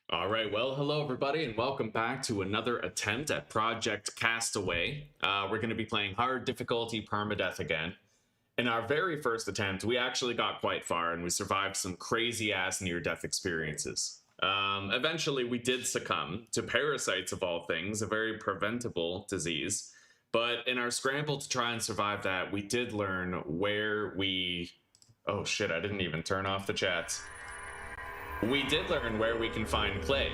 All right, well, hello everybody, and welcome back to another attempt at Project Castaway. We're going to be playing hard difficulty permadeath again. In our very first attempt, we actually got quite far, and we survived some crazy-ass near-death experiences. Eventually, we did succumb to parasites of all things, a very preventable disease. But in our scramble to try and survive that, we did learn where we... Oh shit, I didn't even turn off the chats. We did learn where we can find clay,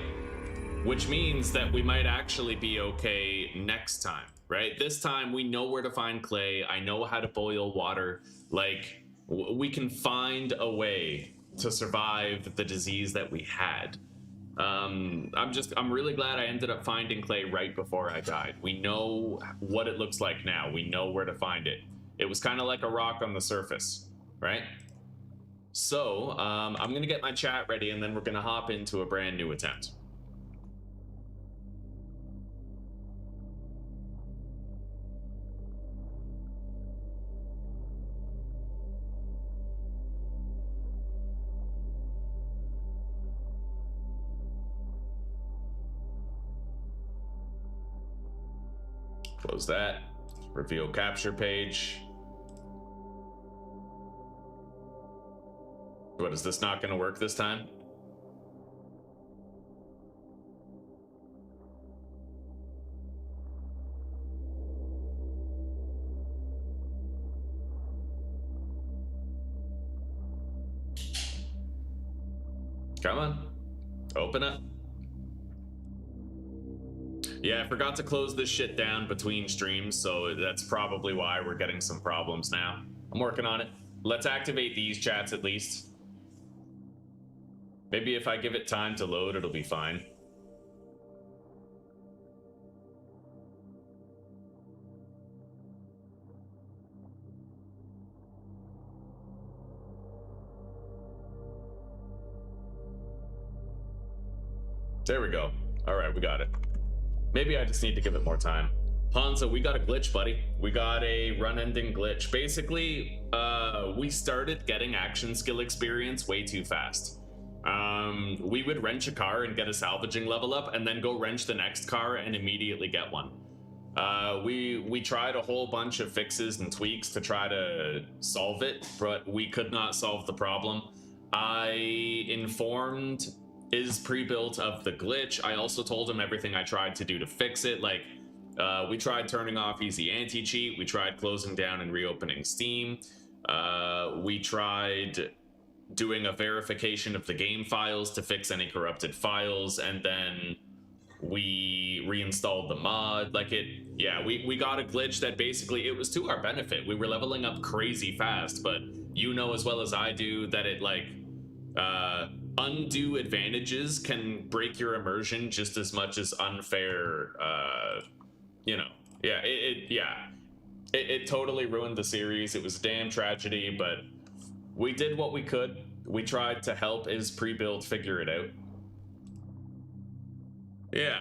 which means that we might actually be okay next time, right? This time we know where to find clay. I know how to boil water. Like, we can find a way to survive the disease that we had. I'm really glad I ended up finding clay right before I died. We know what it looks like now. We know where to find it. It was kind of like a rock on the surface, right? So, I'm going to get my chat ready, and then we're going to hop into a brand new attempt. Close that. Reveal capture page. What, is this not going to work this time? Come on. Open up. Yeah, I forgot to close this shit down between streams, so that's probably why we're getting some problems now. I'm working on it. Let's activate these chats at least. Maybe if I give it time to load, it'll be fine. There we go. All right, we got it. Maybe I just need to give it more time. Hanzo, we got a glitch, buddy. We got a run-ending glitch. Basically, we started getting action skill experience way too fast. We would wrench a car and get a salvaging level up, and then go wrench the next car and immediately get one. We tried a whole bunch of fixes and tweaks to try to solve it, but we could not solve the problem. I informed is pre-built of the glitch. I also told him everything I tried to do to fix it. Like, we tried turning off easy anti-cheat. We tried closing down and reopening Steam. We tried doing a verification of the game files to fix any corrupted files, and then we reinstalled the mod. Like, we got a glitch that basically, it was to our benefit. We were leveling up crazy fast, but you know as well as I do that it, like, undue advantages can break your immersion just as much as unfair, you know. Yeah, it totally ruined the series. It was a damn tragedy, but we did what we could. We tried to help his pre-build figure it out. Yeah.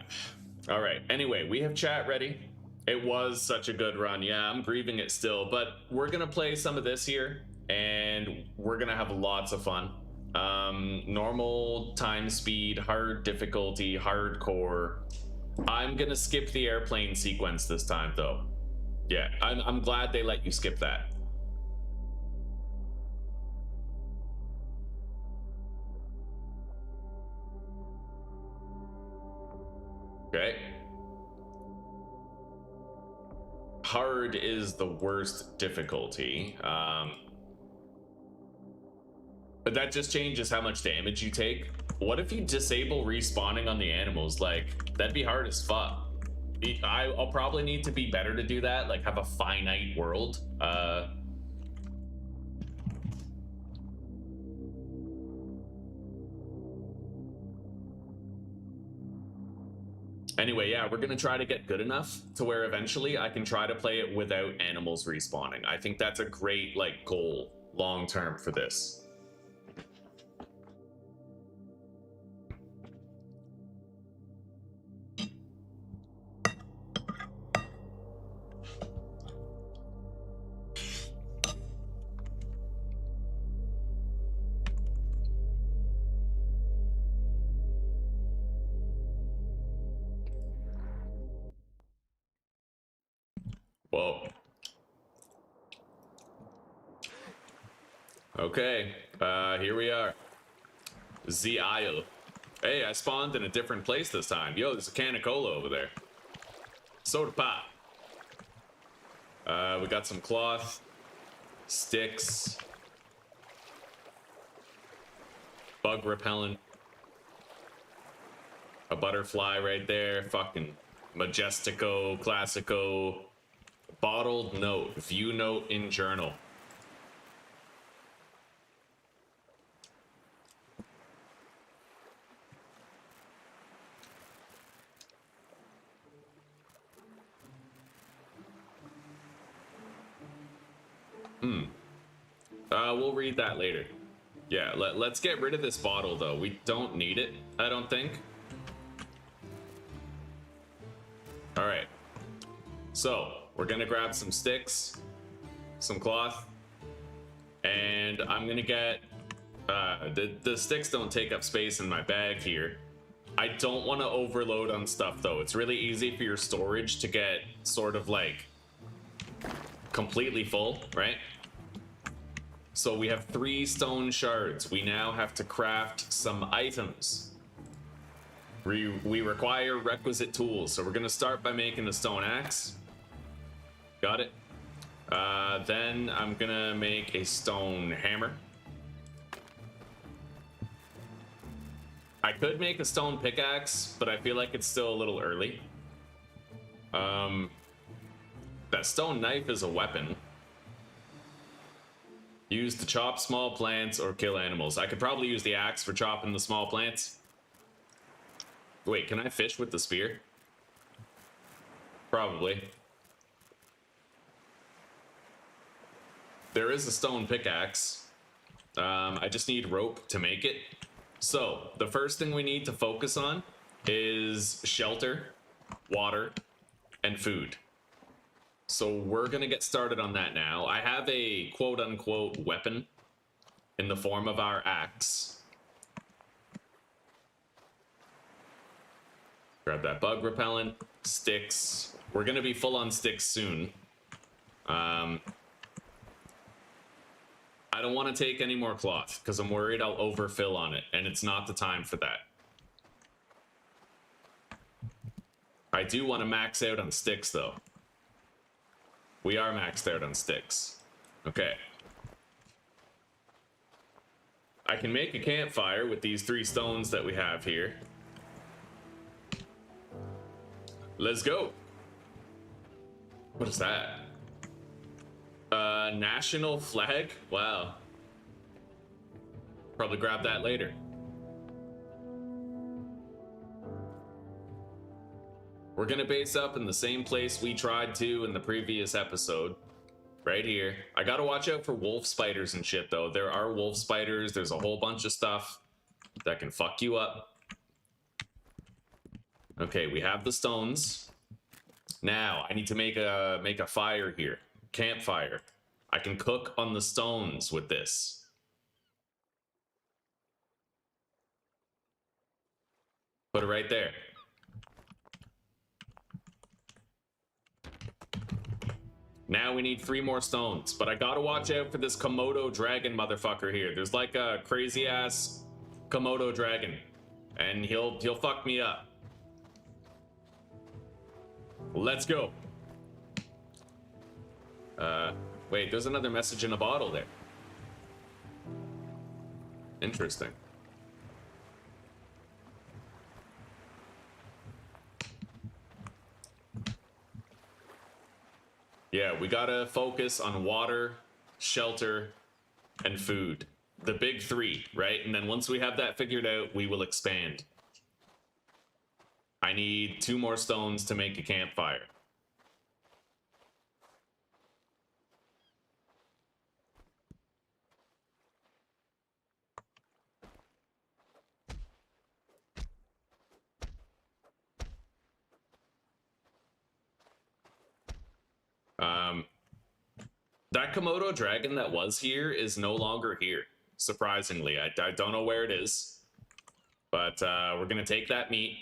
All right. Anyway, we have chat ready. It was such a good run. Yeah, I'm grieving it still, but we're going to play some of this here, and we're going to have lots of fun. Normal, time speed, hard difficulty, hardcore. I'm going to skip the airplane sequence this time, though. Yeah, I'm glad they let you skip that. Okay. Hard is the worst difficulty. But that just changes how much damage you take. What if you disable respawning on the animals? Like, that'd be hard as fuck. I'll probably need to be better to do that, like have a finite world. Anyway, yeah, we're gonna try to get good enough to where eventually I can try to play it without animals respawning. I think that's a great, like, goal long term for this. Whoa. Okay, here we are. The Isle. Hey, I spawned in a different place this time. Yo, there's a can of cola over there. Soda pop. We got some cloth, sticks, bug repellent, a butterfly right there, fucking Majestico, Classico, bottled note, view note in journal. We'll read that later. Yeah, let's get rid of this bottle, though. We don't need it, I don't think. All right. So, we're gonna grab some sticks, some cloth, and I'm gonna get... the sticks don't take up space in my bag here. I don't want to overload on stuff, though. It's really easy for your storage to get sort of, like, completely full, right? So we have 3 stone shards. We now have to craft some items. We require requisite tools. So we're going to start by making a stone axe. Got it. Then I'm going to make a stone hammer. I could make a stone pickaxe, but I feel like it's still a little early. That stone knife is a weapon. Used to chop small plants or kill animals. I could probably use the axe for chopping the small plants. Wait, can I fish with the spear? Probably. There is a stone pickaxe. I just need rope to make it. So, the first thing we need to focus on is shelter, water, and food. So we're gonna get started on that now. I have a quote-unquote weapon in the form of our axe. Grab that bug repellent, sticks. We're gonna be full on sticks soon. I don't want to take any more cloth because I'm worried I'll overfill on it, and it's not the time for that. I do want to max out on sticks, though. We are maxed out on sticks. Okay. I can make a campfire with these 3 stones that we have here. Let's go. What is that? National flag? Wow. Probably grab that later. We're gonna base up in the same place we tried to in the previous episode. Right here. I gotta watch out for wolf spiders and shit, though. There are wolf spiders. There's a whole bunch of stuff that can fuck you up. Okay, we have the stones. Now, I need to make a fire here. Campfire. I can cook on the stones with this. Put it right there. Now we need 3 more stones, but I gotta watch out for this Komodo dragon motherfucker here. There's like a crazy ass Komodo dragon, and he'll fuck me up. Let's go. Wait, there's another message in a bottle there. Interesting. Yeah, we gotta focus on water, shelter, and food. The big 3, right? And then once we have that figured out, we will expand. I need 2 more stones to make a campfire. That Komodo dragon that was here is no longer here, surprisingly. I don't know where it is, but we're gonna take that meat.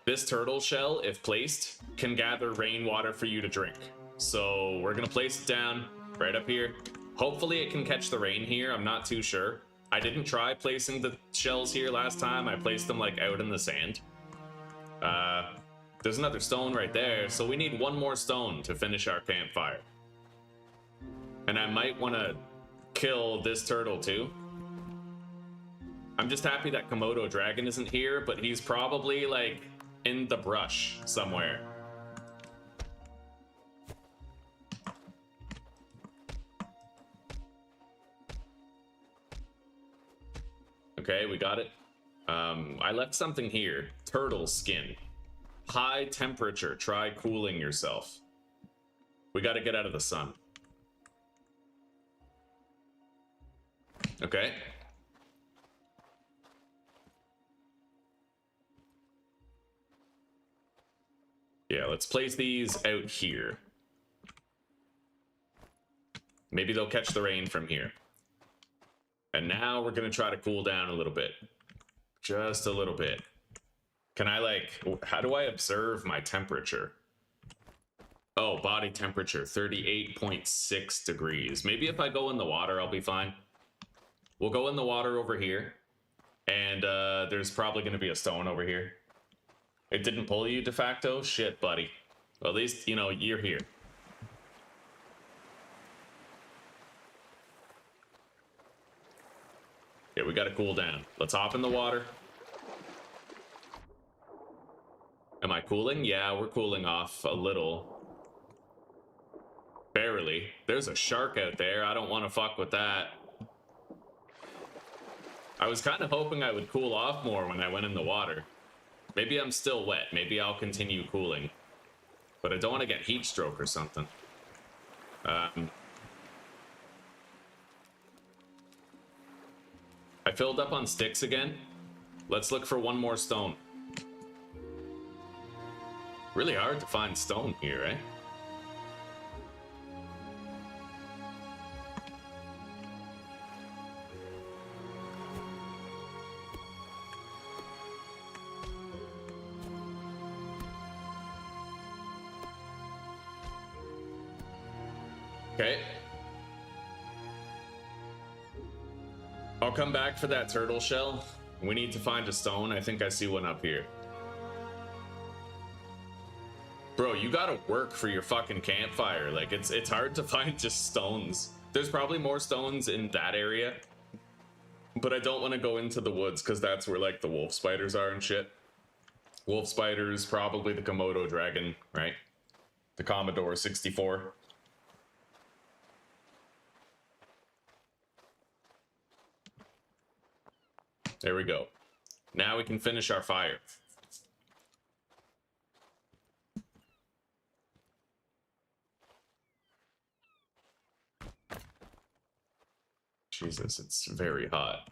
This turtle shell, if placed, can gather rainwater for you to drink. So we're gonna place it down right up here. Hopefully it can catch the rain here. I'm not too sure. I didn't try placing the shells here last time. I placed them like out in the sand. There's another stone right there, so we need one more stone to finish our campfire. And I might want to kill this turtle too. I'm just happy that Komodo dragon isn't here, but he's probably like in the brush somewhere. Okay, we got it. I left something here. Turtle skin. High temperature. Try cooling yourself. We got to get out of the sun. Okay. Yeah, let's place these out here. Maybe they'll catch the rain from here. And now we're going to try to cool down a little bit. Just a little bit. Can I like, how do I observe my temperature? Oh, body temperature, 38.6 degrees. Maybe if I go in the water, I'll be fine. We'll go in the water over here. And there's probably going to be a stone over here. It didn't pull you de facto? Shit, buddy. Well, at least, you know, you're here. Yeah, we gotta cool down. Let's hop in the water. Am I cooling? Yeah, we're cooling off a little. Barely. There's a shark out there. I don't want to fuck with that. I was kind of hoping I would cool off more when I went in the water. Maybe I'm still wet. Maybe I'll continue cooling. But I don't want to get heat stroke or something. I filled up on sticks again. Let's look for one more stone. Really hard to find stone here, eh? Okay. I'll come back for that turtle shell. We need to find a stone. I think I see one up here. Bro, you gotta work for your fucking campfire. Like, it's hard to find just stones. There's probably more stones in that area. But I don't want to go into the woods, because that's where, like, the wolf spiders are and shit. Wolf spiders, probably the Komodo dragon, right? The Commodore 64. There we go. Now we can finish our fire. Jesus, it's very hot.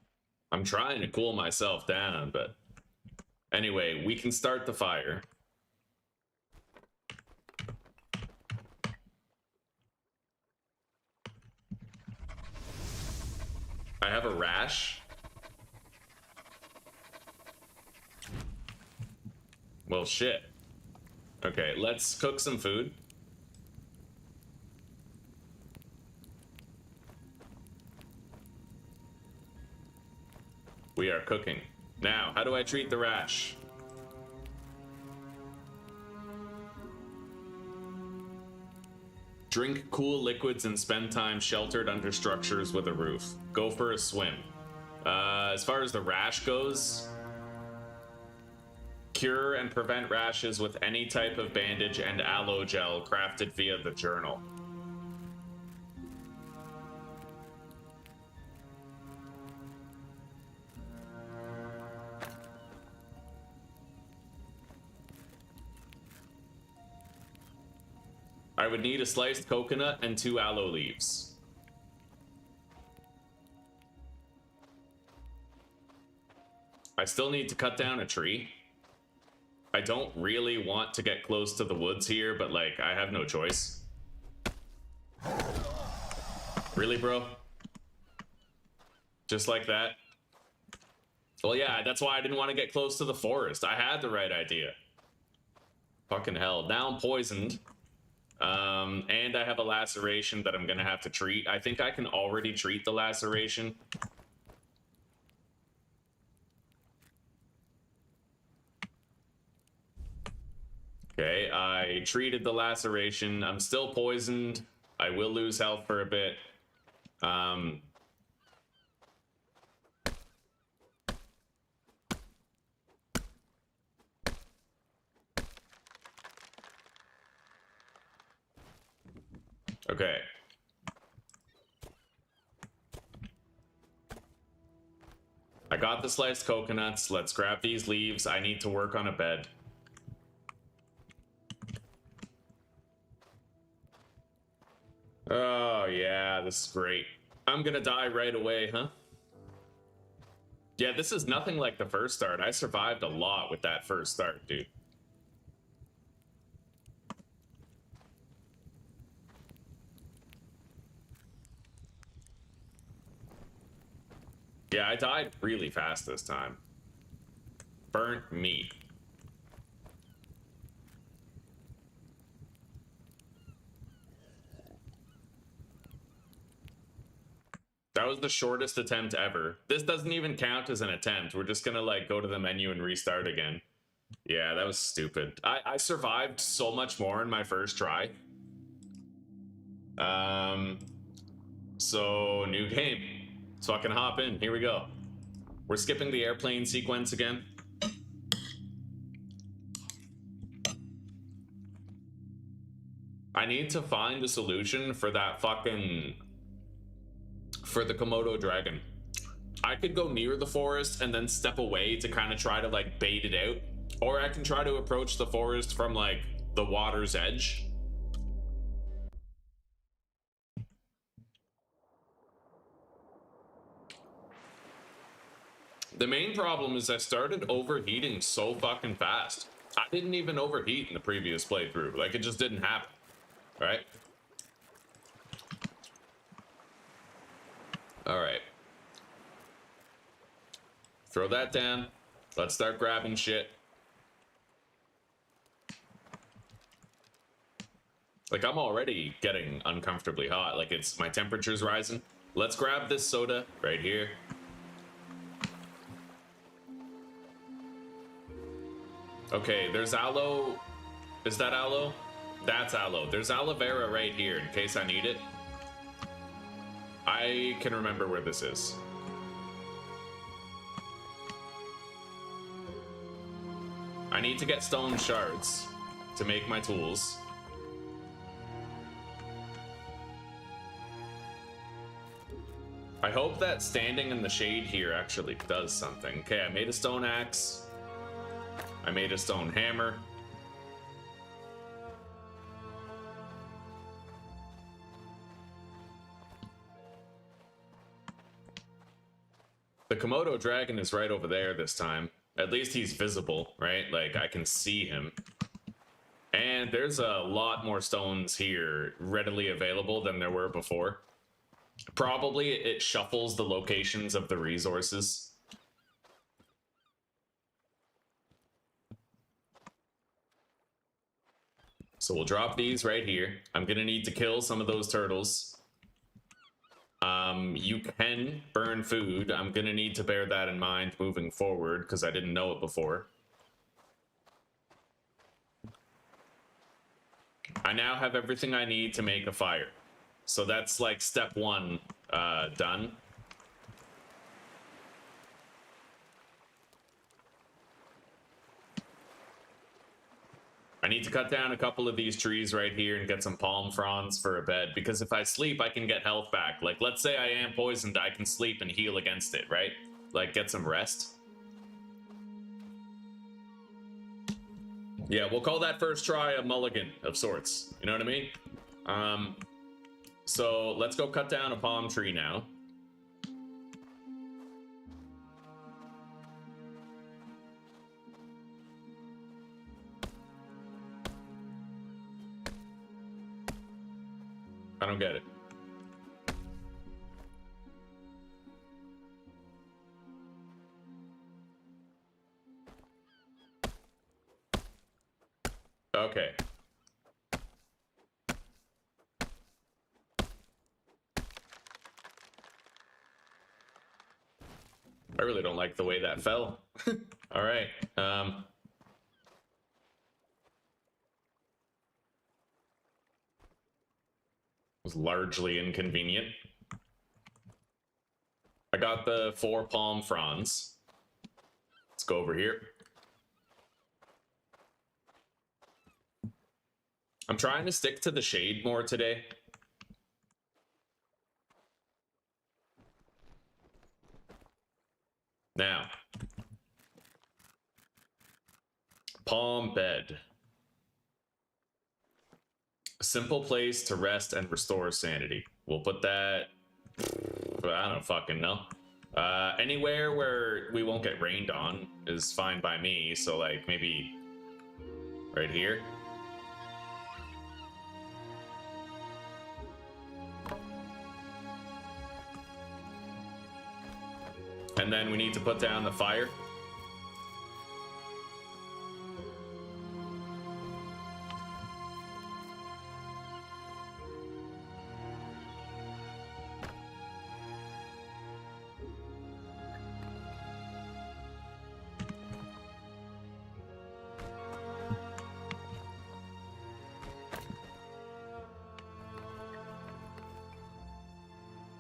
I'm trying to cool myself down, but anyway, we can start the fire. I have a rash. Well, shit. Okay, let's cook some food. We are cooking. Now, how do I treat the rash? Drink cool liquids and spend time sheltered under structures with a roof. Go for a swim. As far as the rash goes, cure and prevent rashes with any type of bandage and aloe gel crafted via the journal. I would need a sliced coconut and 2 aloe leaves. I still need to cut down a tree. I don't really want to get close to the woods here, but like, I have no choice. Really, bro? Just like that? Well, yeah, that's why I didn't want to get close to the forest. I had the right idea. Fucking hell. Now I'm poisoned. And I have a laceration that I'm gonna have to treat. I think I can already treat the laceration. Okay, I treated the laceration. I'm still poisoned. I will lose health for a bit. Okay. I got the sliced coconuts. Let's grab these leaves. I need to work on a bed. Oh, yeah, this is great. I'm gonna die right away, huh? Yeah, this is nothing like the first start. I survived a lot with that first start, dude. Yeah, I died really fast this time. Burnt meat. That was the shortest attempt ever. This doesn't even count as an attempt. We're just gonna like go to the menu and restart again. Yeah, that was stupid. I survived so much more in my first try. So new game. So I can hop in. Here we go. We're skipping the airplane sequence again. I need to find a solution for that fucking... for the Komodo dragon. I could go near the forest and then step away to kind of try to like bait it out. Or I can try to approach the forest from like the water's edge. The main problem is I started overheating so fucking fast. I didn't even overheat in the previous playthrough. Like, it just didn't happen. Right? Alright. Throw that down. Let's start grabbing shit. Like, I'm already getting uncomfortably hot. Like, it's my temperature's rising. Let's grab this soda right here. Okay, there's aloe. Is that aloe? That's aloe. There's aloe vera right here in case I need it. I can remember where this is. I need to get stone shards to make my tools. I hope that standing in the shade here actually does something. Okay, I made a stone axe. I made a stone hammer. The Komodo dragon is right over there this time. At least he's visible, right? Like, I can see him. And there's a lot more stones here readily available than there were before. Probably it shuffles the locations of the resources. So we'll drop these right here. I'm gonna need to kill some of those turtles. You can burn food. I'm gonna need to bear that in mind moving forward because I didn't know it before. I now have everything I need to make a fire. So that's like step one done. I need to cut down a couple of these trees right here and get some palm fronds for a bed, because if I sleep, I can get health back. Like, let's say I am poisoned, I can sleep and heal against it, right? Like, get some rest. Yeah, we'll call that first try a mulligan of sorts. You know what I mean? So let's go cut down a palm tree now. I don't get it. Okay. I really don't like the way that fell. All right. Was largely inconvenient. I got the 4 palm fronds. Let's go over here. I'm trying to stick to the shade more today. Now, palm bed. A simple place to rest and restore sanity. We'll put that, I don't fucking know. Anywhere where we won't get rained on is fine by me. So like maybe right here. And then we need to put down the fire.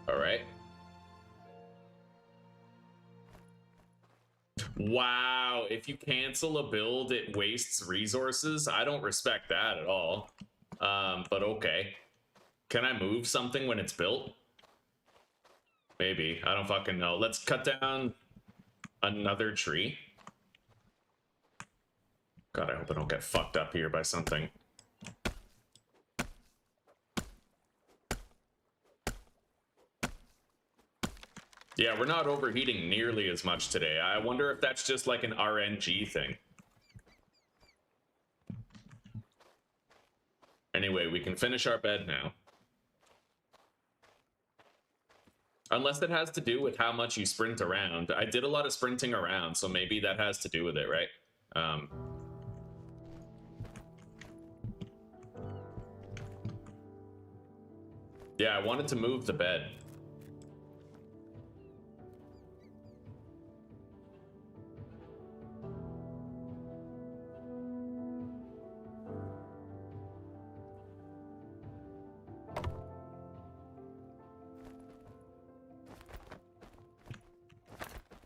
All right. Wow, if you cancel a build, it wastes resources. I don't respect that at all. But okay. Can I move something when it's built? Maybe. I don't fucking know. Let's cut down another tree. God, I hope I don't get fucked up here by something. Yeah, we're not overheating nearly as much today. I wonder if that's just like an RNG thing. Anyway, we can finish our bed now. Unless it has to do with how much you sprint around. I did a lot of sprinting around, so maybe that has to do with it, right? Yeah, I wanted to move the bed.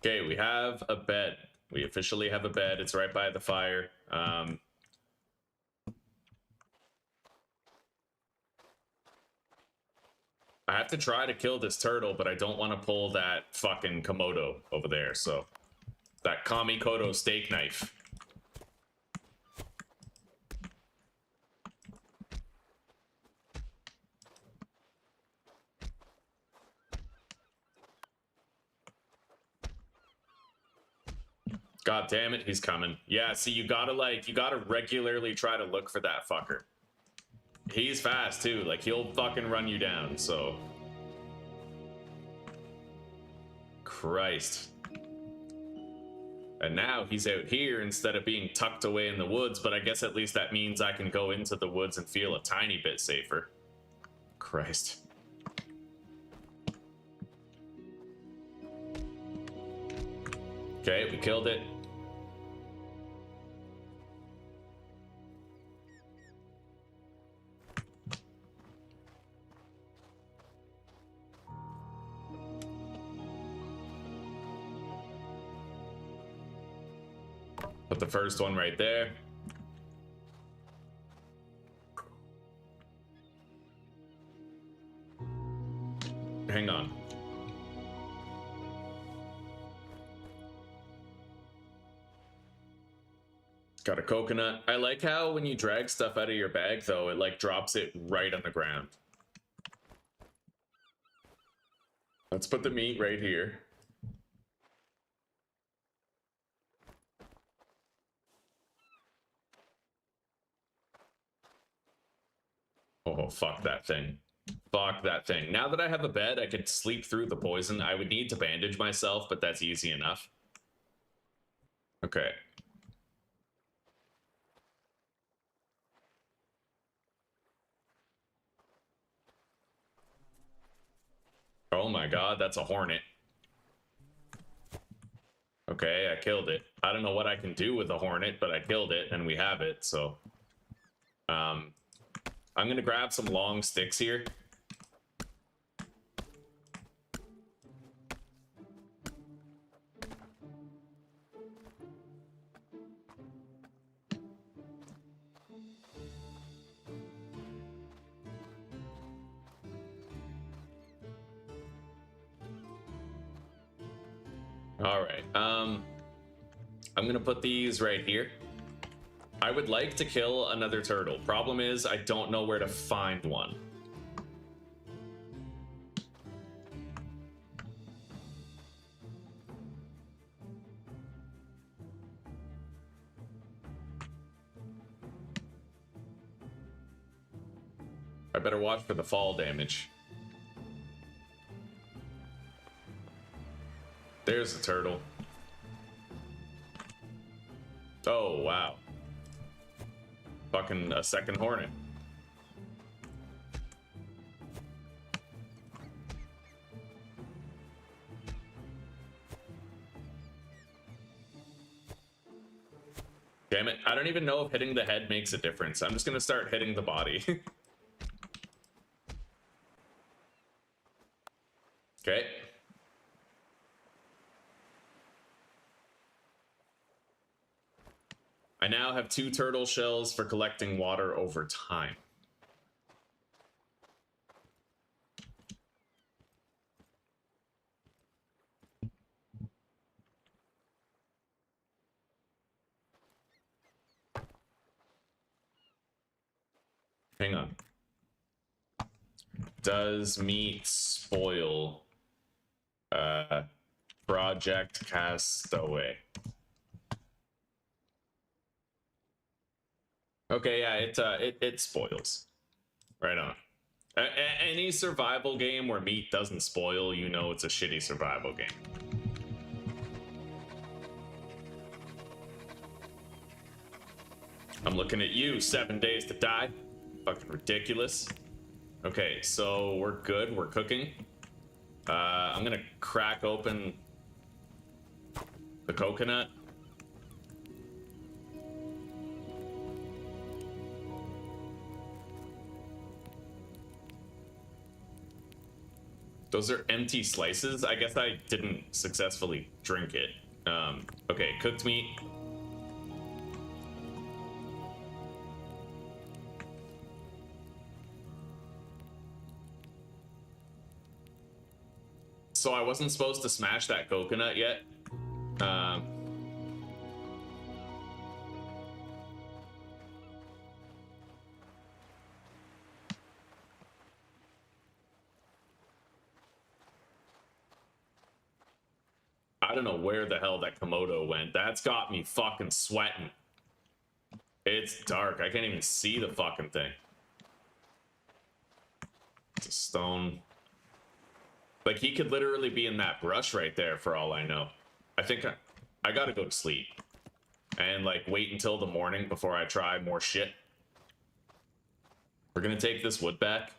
Okay, we have a bed. We officially have a bed. It's right by the fire. I have to try to kill this turtle, but I don't want to pull that fucking Komodo over there, so... That Kamikoto steak knife. God damn it, he's coming. Yeah, see, you gotta regularly try to look for that fucker. He's fast, too. Like, he'll fucking run you down, so... Christ. And now he's out here instead of being tucked away in the woods, but I guess at least that means I can go into the woods and feel a tiny bit safer. Christ. Okay, we killed it. Put the first one right there. Hang on. Got a coconut. I like how when you drag stuff out of your bag, though, it like drops it right on the ground. Let's put the meat right here. Oh, fuck that thing. Fuck that thing. Now that I have a bed, I could sleep through the poison. I would need to bandage myself, but that's easy enough. Okay. Oh my god, that's a hornet. Okay, I killed it. I don't know what I can do with a hornet, but I killed it, and we have it, so... I'm gonna grab some long sticks here. All right, I'm gonna put these right here. I would like to kill another turtle. Problem is, I don't know where to find one. I better watch for the fall damage. There's a turtle. Oh, wow. Fucking a second hornet. Damn it. I don't even know if hitting the head makes a difference. I'm just gonna start hitting the body. Okay. I now have 2 turtle shells for collecting water over time. Hang on. Does meat spoil Project Castaway? Okay, yeah, it spoils. Right on. Any survival game where meat doesn't spoil, you know it's a shitty survival game. I'm looking at you, 7 days to die. Fucking ridiculous. Okay, so we're good, we're cooking. I'm gonna crack open the coconut. Those are empty slices. I guess I didn't successfully drink it. Okay, cooked meat. So I wasn't supposed to smash that coconut yet. I don't know where the hell that Komodo went. That's got me fucking sweating. It's dark. I can't even see the fucking thing. It's a stone. Like, he could literally be in that brush right there for all I know. I think I gotta go to sleep. And, like, wait until the morning before I try more shit. We're gonna take this wood back.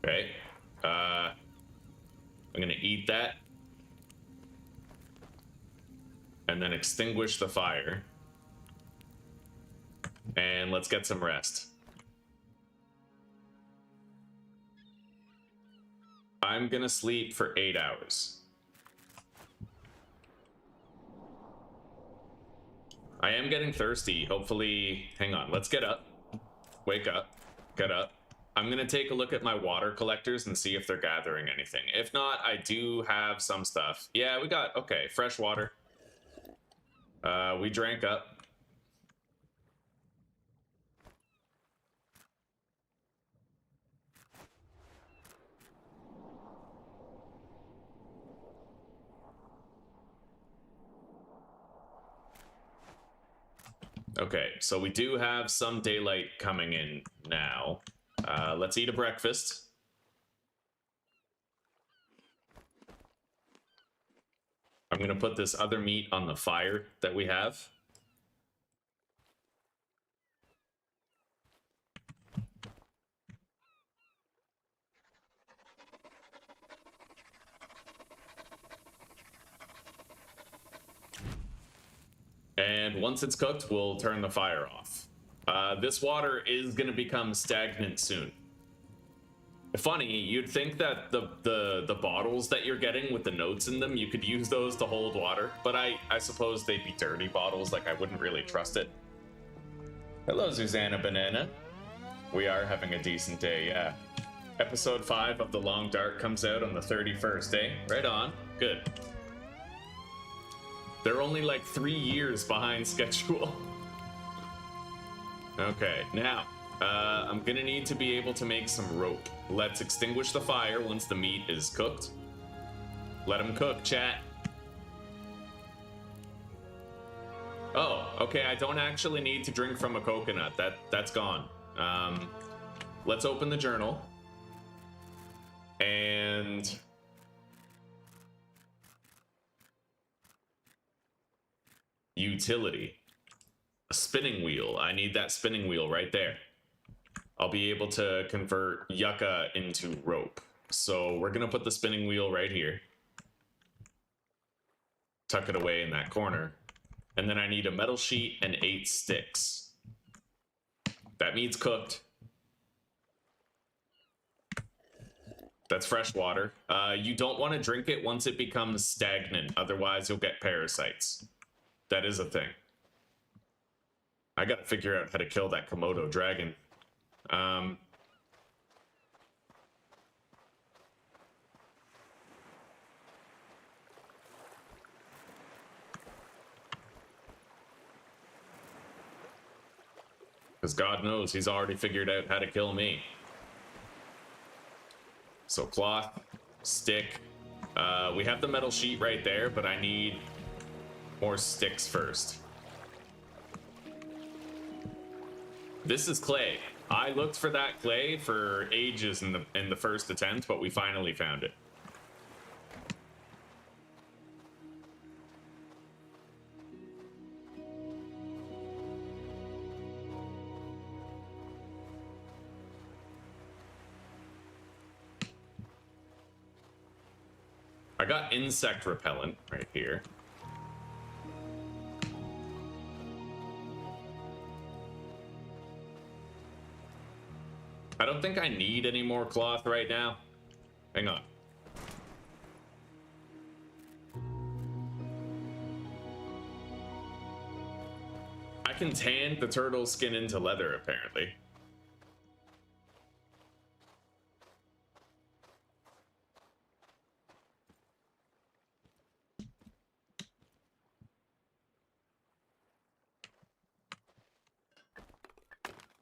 Okay, I'm gonna eat that. And then extinguish the fire. And let's get some rest. I'm gonna sleep for 8 hours. I am getting thirsty. Hopefully, hang on, let's get up. Wake up, get up. I'm gonna take a look at my water collectors and see if they're gathering anything. If not, I do have some stuff. Yeah, we got, okay, fresh water. We drank up. Okay, so we do have some daylight coming in now. Let's eat a breakfast. I'm gonna put this other meat on the fire that we have. And once it's cooked, we'll turn the fire off. This water is gonna become stagnant soon. Funny, you'd think that the bottles that you're getting with the notes in them, you could use those to hold water, but I suppose they'd be dirty bottles, like I wouldn't really trust it. Hello, Susanna Banana. We are having a decent day, yeah. Episode 5 of The Long Dark comes out on the 31st, eh? Right on. Good. They're only like 3 years behind schedule. Okay, now, I'm gonna need to be able to make some rope. Let's extinguish the fire once the meat is cooked. Let them cook, chat. Oh, okay, I don't actually need to drink from a coconut. That's gone. Let's open the journal. And... utility. A spinning wheel. I need that spinning wheel right there. I'll be able to convert yucca into rope. So we're gonna put the spinning wheel right here. Tuck it away in that corner. And then I need a metal sheet and 8 sticks. That meat's cooked. That's fresh water. You don't want to drink it once it becomes stagnant, otherwise you'll get parasites. That is a thing. I gotta figure out how to kill that Komodo dragon. Because God knows he's already figured out how to kill me. So cloth, stick. We have the metal sheet right there, but I need more sticks first. This is clay. I looked for that clay for ages in the first attempt, but we finally found it. I got insect repellent right here. I don't think I need any more cloth right now. Hang on. I can tan the turtle skin into leather, apparently.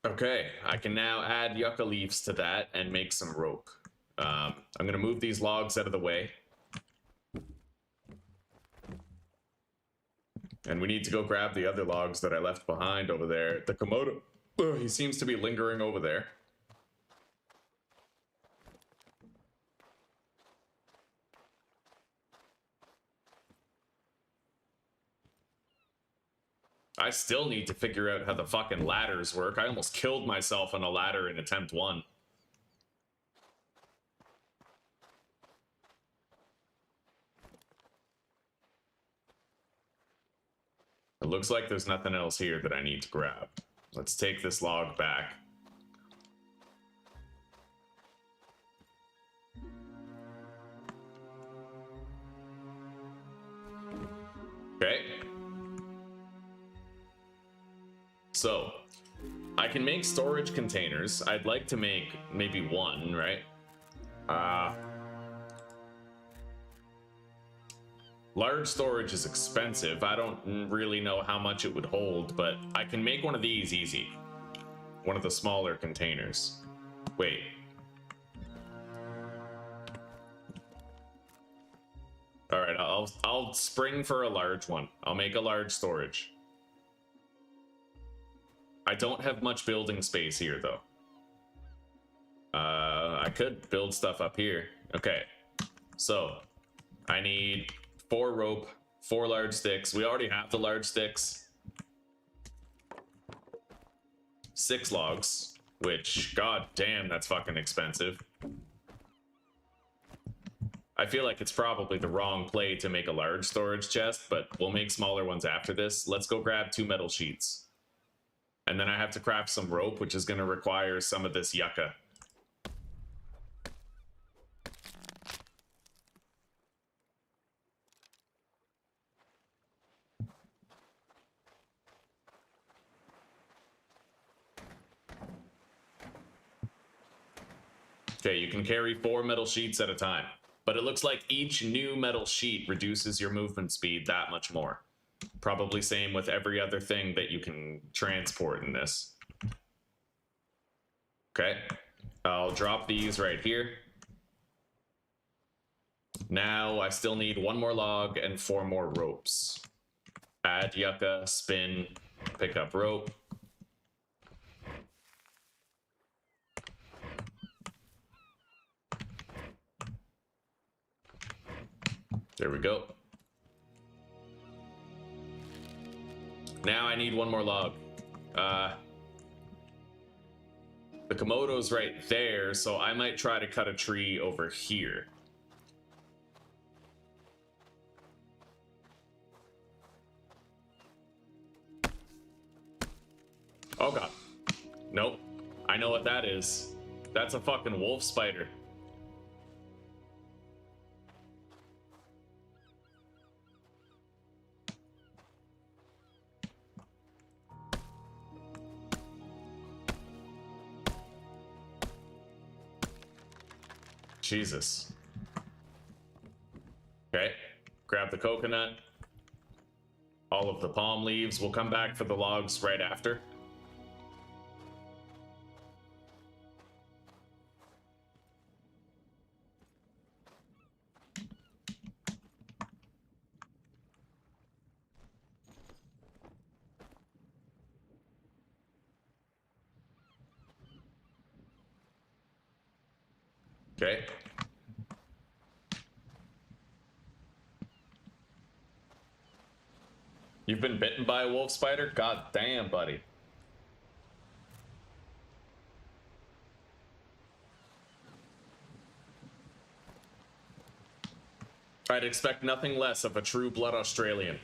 Okay, I can now add yucca leaves to that and make some rope. I'm gonna move these logs out of the way. And we need to go grab the other logs that I left behind over there. The Komodo, he seems to be lingering over there. I still need to figure out how the fucking ladders work. I almost killed myself on a ladder in attempt 1. It looks like there's nothing else here that I need to grab. Let's take this log back. Okay. So, I can make storage containers. I'd like to make maybe 1, right? Large storage is expensive. I don't really know how much it would hold, but I can make one of these easy. One of the smaller containers. Wait. All right, I'll spring for a large one. I'll make a large storage. I don't have much building space here, though. I could build stuff up here. Okay, so I need 4 rope, 4 large sticks. We already have the large sticks. 6 logs, which, god damn, that's fucking expensive. I feel like it's probably the wrong play to make a large storage chest, but we'll make smaller ones after this. Let's go grab 2 metal sheets. And then I have to craft some rope, which is going to require some of this yucca. Okay, you can carry 4 metal sheets at a time, but it looks like each new metal sheet reduces your movement speed that much more. Probably same with every other thing that you can transport in this. Okay, I'll drop these right here. Now I still need 1 more log and 4 more ropes. Add yucca, spin, pick up rope. There we go. Now I need 1 more log. The Komodo's right there, so I might try to cut a tree over here. Oh god. Nope. I know what that is. That's a fucking wolf spider. Jesus. Okay, grab the coconut. All of the palm leaves. We'll come back for the logs right after. Okay. You've been bitten by a wolf spider? God damn, buddy. I'd expect nothing less of a true blood Australian.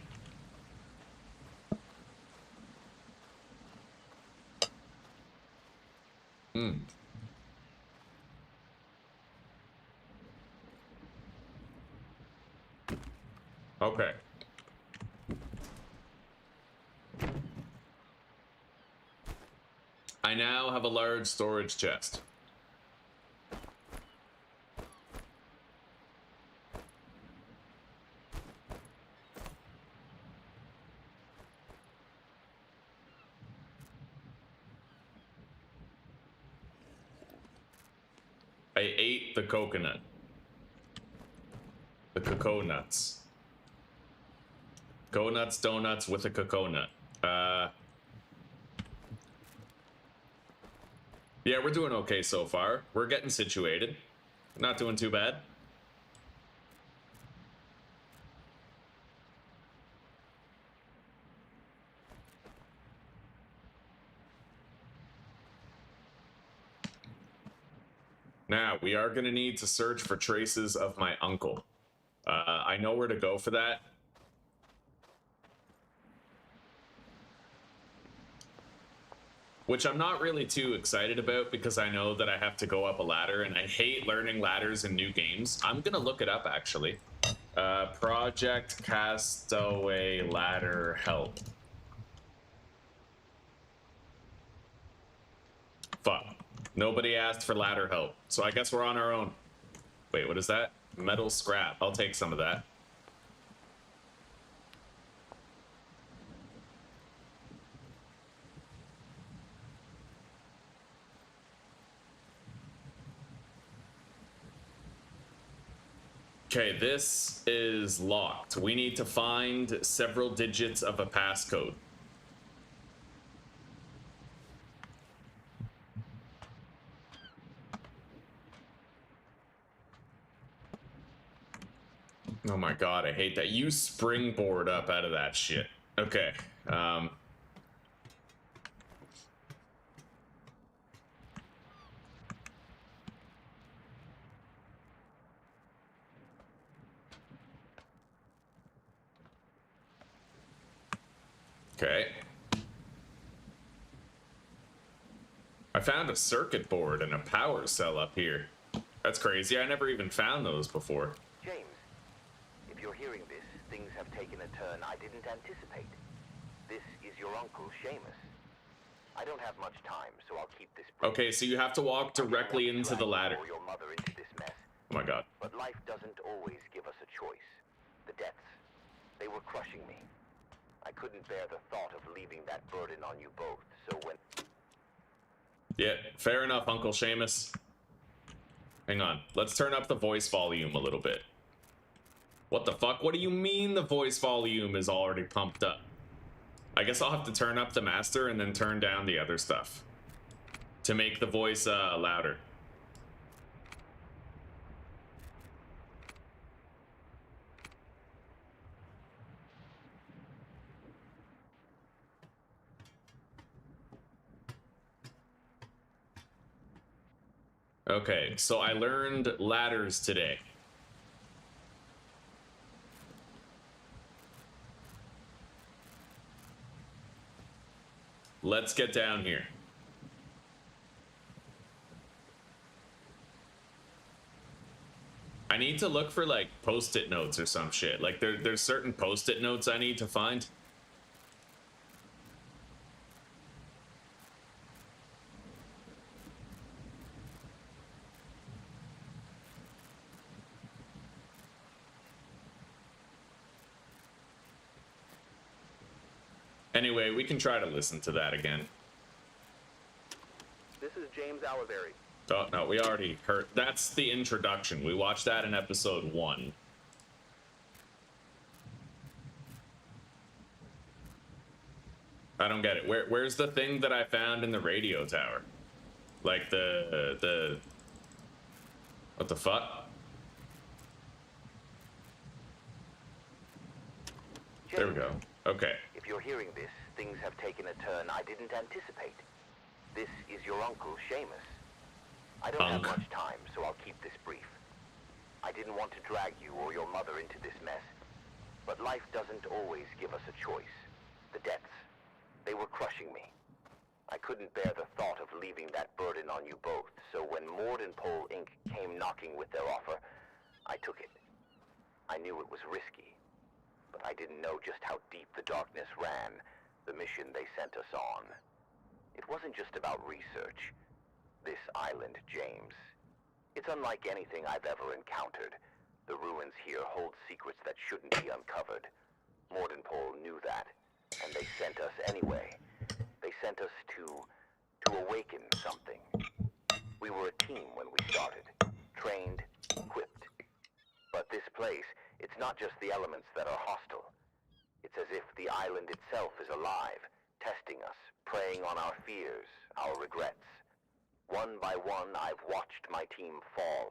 Okay. I now have a large storage chest. I ate the coconut. The coconuts. Coconuts, donuts with a coconut. Yeah, we're doing okay so far. We're getting situated. Not doing too bad. Now, we are going to need to search for traces of my uncle. I know where to go for that. Which I'm not really too excited about because I know that I have to go up a ladder and I hate learning ladders in new games. I'm going to look it up, actually. Project Castaway ladder help. Fuck. Nobody asked for ladder help, so I guess we're on our own. Wait, what is that? Metal scrap. I'll take some of that. Okay, this is locked. We need to find several digits of a passcode. Oh my god, I hate that. You springboard up out of that shit. Okay. Okay. I found a circuit board and a power cell up here. That's crazy. I never even found those before. James, if you're hearing this, things have taken a turn I didn't anticipate. This is your uncle, Seamus. I don't have much time, so I'll keep this brief. Okay, so you have to walk directly into the ladder. Your mother into this mess. Oh my god. But life doesn't always give us a choice. The debts, they were crushing me. I couldn't bear the thought of leaving that burden on you both, so when... Yeah, fair enough, Uncle Seamus. Hang on, let's turn up the voice volume a little bit. What the fuck? What do you mean the voice volume is already pumped up? I guess I'll have to turn up the master and then turn down the other stuff to make the voice louder. Okay, so I learned ladders today. Let's get down here. I need to look for like post-it notes or some shit. Like there's certain post-it notes I need to find. Anyway, we can try to listen to that again. This is James Allerberry. Oh, no, we already heard. That's the introduction. We watched that in episode 1. I don't get it. Where's the thing that I found in the radio tower? Like the... What the fuck? James, there we go. Okay. If you're hearing this, things have taken a turn I didn't anticipate. This is your uncle, Seamus. I don't have much time, so I'll keep this brief. I didn't want to drag you or your mother into this mess, but life doesn't always give us a choice. The debts, they were crushing me. I couldn't bear the thought of leaving that burden on you both, so when Mord and Pole Inc. came knocking with their offer, I took it. I knew it was risky, but I didn't know just how deep the darkness ran, the mission they sent us on. It wasn't just about research. This island, James, it's unlike anything I've ever encountered. The ruins here hold secrets that shouldn't be uncovered. Mord and Pole knew that, and they sent us anyway. They sent us to awaken something. We were a team when we started, trained, equipped. But this place, it's not just the elements that are hostile. It's as if the island itself is alive, testing us, preying on our fears, our regrets. One by one, I've watched my team fall.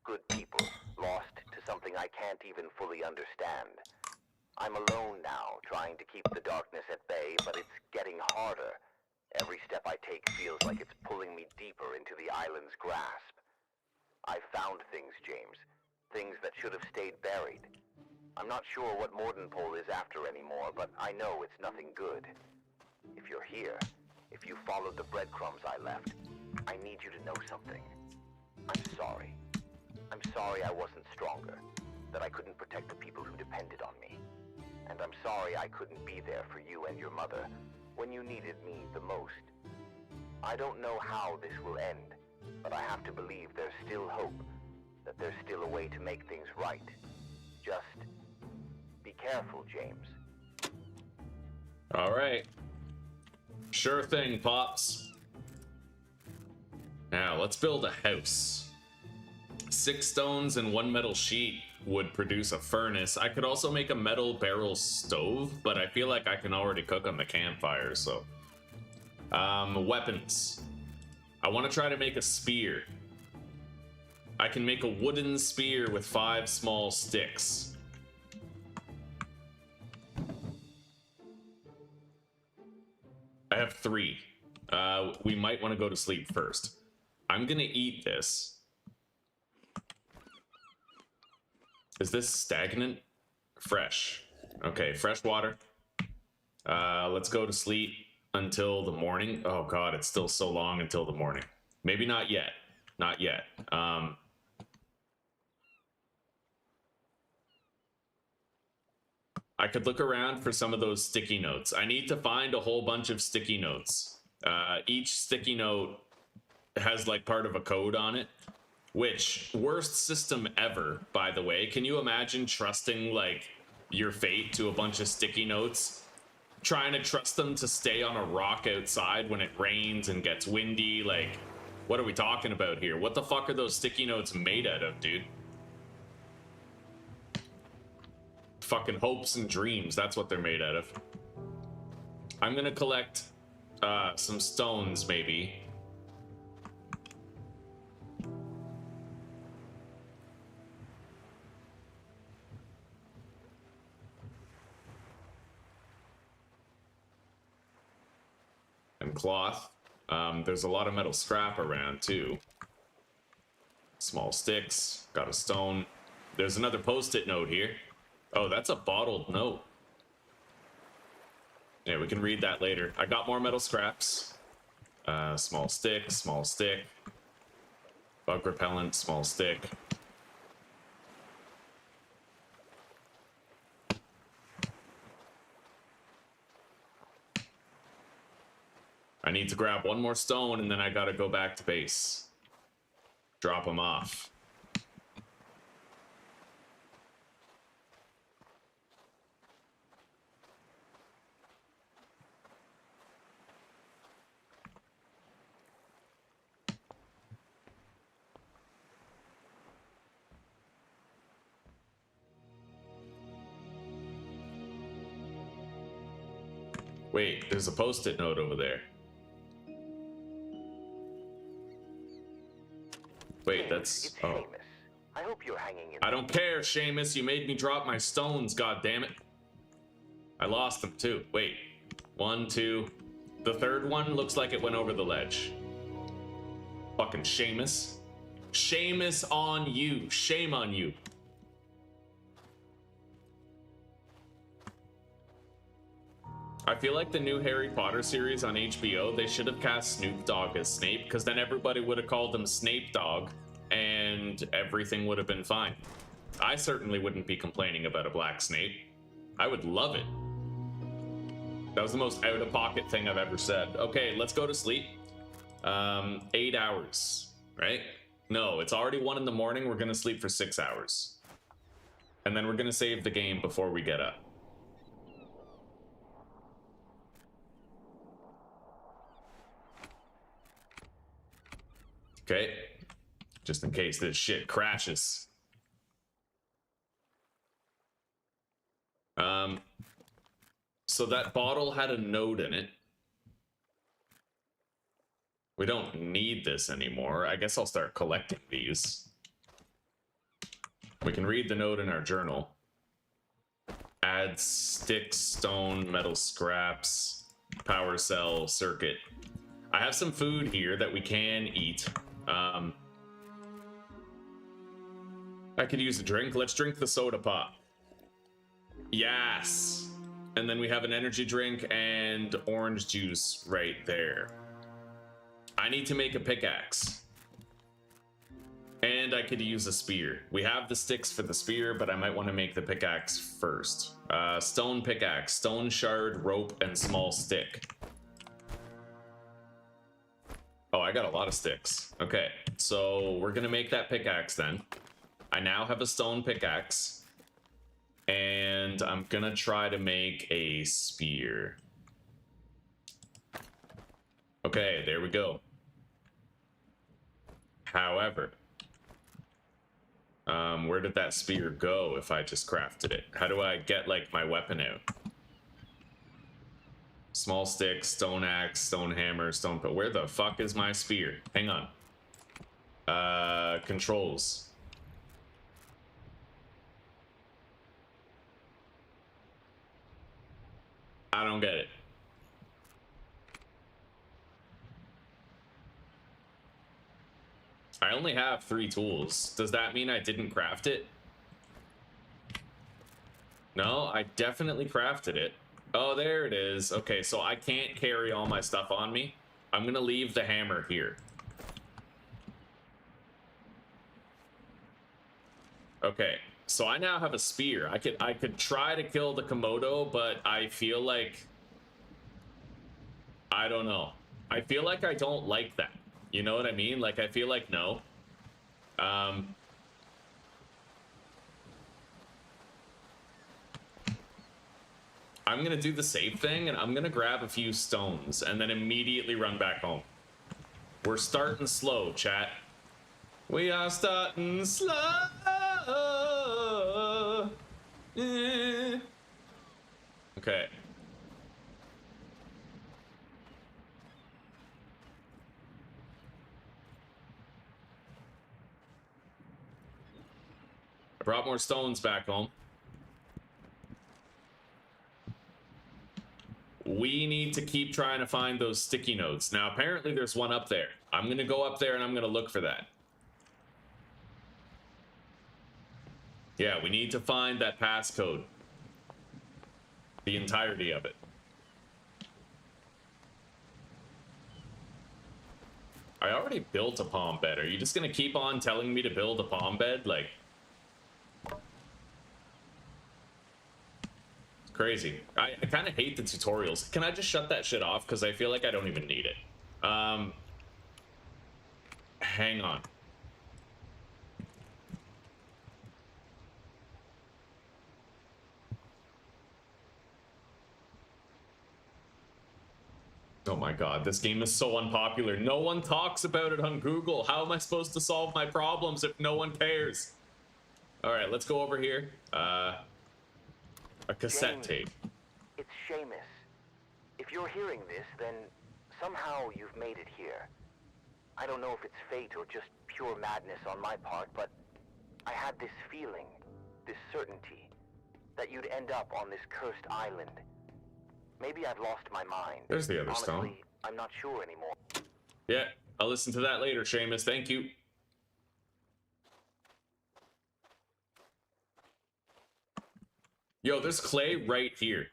Good people, lost to something I can't even fully understand. I'm alone now, trying to keep the darkness at bay, but it's getting harder. Every step I take feels like it's pulling me deeper into the island's grasp. I've found things, James. Things that should have stayed buried. I'm not sure what Mordenpole is after anymore, but I know it's nothing good. If you're here, if you followed the breadcrumbs I left, I need you to know something. I'm sorry. I'm sorry I wasn't stronger, that I couldn't protect the people who depended on me. And I'm sorry I couldn't be there for you and your mother when you needed me the most. I don't know how this will end, but I have to believe there's still hope, that there's still a way to make things right. Just be careful, James. All right. Sure thing, Pops. Now, let's build a house. 6 stones and 1 metal sheet would produce a furnace. I could also make a metal barrel stove, but I feel like I can already cook on the campfire, so... weapons. I want to try to make a spear. I can make a wooden spear with 5 small sticks. I have 3. We might want to go to sleep first. I'm gonna eat this. Is this stagnant? Fresh. Okay, fresh water. Let's go to sleep until the morning. Oh god, it's still so long until the morning. Maybe not yet. Not yet. I could look around for some of those sticky notes. I need to find a whole bunch of sticky notes. Each sticky note has like part of a code on it. Which, worst system ever, by the way. Can you imagine trusting like your fate to a bunch of sticky notes? Trying to trust them to stay on a rock outside when it rains and gets windy. Like, what are we talking about here? What the fuck are those sticky notes made out of, dude? Fucking hopes and dreams, that's what they're made out of. I'm gonna collect some stones, maybe. And cloth. There's a lot of metal scrap around too. Small sticks, got a stone. There's another post-it note here. Oh, that's a bottled note. Yeah, we can read that later. I got more metal scraps. Small stick, small stick. Bug repellent, small stick. I need to grab one more stone and then I gotta go back to base. Drop them off. Wait, there's a post-it note over there. Wait, that's... It's oh. Seamus. I hope you're hanging in. I don't care, Seamus. You made me drop my stones, goddammit. I lost them too. Wait. 1, 2. The third one looks like it went over the ledge. Fucking Seamus. Seamus on you. Shame on you. I feel like the new Harry Potter series on HBO, they should have cast Snoop Dogg as Snape, because then everybody would have called him Snape Dogg, and everything would have been fine. I certainly wouldn't be complaining about a black Snape. I would love it. That was the most out-of-pocket thing I've ever said. Okay, let's go to sleep. 8 hours, right? No, it's already 1 in the morning. We're gonna sleep for 6 hours. And then we're gonna save the game before we get up. Okay, just in case this shit crashes. So that bottle had a note in it. We don't need this anymore. I guess I'll start collecting these. We can read the note in our journal. Add sticks, stone, metal scraps, power cell, circuit. I have some food here that we can eat. I could use a drink. Let's drink the soda pop. Yes. And then we have an energy drink and orange juice right there. I need to make a pickaxe. And I could use a spear. We have the sticks for the spear, but I might want to make the pickaxe first. Stone pickaxe, stone shard, rope, and small stick. Oh, I got a lot of sticks. Okay, so we're gonna make that pickaxe then. I now have a stone pickaxe. And I'm gonna try to make a spear. Okay, there we go. However, where did that spear go if I just crafted it? How do I get, like, my weapon out? Small stick, stone axe, stone hammer, stone... But where the fuck is my spear? Hang on. Controls. I don't get it. I only have 3 tools. Does that mean I didn't craft it? No, I definitely crafted it. Oh, there it is. Okay, so I can't carry all my stuff on me. I'm gonna leave the hammer here. Okay, so I now have a spear. I could try to kill the Komodo, but I feel like, I don't know. I feel like I don't like that. You know what I mean? Like, I feel like no. I'm gonna do the safe thing, and I'm gonna grab a few stones and then immediately run back home. We're starting slow, chat. We are starting slow. Okay. I brought more stones back home. We need to keep trying to find those sticky notes. Now, apparently there's one up there. I'm gonna go up there and I'm gonna look for that. Yeah, we need to find that passcode. The entirety of it. I already built a palm bed. Are you just gonna keep on telling me to build a palm bed? Like, crazy. I kind of hate the tutorials. Can I just shut that shit off? Because I feel like I don't even need it. Hang on. Oh my god, this game is so unpopular. No one talks about it on Google. How am I supposed to solve my problems if no one cares? Alright, let's go over here. A cassette tape. It's Seamus. If you're hearing this, then somehow you've made it here. I don't know if it's fate or just pure madness on my part, but I had this feeling, this certainty, that you'd end up on this cursed island. Maybe I've lost my mind. There's the other stone. Honestly, I'm not sure anymore. Yeah, I'll listen to that later, Seamus. Thank you. Yo, there's clay right here.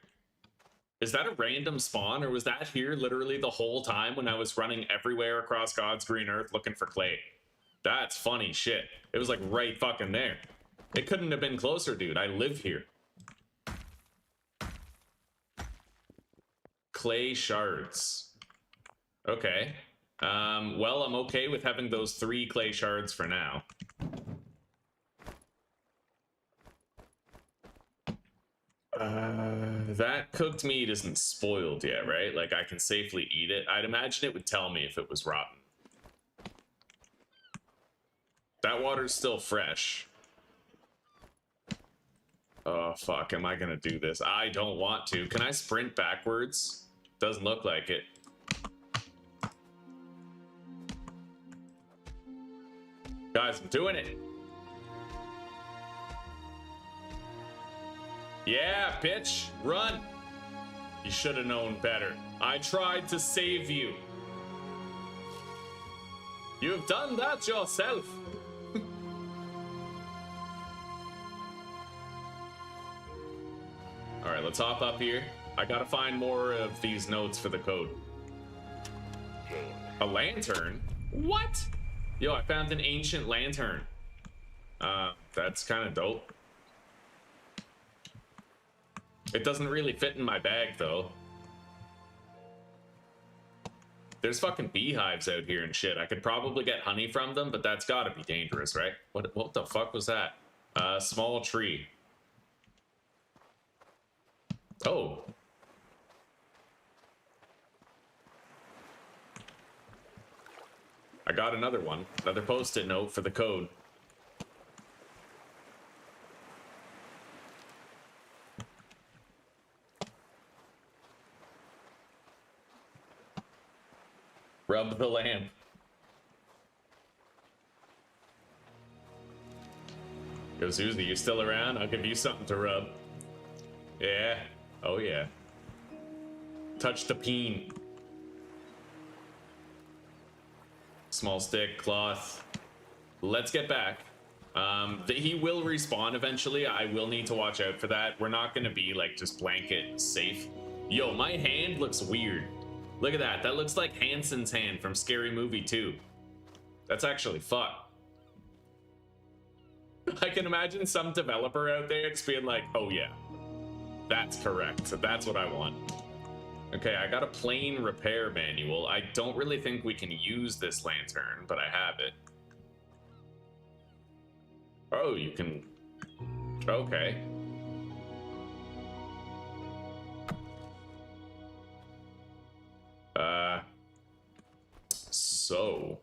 Is that a random spawn, or was that here literally the whole time when I was running everywhere across God's green earth looking for clay? That's funny shit. It was like right fucking there. It couldn't have been closer, dude. I live here. Clay shards. Okay. Well, I'm okay with having those 3 clay shards for now. That cooked meat isn't spoiled yet, right? Like, I can safely eat it. I'd imagine it would tell me if it was rotten. That water's still fresh. Oh, fuck. Am I gonna do this? I don't want to. Can I sprint backwards? Doesn't look like it. Guys, I'm doing it. Yeah, bitch, run. You should have known better. I tried to save you. You've done that yourself. All right, let's hop up here. I gotta find more of these notes for the code. James. A lantern? What? Yo, I found an ancient lantern. That's kind of dope. It doesn't really fit in my bag, though. There's fucking beehives out here and shit. I could probably get honey from them, but that's gotta be dangerous, right? What the fuck was that? Small tree. Oh. I got another one. Another post-it note for the code. Rub the lamp. Yo, Susie, you still around? I'll give you something to rub. Yeah. Oh, yeah. Touch the peen. Small stick, cloth. let's get back. He will respawn eventually. I will need to watch out for that. We're not going to be like just blanket safe. Yo, my hand looks weird. Look at that. That looks like Hansen's hand from Scary Movie 2. That's actually fucked. I can imagine some developer out there just being like, oh yeah, that's correct. So that's what I want. Okay, I got a plane repair manual. I don't really think we can use this lantern, but I have it. Oh, you can... Okay. So...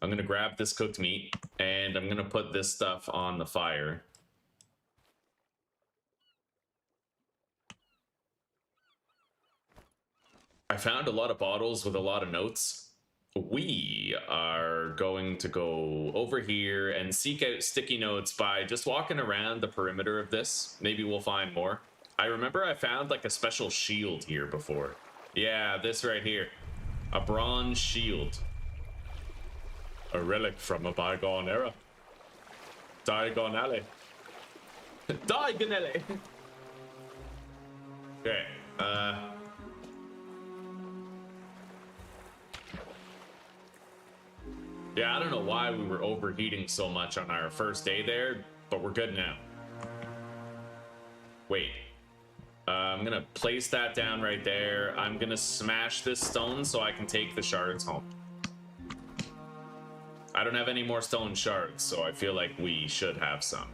I'm gonna grab this cooked meat, and I'm gonna put this stuff on the fire. I found a lot of bottles with a lot of notes. We are going to go over here and seek out sticky notes by just walking around the perimeter of this. Maybe we'll find more. I remember I found like a special shield here before. Yeah, this right here. A bronze shield. A relic from a bygone era. Diagon Alley. Diagon Alley! Okay, yeah, I don't know why we were overheating so much on our first day there, but we're good now. Wait. I'm gonna place that down right there. I'm gonna smash this stone so I can take the shards home. I don't have any more stone shards, so I feel like we should have some.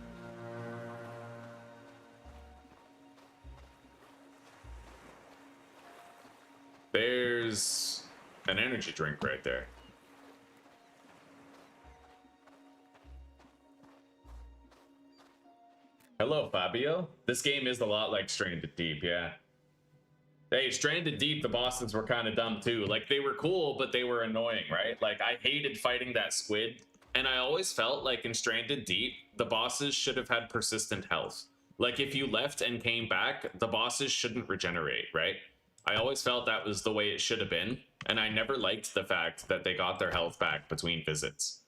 There's an energy drink right there. Hello, Fabio. This game is a lot like Stranded Deep, yeah. Hey, Stranded Deep, the bosses were kind of dumb too. Like, they were cool, but they were annoying, right? Like, I hated fighting that squid, and I always felt like in Stranded Deep, the bosses should have had persistent health. Like, if you left and came back, the bosses shouldn't regenerate, right? I always felt that was the way it should have been, and I never liked the fact that they got their health back between visits.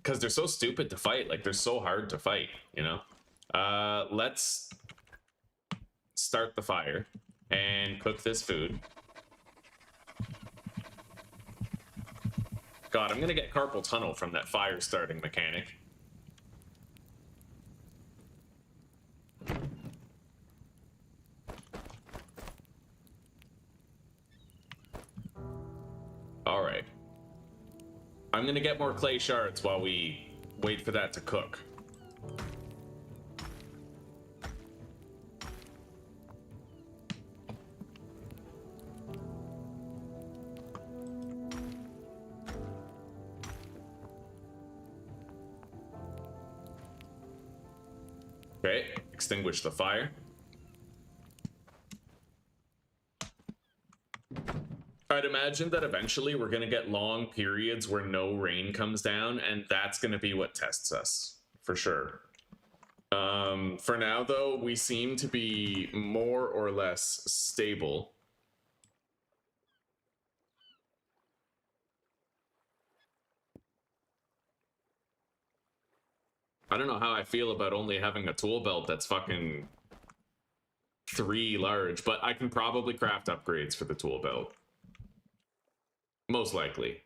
Because they're so stupid to fight, like, they're so hard to fight, you know? Let's start the fire and cook this food. God, I'm gonna get carpal tunnel from that fire starting mechanic. All right. I'm gonna get more clay shards while we wait for that to cook. Okay, extinguish the fire. I'd imagine that eventually we're going to get long periods where no rain comes down, and that's going to be what tests us, for sure. For now, though, we seem to be more or less stable. I don't know how I feel about only having a tool belt that's fucking 3 large, but I can probably craft upgrades for the tool belt. Most likely.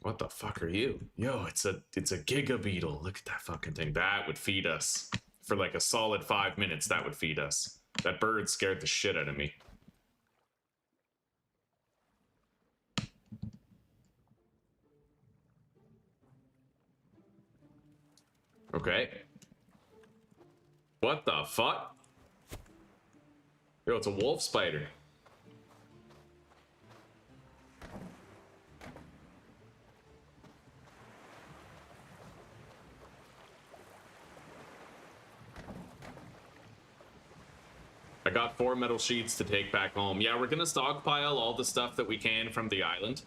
What the fuck are you? Yo, it's a giga beetle. Look at that fucking thing. That would feed us. For like a solid 5 minutes, that would feed us. That bird scared the shit out of me. Okay. What the fuck? Yo, it's a wolf spider. I got 4 metal sheets to take back home. Yeah, we're gonna stockpile all the stuff that we can from the island.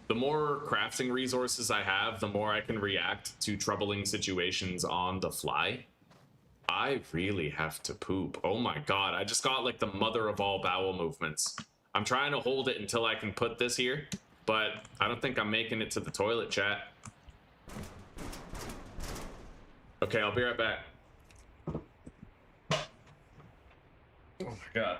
The more crafting resources I have, the more I can react to troubling situations on the fly. I really have to poop. Oh my god, I just got like the mother of all bowel movements. I'm trying to hold it until I can put this here, but I don't think I'm making it to the toilet, chat. Okay, I'll be right back. Oh my god.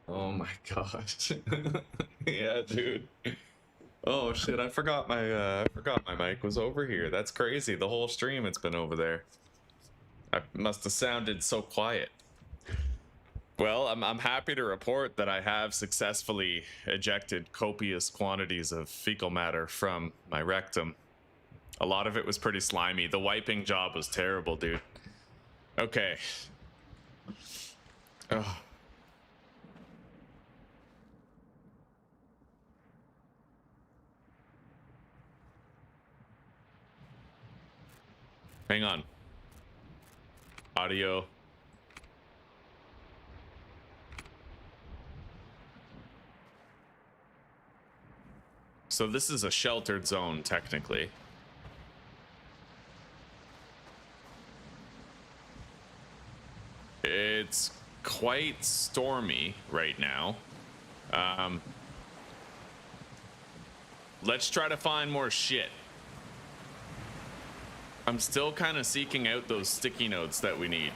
Oh my gosh. Yeah, dude. Oh shit, I forgot my mic was over here. That's crazy. The whole stream it's been over there. I must have sounded so quiet. Well, I'm happy to report that I have successfully ejected copious quantities of fecal matter from my rectum. A lot of it was pretty slimy. The wiping job was terrible, dude. Okay. Oh. Hang on. Audio. So this is a sheltered zone, technically. It's quite stormy right now. Let's try to find more shit. I'm still kind of seeking out those sticky notes that we need.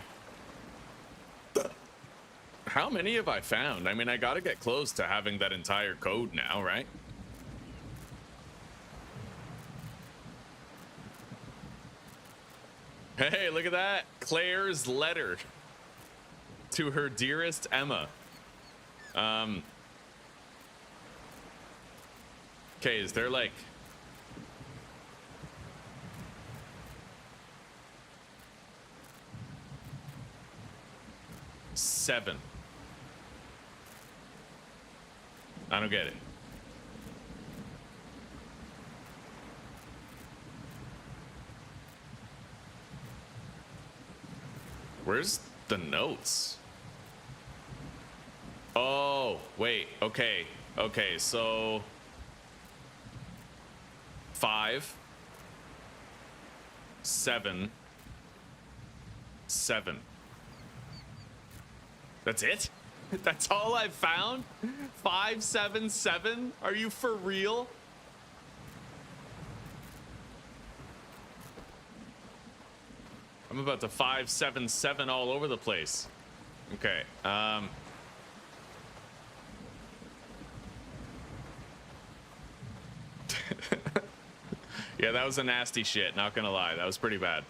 How many have I found? I mean, I gotta get close to having that entire code now, right? Hey, look at that. Claire's letter to her dearest Emma. Okay, is there like... seven. I don't get it. Where's the notes? Oh, wait. Okay. Okay, so 5, 7, 7. That's it? That's all I've found? 5, 7, 7? Are you for real? I'm about to 5, 7, 7 all over the place. Okay. Yeah, that was a nasty shit, not gonna lie. That was pretty bad.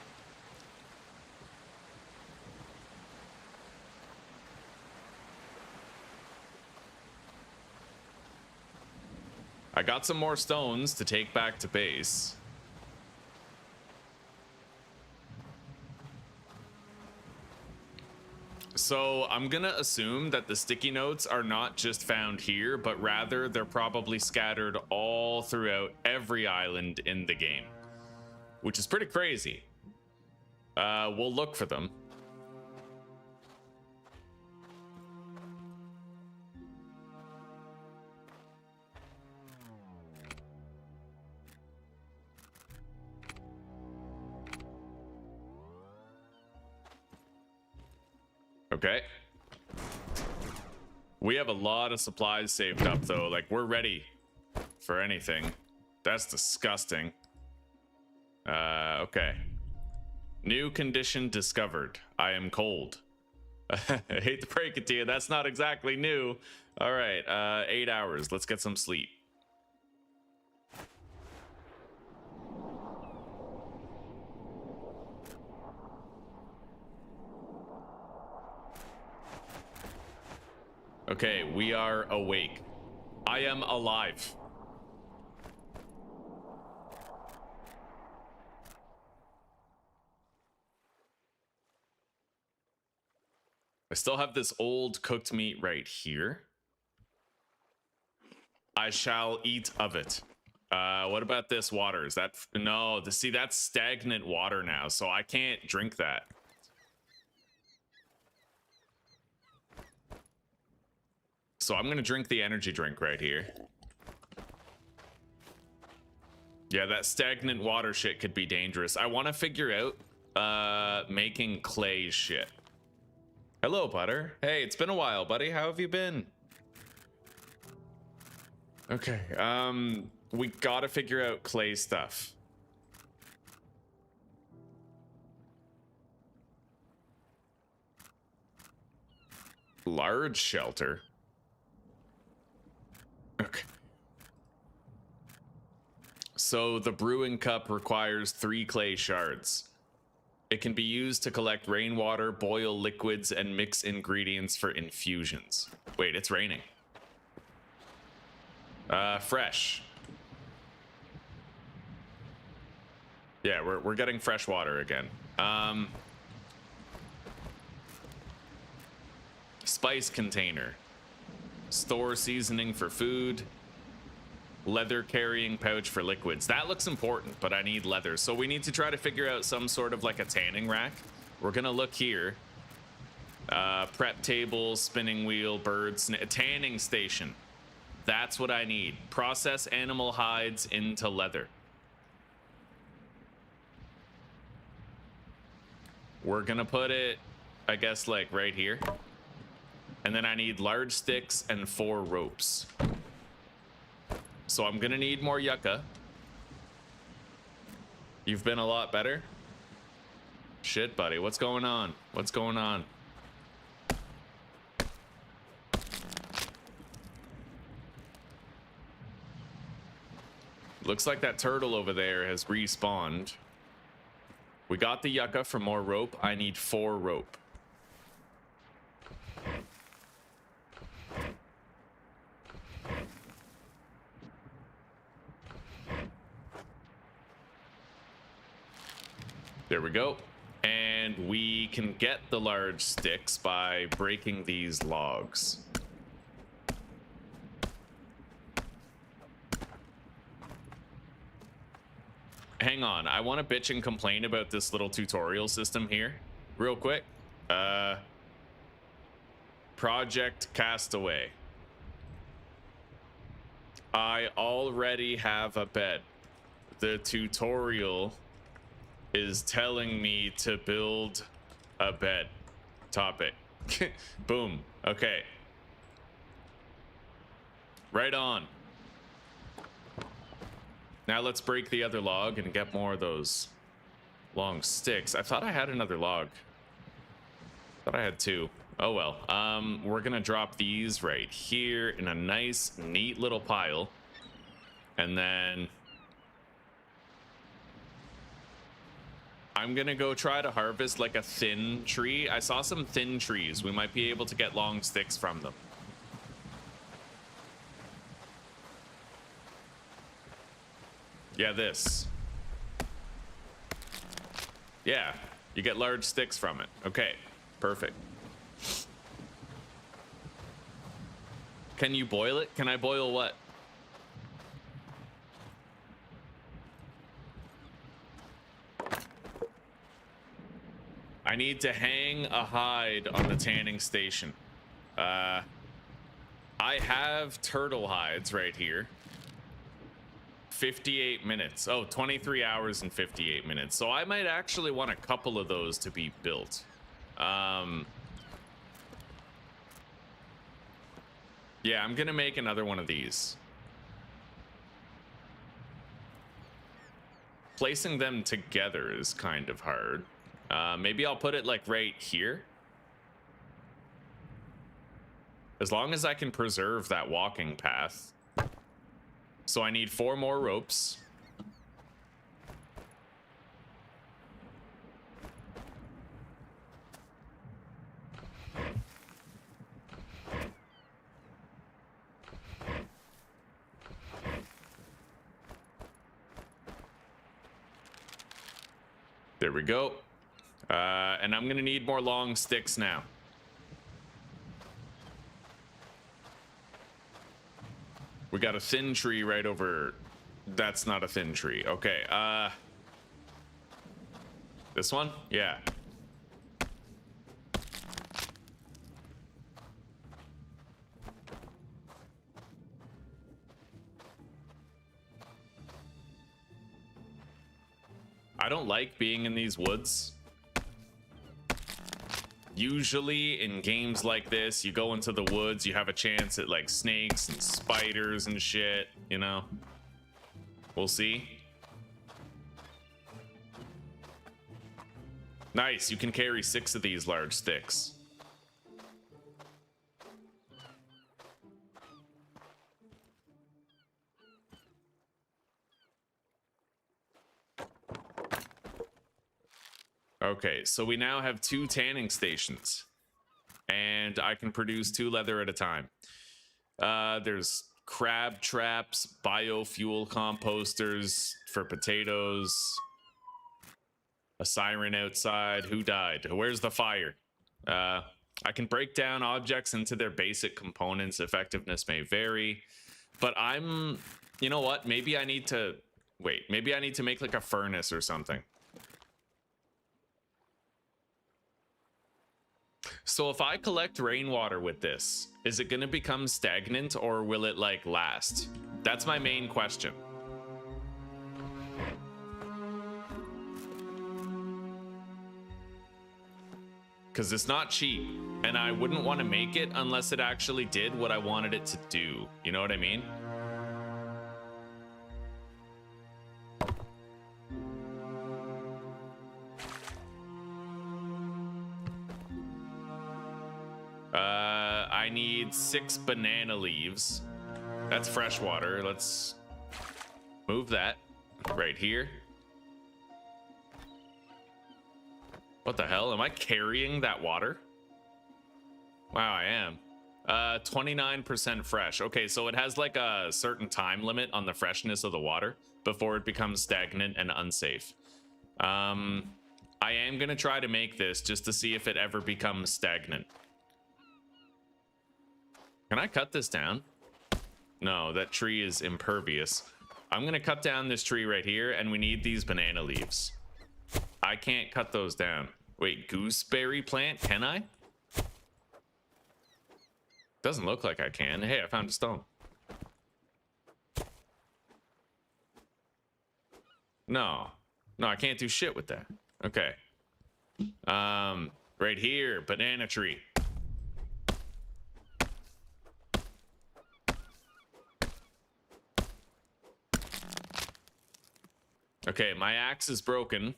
I got some more stones to take back to base. So I'm gonna assume that the sticky notes are not just found here, but rather they're probably scattered all throughout every island in the game, which is pretty crazy. We'll look for them. Okay. We have a lot of supplies saved up, though. Like, we're ready for anything. That's disgusting. Okay. New condition discovered. I am cold. I hate to break it to you. That's not exactly new. All right. 8 hours. Let's get some sleep. Okay, we are awake. I am alive. I still have this old cooked meat right here. I shall eat of it. What about this water? Is that... No, see, that's stagnant water now, so I can't drink that. So I'm gonna drink the energy drink right here. Yeah, that stagnant water shit could be dangerous. I want to figure out making clay shit. Hello, Butter. Hey, it's been a while, buddy. How have you been? Okay, we gotta figure out clay stuff. Large shelter. Okay. So the brewing cup requires 3 clay shards. It can be used to collect rainwater, boil liquids, and mix ingredients for infusions. Wait, it's raining. Fresh. Yeah, we're getting fresh water again. Spice container. Store seasoning for food. Leather carrying pouch for liquids. That looks important, but I need leather. So we need to try to figure out some sort of like a tanning rack. We're gonna look here. Prep table, spinning wheel, birds, tanning station. That's what I need. Process animal hides into leather. We're gonna put it, I guess, like right here. And then I need large sticks and 4 ropes. So I'm gonna need more yucca. You've been a lot better. Shit, buddy, what's going on? What's going on? Looks like that turtle over there has respawned. We got the yucca for more rope. I need 4 rope. There we go. And we can get the large sticks by breaking these logs. Hang on, I want to bitch and complain about this little tutorial system here real quick. Project Castaway. I already have a bed. The tutorial is telling me to build a bed. Topic. Boom. Okay. Right on. Now let's break the other log and get more of those long sticks. I thought I had another log. Thought I had 2. Oh well. We're gonna drop these right here in a nice, neat little pile. And then I'm gonna go try to harvest like a thin tree. I saw some thin trees. We might be able to get long sticks from them. Yeah, this. Yeah, you get large sticks from it. Okay, perfect. Can you boil it? Can I boil what? I need to hang a hide on the tanning station. I have turtle hides right here. 58 minutes. Oh, 23 hours and 58 minutes. So I might actually want a couple of those to be built. Yeah, I'm gonna make another one of these. Placing them together is kind of hard. Maybe I'll put it like right here. As long as I can preserve that walking path. So I need 4 more ropes. There we go. And I'm gonna need more long sticks now. We got a thin tree right over. That's not a thin tree. Okay. This one? Yeah. I don't like being in these woods. Usually in games like this, you go into the woods, you have a chance at like snakes and spiders and shit, you know? We'll see. Nice, you can carry 6 of these large sticks. Okay, so we now have 2 tanning stations. And I can produce 2 leather at a time. There's crab traps, biofuel composters for potatoes. A siren outside. Who died? Where's the fire? I can break down objects into their basic components. Effectiveness may vary. But you know what? Maybe I need to... Wait, maybe I need to make like a furnace or something. So if I collect rainwater with this, is it going to become stagnant or will it like last? That's my main question. Because it's not cheap, and I wouldn't want to make it unless it actually did what I wanted it to do. You know what I mean? I need 6 banana leaves. That's fresh water. Let's move that right here. What the hell? Am I carrying that water? Wow, I am. 29% fresh. Okay, so it has like a certain time limit on the freshness of the water before it becomes stagnant and unsafe. I am gonna try to make this just to see if it ever becomes stagnant. Can I cut this down? No, that tree is impervious. I'm gonna cut down this tree right here, and we need these banana leaves. I can't cut those down. Wait, gooseberry plant? Can I? Doesn't look like I can. Hey, I found a stone. No, I can't do shit with that. Okay. Right here, banana tree. Okay, my axe is broken.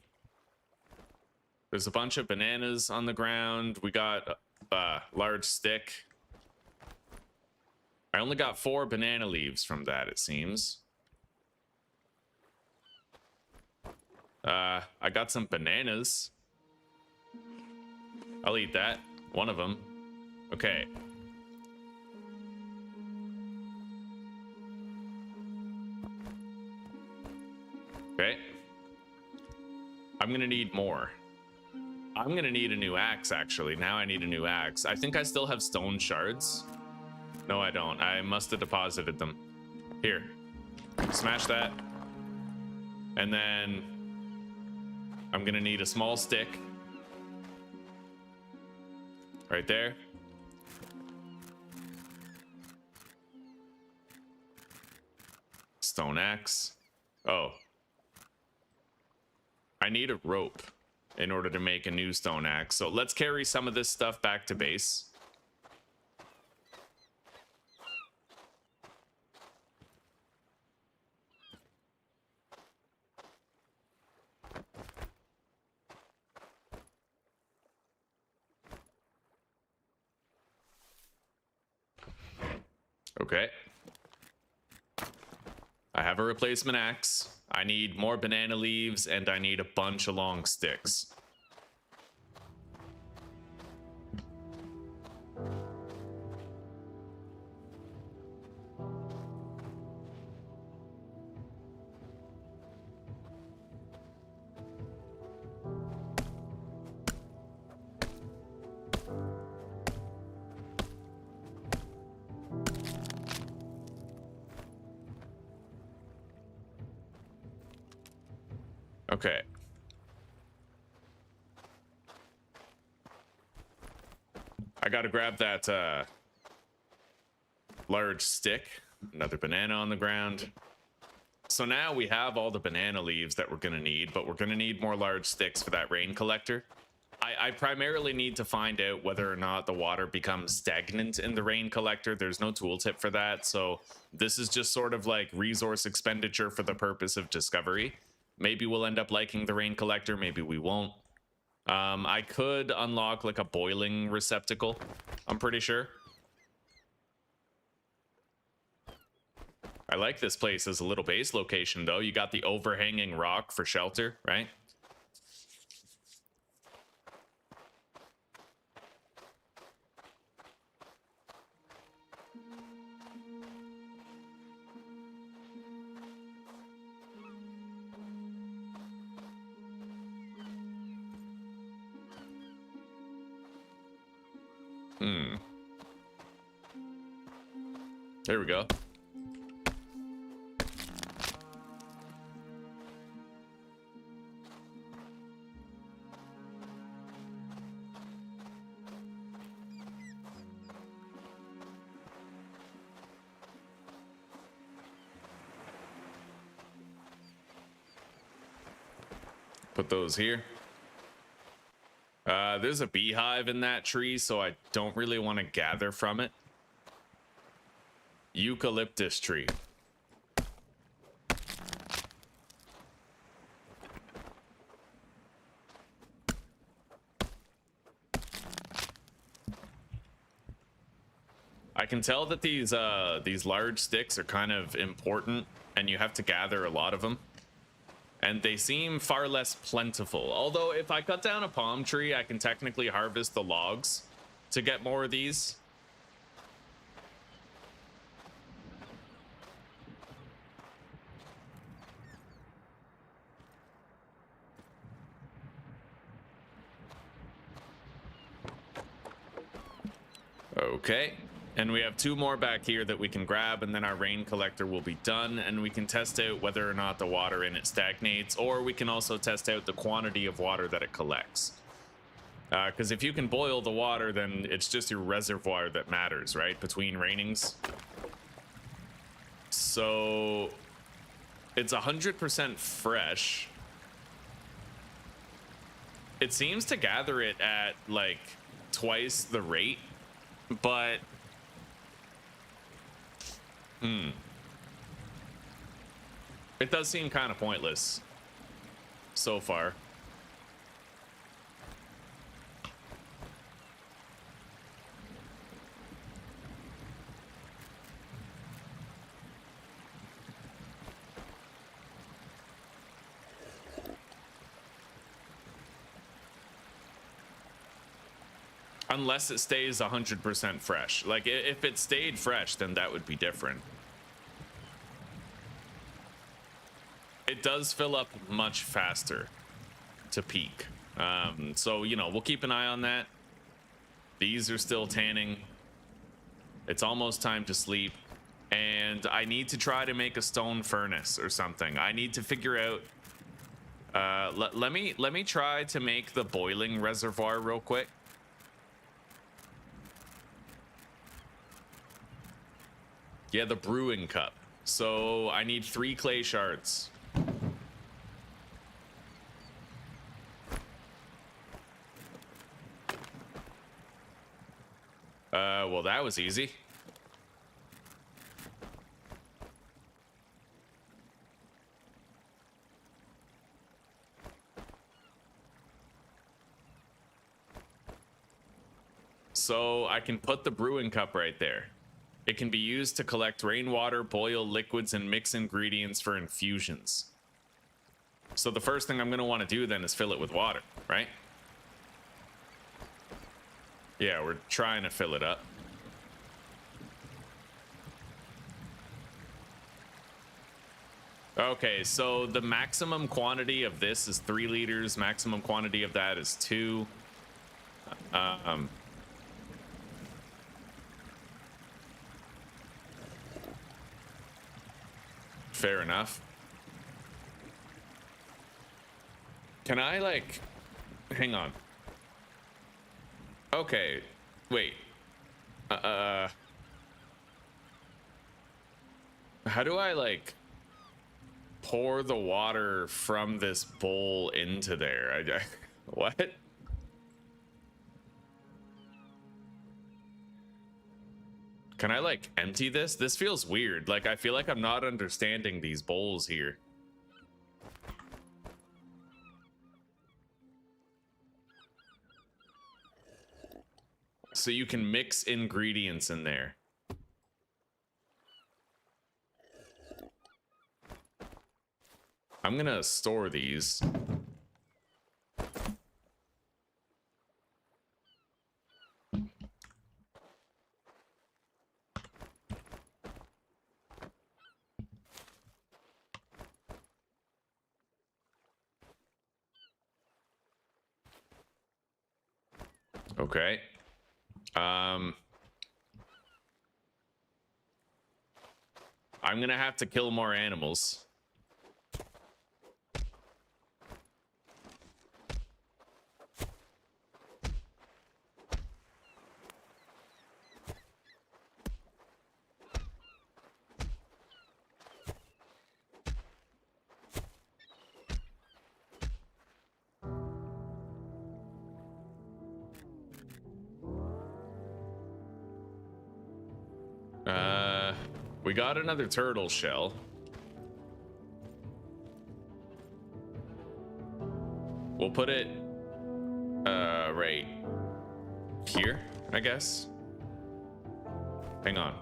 There's a bunch of bananas on the ground. We got a large stick. I only got 4 banana leaves from that, it seems. I got some bananas. I'll eat that. One of them. Okay. Okay. I'm gonna need more. I'm gonna need a new axe, actually. Now I need a new axe. I think I still have stone shards. No, I don't. I must have deposited them. Here. Smash that. And then I'm gonna need a small stick. Right there. Stone axe. Oh. I need a rope in order to make a new stone axe. So let's carry some of this stuff back to base. Okay. I have a replacement axe. I need more banana leaves, and I need a bunch of long sticks. Okay. I gotta grab that large stick. Another banana on the ground. So now we have all the banana leaves that we're gonna need, but we're gonna need more large sticks for that rain collector. I primarily need to find out whether or not the water becomes stagnant in the rain collector. There's no tooltip for that, so this is just sort of like resource expenditure for the purpose of discovery. Maybe we'll end up liking the rain collector, maybe we won't. I could unlock like a boiling receptacle, I'm pretty sure. I like this place as a little base location though. You got the overhanging rock for shelter, right? There we go. Put those here. There's a beehive in that tree, so I don't really want to gather from it. Eucalyptus tree. I can tell that these large sticks are kind of important, and you have to gather a lot of them. And they seem far less plentiful. Although if I cut down a palm tree, I can technically harvest the logs to get more of these. Okay. And we have 2 more back here that we can grab, and then our rain collector will be done, and we can test out whether or not the water in it stagnates, or we can also test out the quantity of water that it collects. Because if you can boil the water, then it's just your reservoir that matters, right? Between rainings. So it's 100% fresh. It seems to gather it at like twice the rate, but it does seem kind of pointless so far. Unless it stays 100% fresh. Like, if it stayed fresh, then that would be different. It does fill up much faster to peak. So, you know, we'll keep an eye on that. These are still tanning. It's almost time to sleep. And I need to try to make a stone furnace or something. I need to figure out... let me try to make the boiling reservoir real quick. Yeah, the brewing cup. So I need 3 clay shards. Well, that was easy. So I can put the brewing cup right there. It can be used to collect rainwater, boil liquids, and mix ingredients for infusions. So the first thing I'm going to want to do then is fill it with water, right? Yeah, we're trying to fill it up. Okay, so the maximum quantity of this is 3 liters. Maximum quantity of that is 2. Fair enough. Can I, like... Hang on. Okay. Wait. How do I, like... pour the water from this bowl into there? What? Can I, like, empty this? This feels weird. Like, I feel like I'm not understanding these bowls here. So you can mix ingredients in there. I'm gonna store these. Okay. I'm gonna have to kill more animals. We got another turtle shell. We'll put it right here, I guess. Hang on.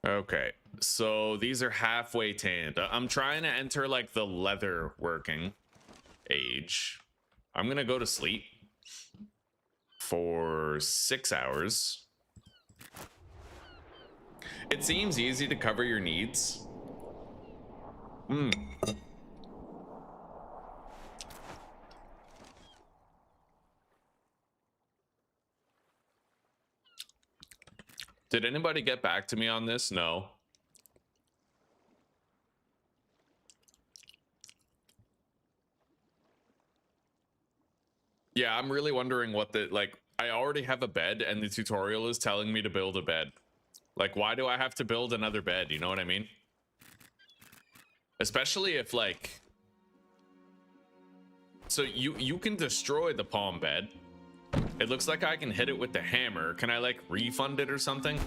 Okay, so these are halfway tanned. I'm trying to enter like the leather working age. I'm gonna go to sleep for 6 hours. It seems easy to cover your needs. Did anybody get back to me on this? No. Yeah, I'm really wondering what the, like, I already have a bed and the tutorial is telling me to build a bed. Like, why do I have to build another bed? You know what I mean? Especially if, like, so you can destroy the palm bed. It looks like I can hit it with the hammer. Can I, like, refund it or something?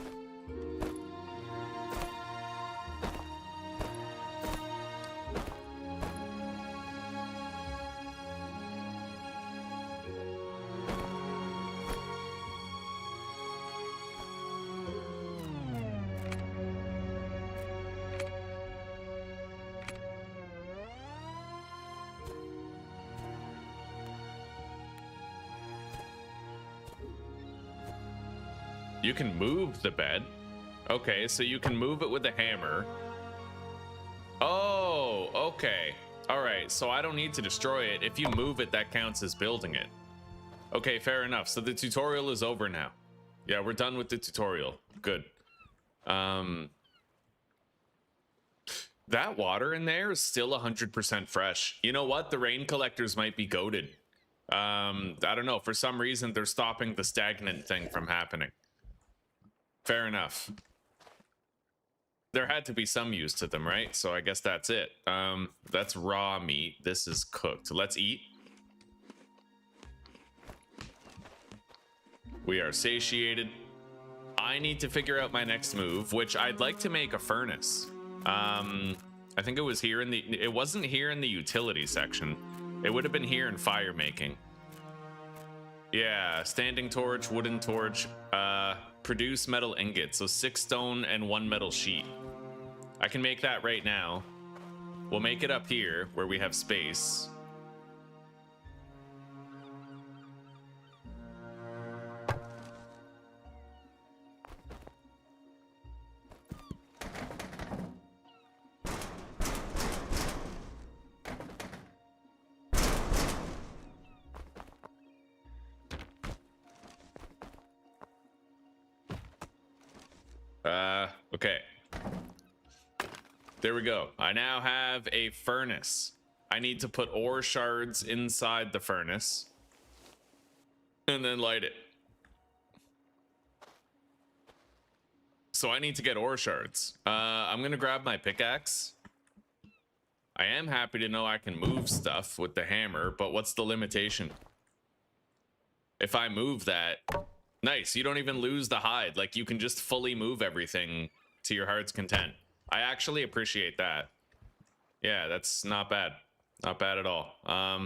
You can move the bed. Okay, so you can move it with a hammer. Oh, okay. All right, so I don't need to destroy it. If you move it, that counts as building it. Okay, fair enough. So the tutorial is over now. Yeah, we're done with the tutorial. Good. That water in there is still 100% fresh. You know what? The rain collectors might be goated. I don't know. For some reason, they're stopping the stagnant thing from happening. Fair enough. There had to be some use to them, right? So I guess that's it. That's raw meat. This is cooked. Let's eat. We are satiated. I need to figure out my next move, which I'd like to make a furnace. I think it was here in the... It wasn't here in the utility section. It would have been here in fire making. Yeah, standing torch, wooden torch, produce metal ingots. So 6 stone and 1 metal sheet. I can make that right now. We'll make it up here where we have space. Okay. There we go. I now have a furnace. I need to put ore shards inside the furnace and then light it. So I need to get ore shards. I'm gonna grab my pickaxe. I am happy to know I can move stuff with the hammer, but what's the limitation? If I move that, nice, you don't even lose the hide. Like, you can just fully move everything to your heart's content. I actually appreciate that. Yeah, that's not bad. Not bad at all. I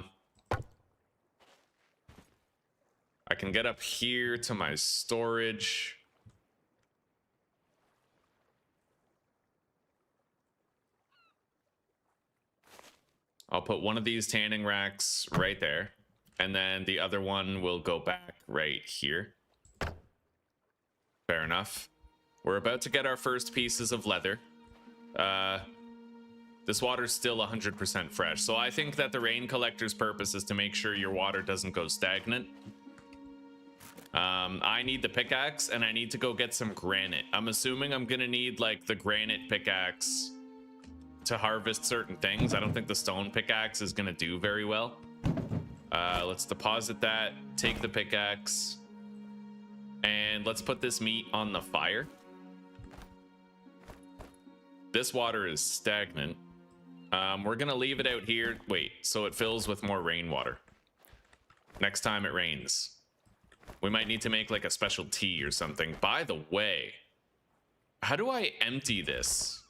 can get up here to my storage. I'll put one of these tanning racks right there, and then the other one will go back right here. Fair enough. We're about to get our first pieces of leather. This water's still 100% fresh, so I think that the rain collector's purpose is to make sure your water doesn't go stagnant. I need the pickaxe, and I need to go get some granite. I'm assuming I'm gonna need, like, the granite pickaxe to harvest certain things. I don't think the stone pickaxe is gonna do very well. Let's deposit that, take the pickaxe, and let's put this meat on the fire. This water is stagnant. We're gonna leave it out here. Wait, so it fills with more rainwater. Next time it rains. We might need to make like a special tea or something. By the way, how do I empty this?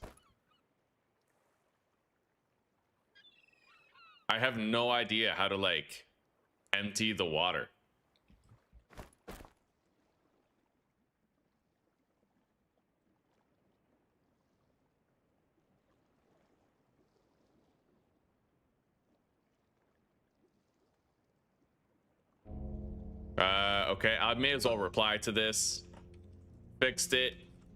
I have no idea how to like empty the water. Okay, I may as well reply to this. Fixed it.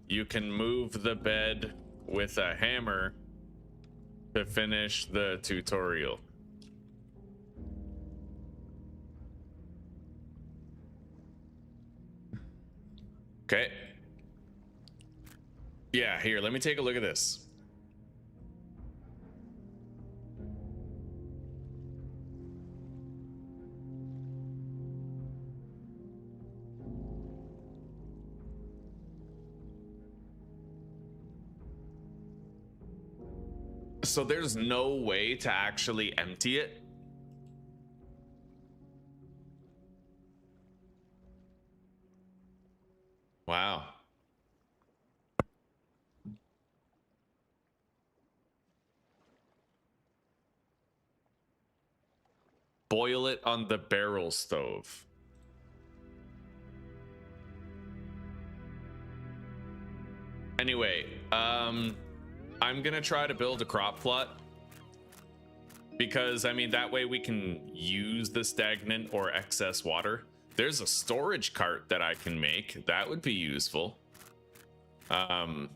You can move the bed with a hammer to finish the tutorial. Okay. Yeah, here, let me take a look at this. So there's no way to actually empty it? Wow. Boil it on the barrel stove. Anyway, I'm gonna try to build a crop plot because I mean that way we can use the stagnant or excess water. There's a storage cart that I can make that would be useful. How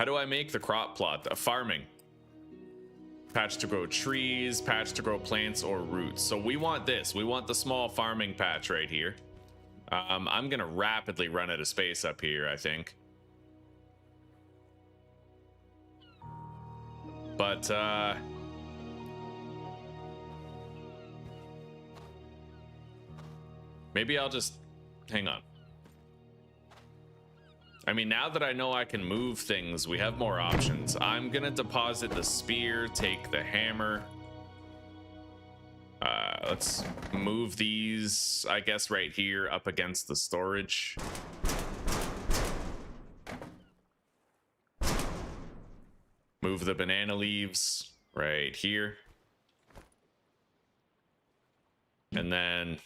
do I make the crop plot? A farming patch to grow trees, patch to grow plants or roots. So we want this. We want the small farming patch right here. I'm gonna rapidly run out of space up here, I think. But maybe I'll just hang on. I mean, now that I know I can move things, we have more options. I'm gonna deposit the spear, take the hammer. Let's move these, I guess, right here up against the storage. Move the banana leaves right here. And then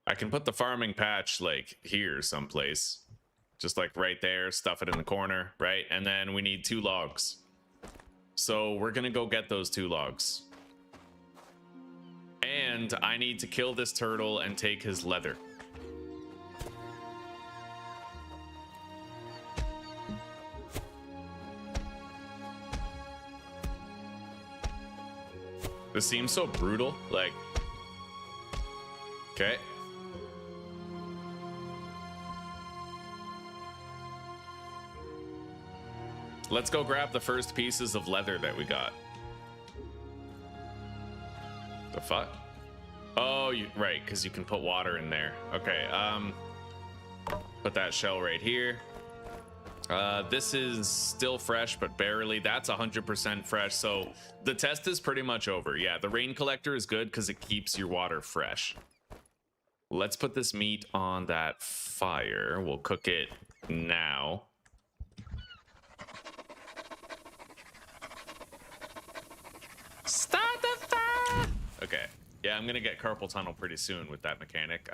I can put the farming patch like here someplace. Just like right there, stuff it in the corner, right? And then we need 2 logs. So we're gonna go get those 2 logs. And I need to kill this turtle and take his leather. This seems so brutal, like, okay. Let's go grab the first pieces of leather that we got. The fuck? Oh, right, because you can put water in there. Okay, put that shell right here. This is still fresh, but barely. That's 100% fresh, so the test is pretty much over. Yeah, the rain collector is good because it keeps your water fresh. Let's put this meat on that fire. We'll cook it now. Start the fire! Okay. Yeah, I'm gonna get carpal tunnel pretty soon with that mechanic.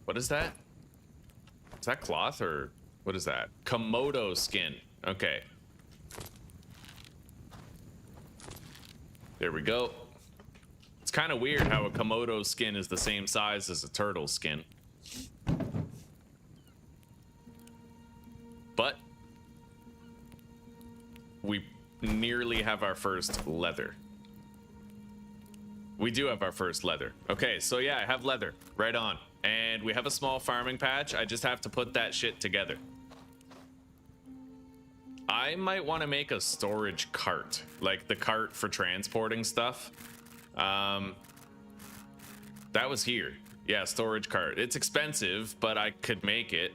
What is that? Is that cloth or what is that? Komodo skin. Okay. There we go. It's kind of weird how a Komodo skin is the same size as a turtle skin. But we nearly have our first leather. We do have our first leather. Okay, so yeah, I have leather. Right on. And we have a small farming patch. I just have to put that shit together. I might want to make a storage cart. Like the cart for transporting stuff. That was here. Yeah, storage cart. It's expensive, but I could make it.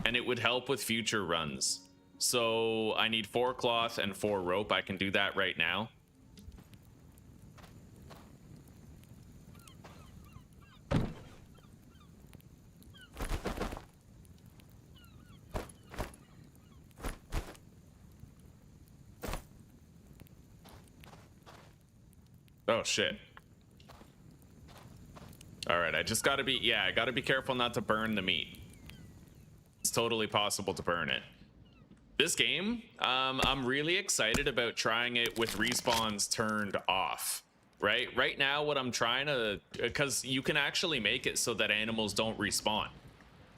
And it would help with future runs. So I need 4 cloth and 4 rope. I can do that right now. Oh shit. All right, I just gotta be, yeah, I gotta be careful not to burn the meat. It's totally possible to burn it. This game, I'm really excited about trying it with respawns turned off, right? Right now, what I'm trying to, because you can actually make it so that animals don't respawn,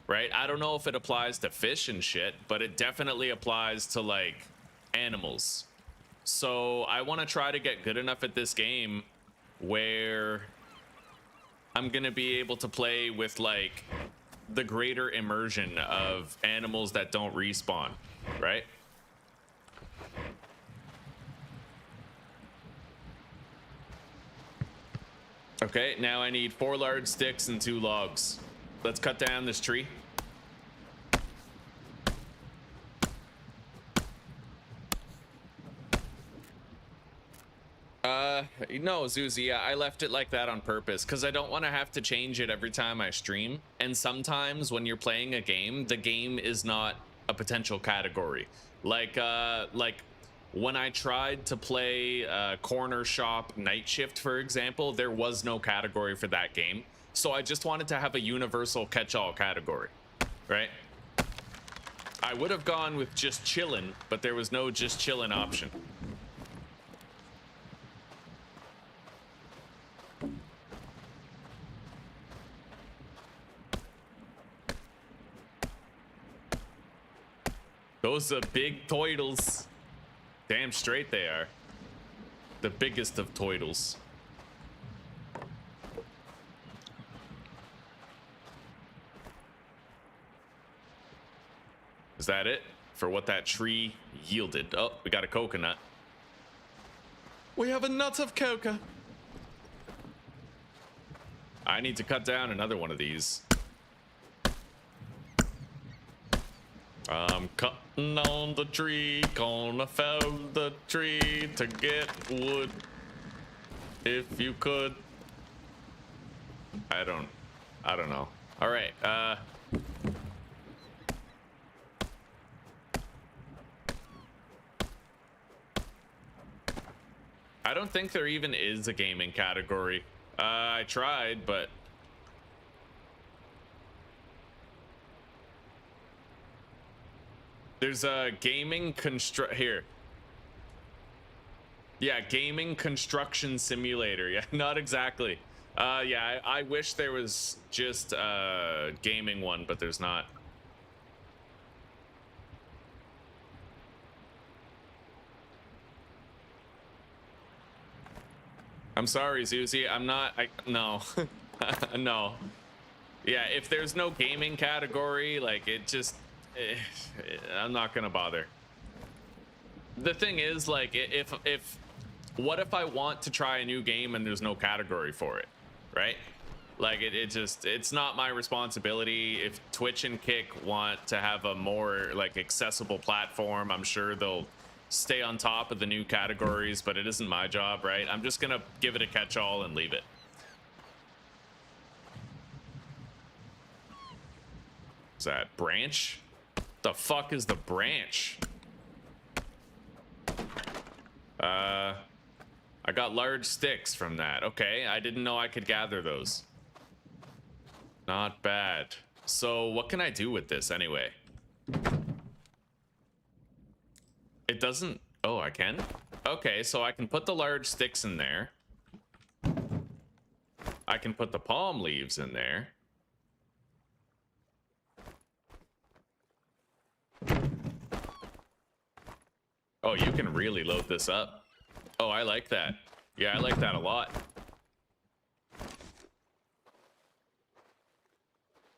right? I don't know if it applies to fish and shit, but it definitely applies to like animals. So I want to try to get good enough at this game where I'm going to be able to play with like the greater immersion of animals that don't respawn, right? Okay, now I need 4 large sticks and 2 logs. Let's cut down this tree. No, Zuzi, I left it like that on purpose because I don't want to have to change it every time I stream. And sometimes when you're playing a game, the game is not a potential category. Like when I tried to play Corner Shop Night Shift, for example, there was no category for that game. So I just wanted to have a universal catch-all category, right? I would have gone with just chillin', but there was no just chillin' option. Those are big toidles. Damn straight they are. The biggest of toidles. Is that it for what that tree yielded? Oh, we got a coconut. We have a nut of coca. I need to cut down another one of these. I'm cutting on the tree, gonna fell the tree to get wood. If you could. I don't know. All right, I don't think there even is a gaming category. I tried, but there's a gaming here. Yeah, gaming construction simulator. Yeah, not exactly. Yeah, I wish there was just a gaming one, but there's not. I'm sorry, Zuzi. I'm not. No. No. Yeah, if there's no gaming category, like it just. I'm not gonna bother. The thing is, like, what if I want to try a new game and there's no category for it, right? Like, it's not my responsibility. If Twitch and Kick want to have a more like accessible platform, I'm sure they'll stay on top of the new categories, but it isn't my job, right? I'm just gonna give it a catch-all and leave it. Is that branch? The fuck is the branch? I got large sticks from that. Okay, I didn't know I could gather those. Not bad. So what can I do with this anyway? It doesn't. Oh, I can? Okay, so I can put the large sticks in there. I can put the palm leaves in there. Oh, you can really load this up. Oh, I like that. Yeah, I like that a lot.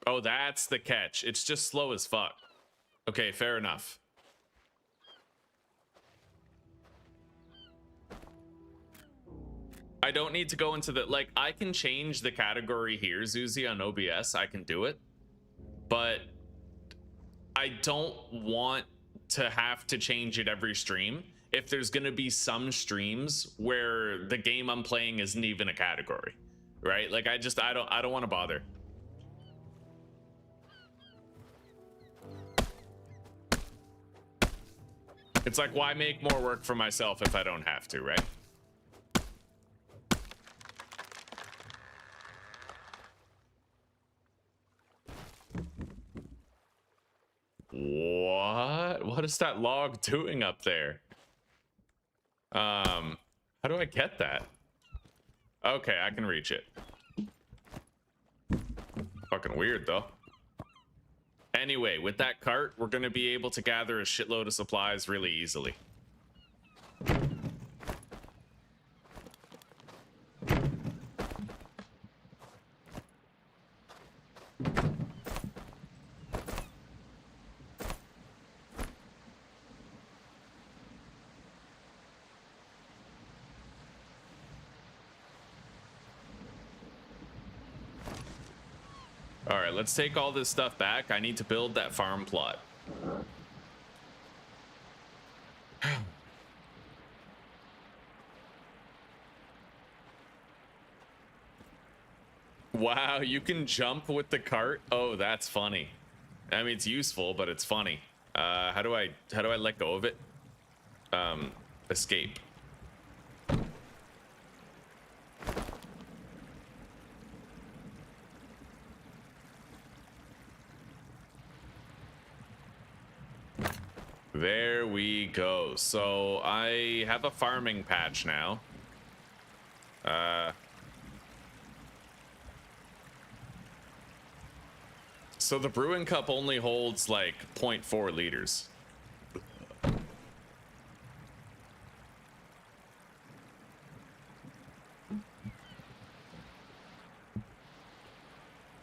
Oh, that's the catch. It's just slow as fuck. Okay, fair enough. I don't need to go into the, like, I can change the category here, Zuzi, on OBS. I can do it. But I don't want to have to change it every stream if there's going to be some streams where the game I'm playing isn't even a category, right? Like, I don't want to bother. It's like, why make more work for myself if I don't have to, right? What is that log doing up there? How do I get that? Okay, I can reach it. Fucking weird though. Anyway, with that cart, we're gonna be able to gather a shitload of supplies really easily. All right, let's take all this stuff back. I need to build that farm plot. Wow, you can jump with the cart? Oh, that's funny. I mean, it's useful, but it's funny. How do I let go of it? Escape. There we go. So I have a farming patch now. So the brewing cup only holds like 0.4 liters.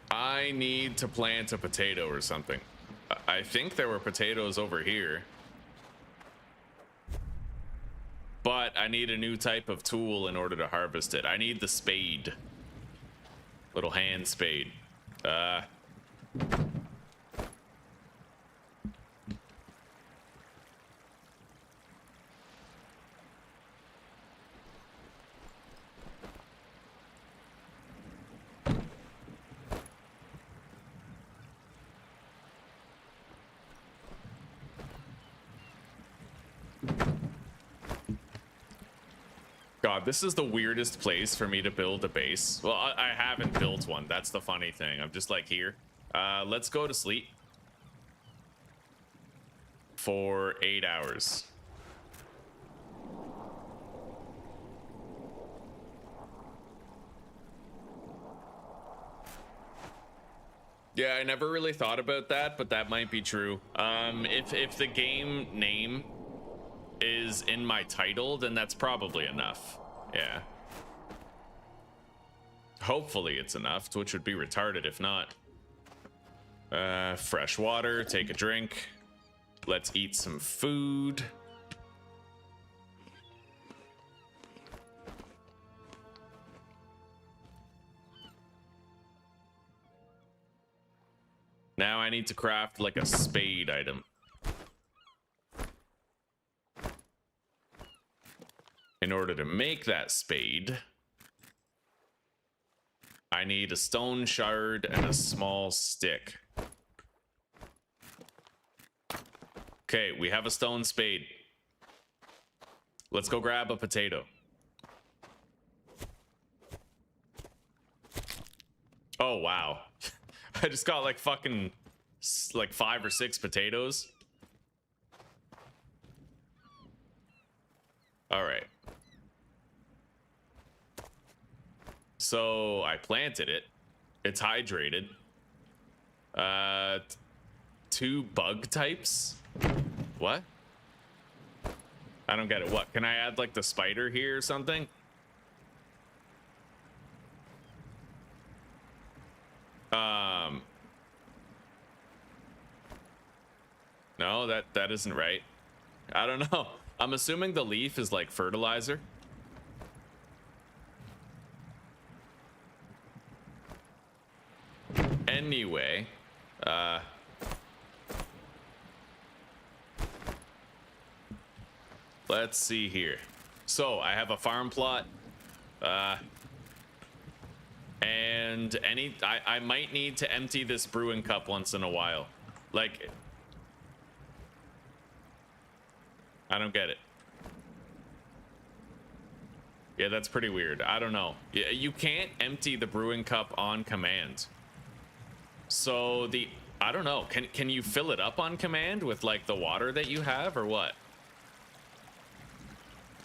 I need to plant a potato or something. I think there were potatoes over here. But I need a new type of tool in order to harvest it. I need the spade. Little hand spade. God, this is the weirdest place for me to build a base. Well, I haven't built one. That's the funny thing. I'm just like here. Let's go to sleep for 8 hours. Yeah, I never really thought about that, but that might be true. If the game name is in my title, then that's probably enough. Yeah. Hopefully it's enough, which would be retarded if not. Fresh water, take a drink. Let's eat some food. Now I need to craft like a spade item. In order to make that spade, I need a stone shard and a small stick. Okay, we have a stone spade. Let's go grab a potato. Oh, wow. I just got like fucking like 5 or 6 potatoes. All right. So I planted it. It's hydrated. 2 bug types. What? I don't get it. What? Can I add like the spider here or something? No, that isn't right. I don't know. I'm assuming the leaf is like fertilizer. Anyway, let's see here. So I have a farm plot, and I might need to empty this brewing cup once in a while. Like, I don't get it. Yeah, that's pretty weird. I don't know. You can't empty the brewing cup on command. So I don't know. Can you fill it up on command with like the water that you have or what?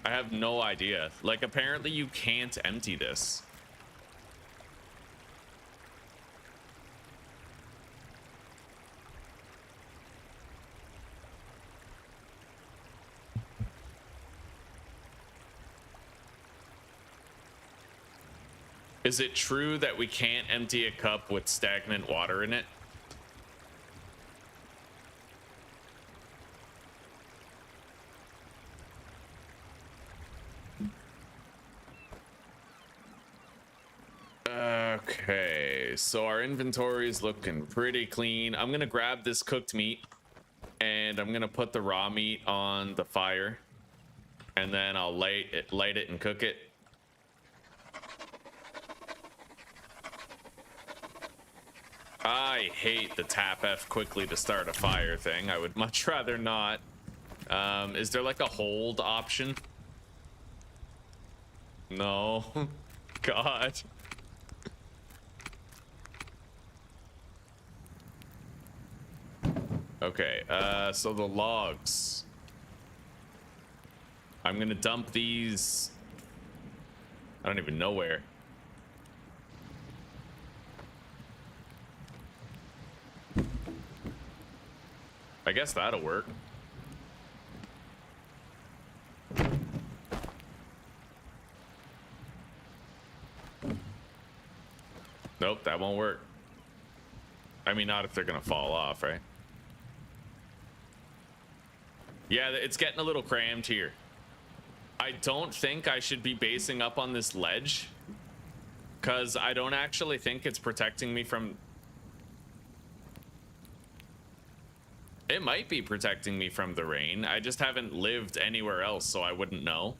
I have no idea. Like, apparently you can't empty this. Is it true that we can't empty a cup with stagnant water in it? Okay, so our inventory is looking pretty clean. I'm gonna grab this cooked meat and I'm gonna put the raw meat on the fire, and then I'll light it and cook it. I hate the tap F quickly to start a fire thing. I would much rather not. Is there like a hold option? No. God. Okay, so the logs. I'm gonna dump these. I don't even know where. I guess that'll work. Nope, that won't work. I mean, not if they're gonna fall off, right? Yeah, it's getting a little crammed here. I don't think I should be basing up on this ledge, because I don't actually think it's protecting me from... It might be protecting me from the rain. I just haven't lived anywhere else, so I wouldn't know.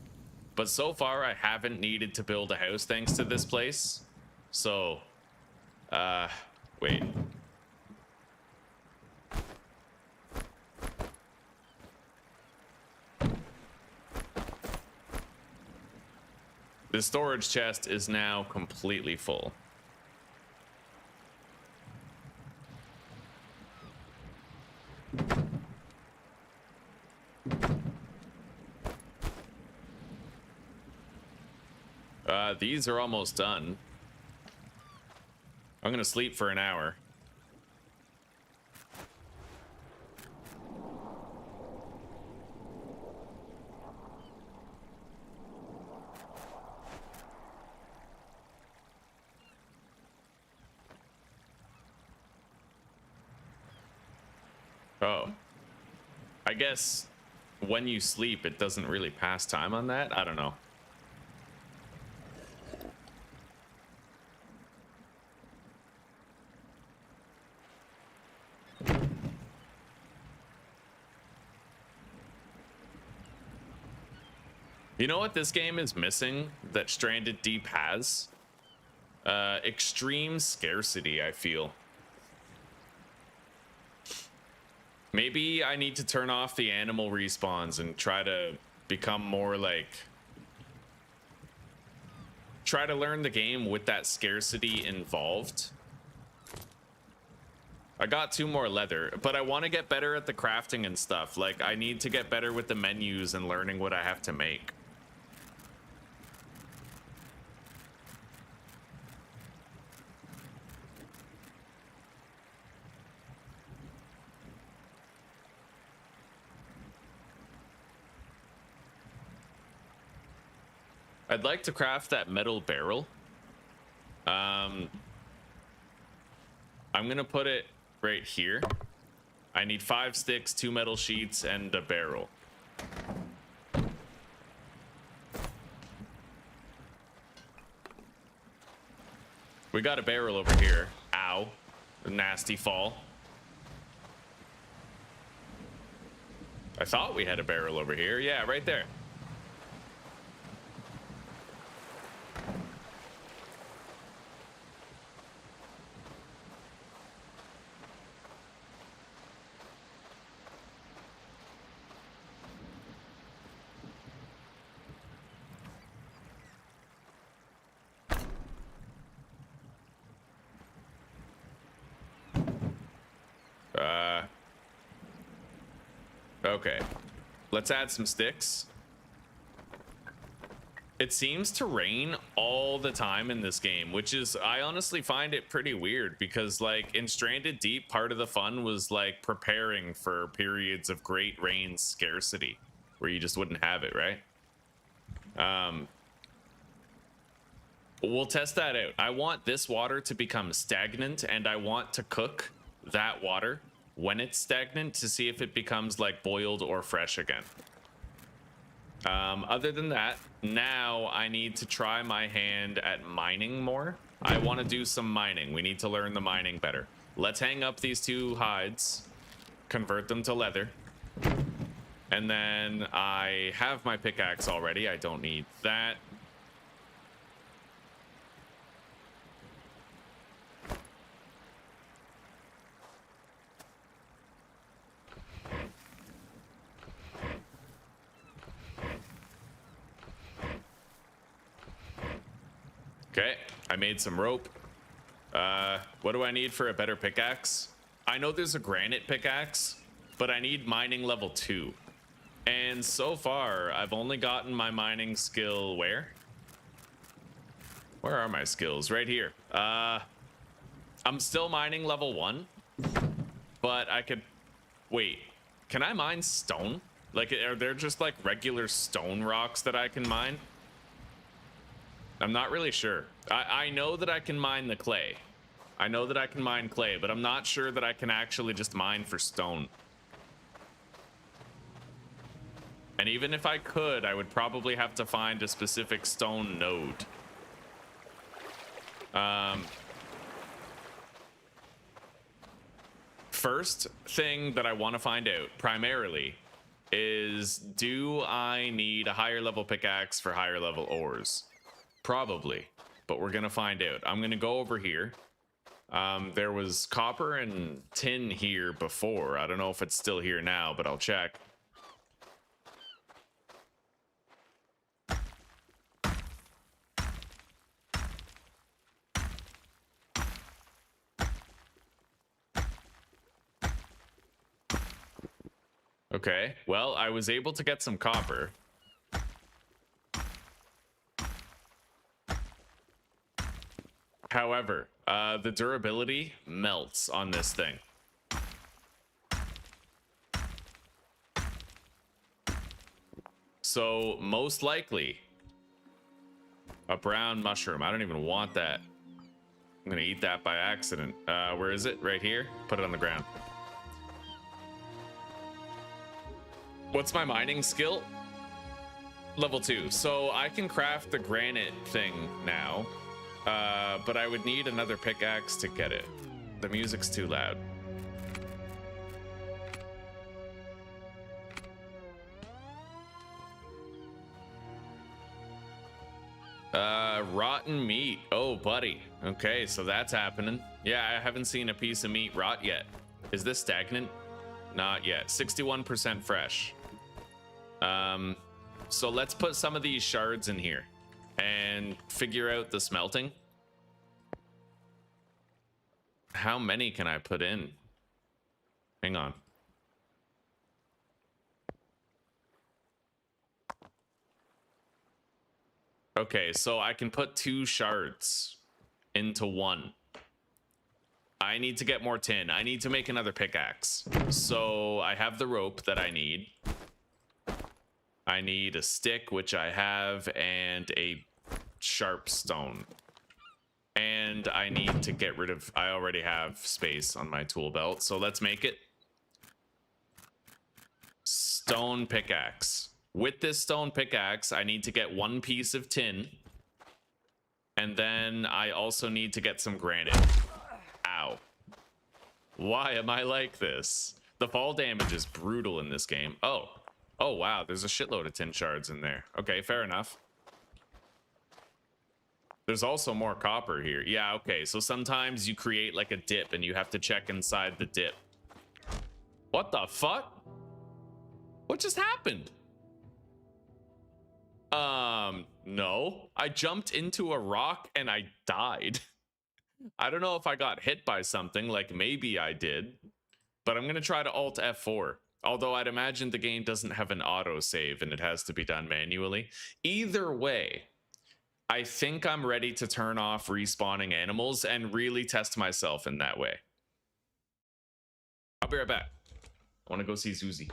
But so far, I haven't needed to build a house thanks to this place. So, wait. The storage chest is now completely full. These are almost done. I'm gonna sleep for an hour. Oh. I guess when you sleep, it doesn't really pass time on that? I don't know. You know what this game is missing that Stranded Deep has? Extreme scarcity, I feel. Maybe I need to turn off the animal respawns and try to become more like... Try to learn the game with that scarcity involved. I got 2 more leather, but I want to get better at the crafting and stuff. Like, I need to get better with the menus and learning what I have to make. I'd like to craft that metal barrel. I'm gonna put it right here. I need 5 sticks, 2 metal sheets, and a barrel. We got a barrel over here. Ow. A nasty fall. I thought we had a barrel over here. Yeah, right there. Okay, let's add some sticks. It seems to rain all the time in this game, which is, I honestly find it pretty weird because, like, in Stranded Deep, part of the fun was, like, preparing for periods of great rain scarcity where you just wouldn't have it, right? We'll test that out. I want this water to become stagnant, and I want to cook that water when it's stagnant to see if it becomes like boiled or fresh again. Other than that, now I need to try my hand at mining more. I want to do some mining. We need to learn the mining better. Let's hang up these 2 hides, convert them to leather, and then I have my pickaxe already. I don't need that. Okay, I made some rope. What do I need for a better pickaxe? I know there's a granite pickaxe, but I need mining level 2. And so far, I've only gotten my mining skill where? Where are my skills? Right here. I'm still mining level 1, but I could... Wait, can I mine stone? Like, are there just like regular stone rocks that I can mine? I'm not really sure. I know that I can mine the clay. I know that I can mine clay, but I'm not sure that I can actually just mine for stone. And even if I could, I would probably have to find a specific stone node. First thing that I want to find out, primarily, is do I need a higher level pickaxe for higher level ores? Probably, but we're gonna find out. I'm gonna go over here. There was copper and tin here before. I don't know if it's still here now, but I'll check. Okay, well, I was able to get some copper. However, the durability melts on this thing. So most likely a brown mushroom. I don't even want that. I'm gonna eat that by accident. Where is it? Right here? Put it on the ground. What's my mining skill? Level 2. So I can craft the granite thing now. But I would need another pickaxe to get it. The music's too loud. Rotten meat. Oh, buddy. Okay, so that's happening. Yeah, I haven't seen a piece of meat rot yet. Is this stagnant? Not yet. 61% fresh. So let's put some of these shards in here and figure out the smelting. How many can I put in? Hang on. Okay, so I can put 2 shards into 1. I need to get more tin. I need to make another pickaxe. So I have the rope that I need. I need a stick, which I have, and a sharp stone. And I need to get rid of... I already have space on my tool belt, so let's make it. Stone pickaxe. With this stone pickaxe, I need to get 1 piece of tin. And then I also need to get some granite. Ow. Why am I like this? The fall damage is brutal in this game. Oh. Oh, wow. There's a shitload of tin shards in there. Okay, fair enough. There's also more copper here. Yeah, okay. So sometimes you create like a dip and you have to check inside the dip. What the fuck? What just happened? No. I jumped into a rock and I died. I don't know if I got hit by something, like maybe I did. But I'm going to try to Alt F4. Although I'd imagine the game doesn't have an auto save and it has to be done manually. Either way, I think I'm ready to turn off respawning animals and really test myself in that way. I'll be right back. I want to go see Zuzi.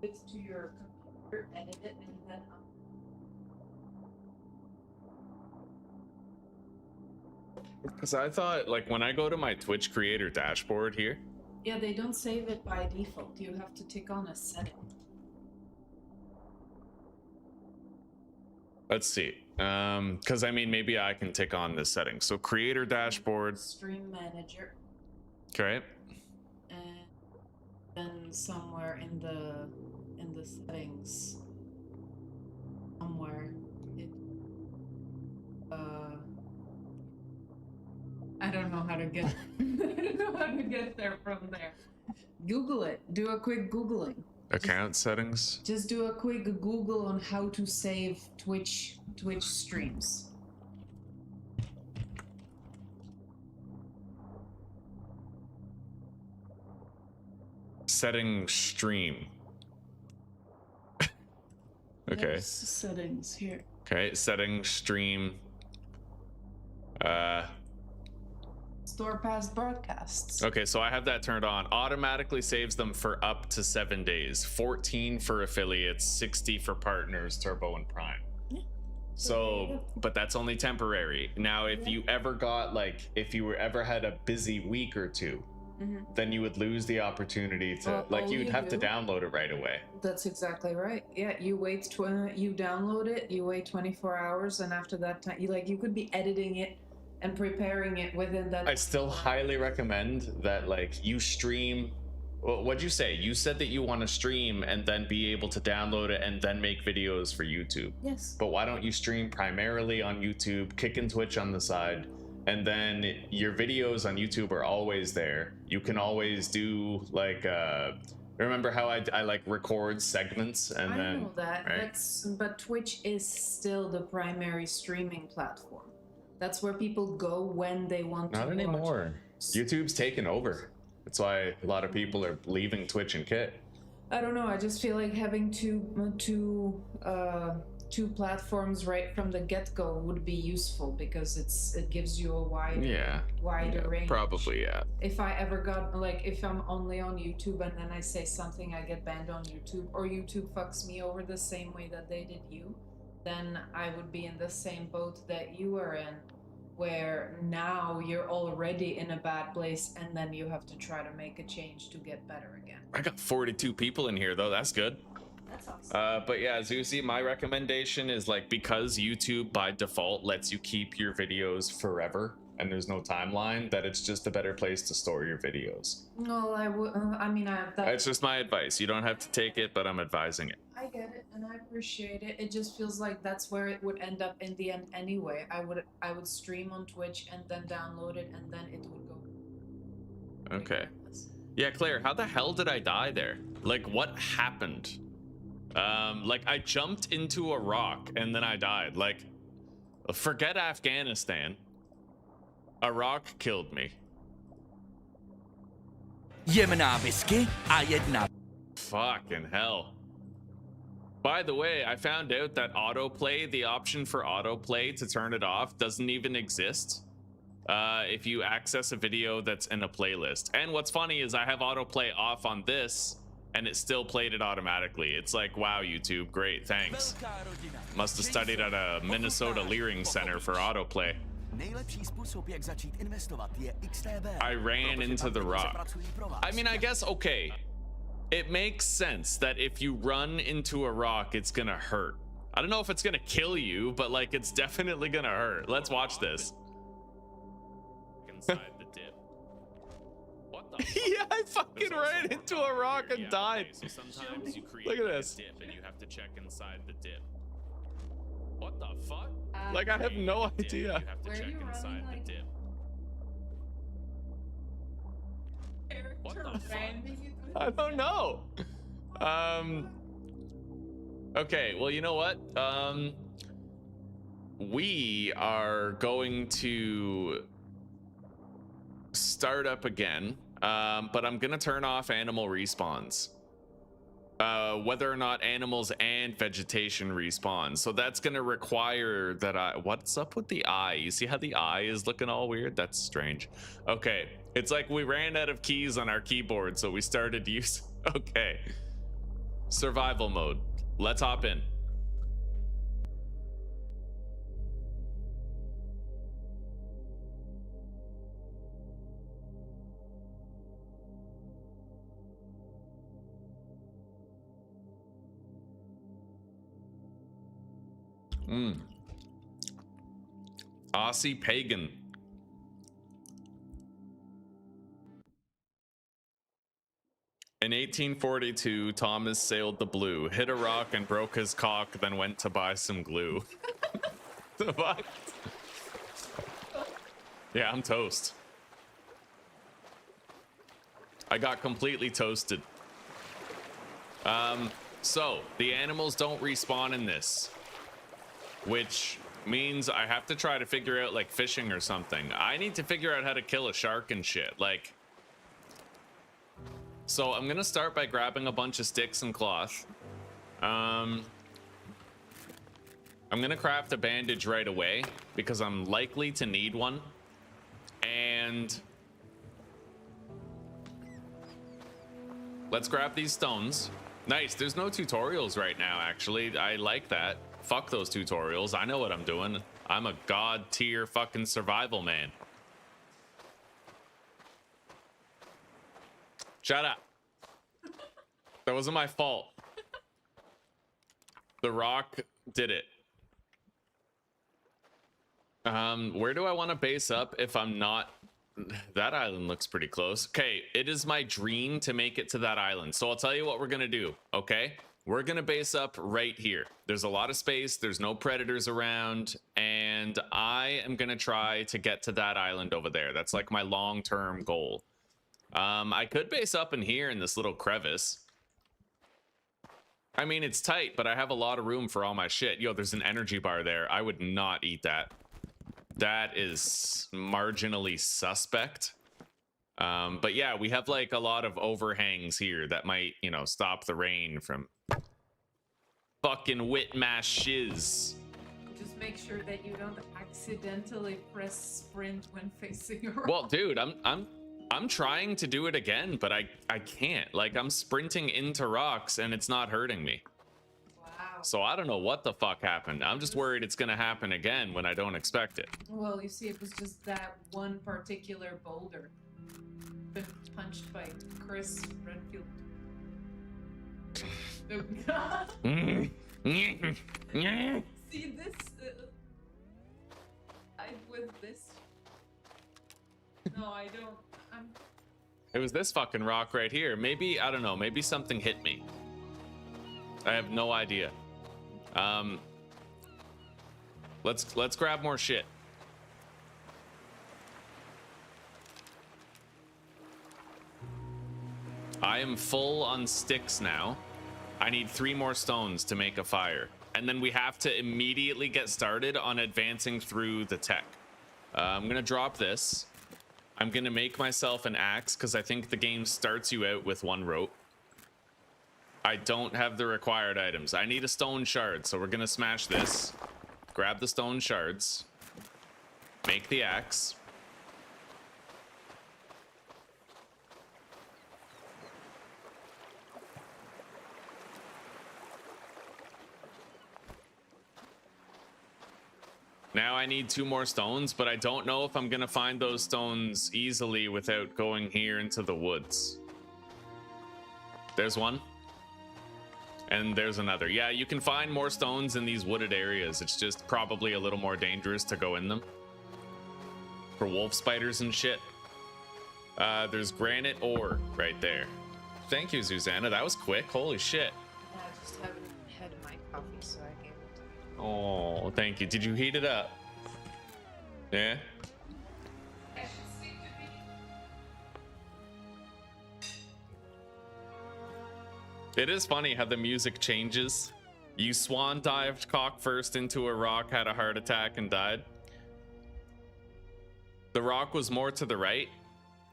It's to your computer, edit it, and then Because I thought, like, when I go to my Twitch creator dashboard here. yeah, they don't save it by default. You have to tick on a setting. Let's see. Because I mean, maybe I can tick on this setting. So creator dashboard. Stream manager. Okay. And then somewhere in the settings, somewhere it. I don't know how to get. I don't know how to get there from there. Google it. Do a quick Googling. Account settings. Just do a quick Google on how to save Twitch streams. Setting stream. Okay. Yes, settings here. Okay, setting stream. Store past broadcasts. Okay, so I have that turned on. Automatically saves them for up to 7 days. 14 for affiliates, 60 for partners, Turbo and Prime. Yeah. So, but that's only temporary. Now, if you ever got, like, if you were ever had a busy week or two, then you would lose the opportunity to, like, you'd have to download it right away. That's exactly right. Yeah, you wait, you download it, you wait 24 hours, and after that time, you could be editing it and preparing it within that. I still highly recommend that, like, you stream. Well, what'd you say? You said that you want to stream and then be able to download it and then make videos for YouTube. Yes. But why don't you stream primarily on YouTube, kick and Twitch on the side, and then your videos on YouTube are always there. You can always do like remember how I like record segments and I then know that. right? But Twitch is still the primary streaming platform. That's where people go when they want to. Not anymore. YouTube's taken over. That's why a lot of people are leaving Twitch and Kit. I don't know. I just feel like having two platforms right from the get-go would be useful because it gives you a wider range. Probably, yeah. If I ever got, like, if I'm only on YouTube and then I say something, I get banned on YouTube, or YouTube fucks me over the same way that they did you, then I would be in the same boat that you are in, where now you're already in a bad place and then you have to try to make a change to get better again. I got 42 people in here though. That's good. That's awesome. But yeah, Zuzi, my recommendation is, like, because YouTube by default lets you keep your videos forever and there's no timeline, that it's just a better place to store your videos. No, It's just my advice. You don't have to take it, but I'm advising it. I get it and I appreciate it. It just feels like that's where it would end up in the end anyway. I would stream on Twitch and then download it and then it would go. Okay. Yeah, Claire, how the hell did I die there? Like, what happened? Like, I jumped into a rock and then I died. Like, forget Afghanistan. A rock killed me. Fucking hell. By the way, I found out that autoplay, the option for autoplay to turn it off, doesn't even exist if you access a video that's in a playlist. And what's funny is I have autoplay off on this and it still played it automatically. It's like, wow, YouTube, great, thanks. Must have studied at a Minnesota Leering Center for autoplay. I ran into the rock. I mean, I guess, okay. It makes sense that if you run into a rock, it's gonna hurt. I don't know if it's gonna kill you, but, like, it's definitely gonna hurt. Let's watch this. Inside the dip. What the fuck? Yeah, I fucking ran into a rock and died. Okay, so sometimes you create Look at this. A dip and you have to check inside the dip. What the fuck? Like, I have no idea. You have to check inside the dip. What the fuck? I don't know. Okay, well, you know what? We are going to start up again, but I'm gonna turn off animal respawns. Whether or not animals and vegetation respawn. So that's gonna require that what's up with the eye? You see how the eye is looking all weird? That's strange. Okay, it's like we ran out of keys on our keyboard, so we started using, okay. Survival mode, let's hop in. Aussie Pagan. In 1842, Thomas sailed the blue, hit a rock and broke his cock, then went to buy some glue. The fuck? Yeah, I'm toast. I got completely toasted. So the animals don't respawn in this, which means I have to try to figure out, like, fishing or something. I need to figure out how to kill a shark and shit, like. So I'm gonna start by grabbing a bunch of sticks and cloth. I'm gonna craft a bandage right away because I'm likely to need one. And let's grab these stones. Nice, there's no tutorials right now, actually. I like that. Fuck those tutorials. I know what I'm doing. I'm a god tier fucking survival man. Shut up. That wasn't my fault. The rock did it. Where do I want to base up if I'm not... That island looks pretty close. Okay, it is my dream to make it to that island. So I'll tell you what we're going to do, okay? We're going to base up right here. There's a lot of space. There's no predators around. And I am going to try to get to that island over there. That's like my long-term goal. I could base up in here in this little crevice. I mean, it's tight, but I have a lot of room for all my shit. Yo, there's an energy bar there. I would not eat that. That is marginally suspect. But yeah, we have like a lot of overhangs here that might, you know, stop the rain from fucking Whitmash shiz. Just make sure that you don't accidentally press sprint when facing a rock. Well, dude, I'm trying to do it again, but I can't. Like, I'm sprinting into rocks and it's not hurting me. Wow. So I don't know what the fuck happened. I'm just worried it's gonna happen again when I don't expect it. Well, you see, it was just that one particular boulder. Been punched by Chris Redfield. See this? With this. No, I don't. It was this fucking rock right here. Maybe, I don't know, maybe something hit me. I have no idea. Let's grab more shit. I am full on sticks now. I need 3 more stones to make a fire. And then we have to immediately get started on advancing through the tech. I'm gonna drop this. I'm gonna make myself an axe because I think the game starts you out with 1 rope. I don't have the required items. I need a stone shard, so we're gonna smash this. Grab the stone shards. Make the axe. Now I need 2 more stones, but I don't know if I'm gonna find those stones easily without going here into the woods. There's one. And there's another. Yeah, you can find more stones in these wooded areas. It's just probably a little more dangerous to go in them. For wolf spiders and shit. There's granite ore right there. Thank you, Susanna. That was quick. Holy shit. Yeah, I just haven't had my coffee, so I gave it to you. Oh, thank you. Did you heat it up? Yeah? It is funny how the music changes. You swan dived cock first into a rock, had a heart attack, and died. The rock was more to the right.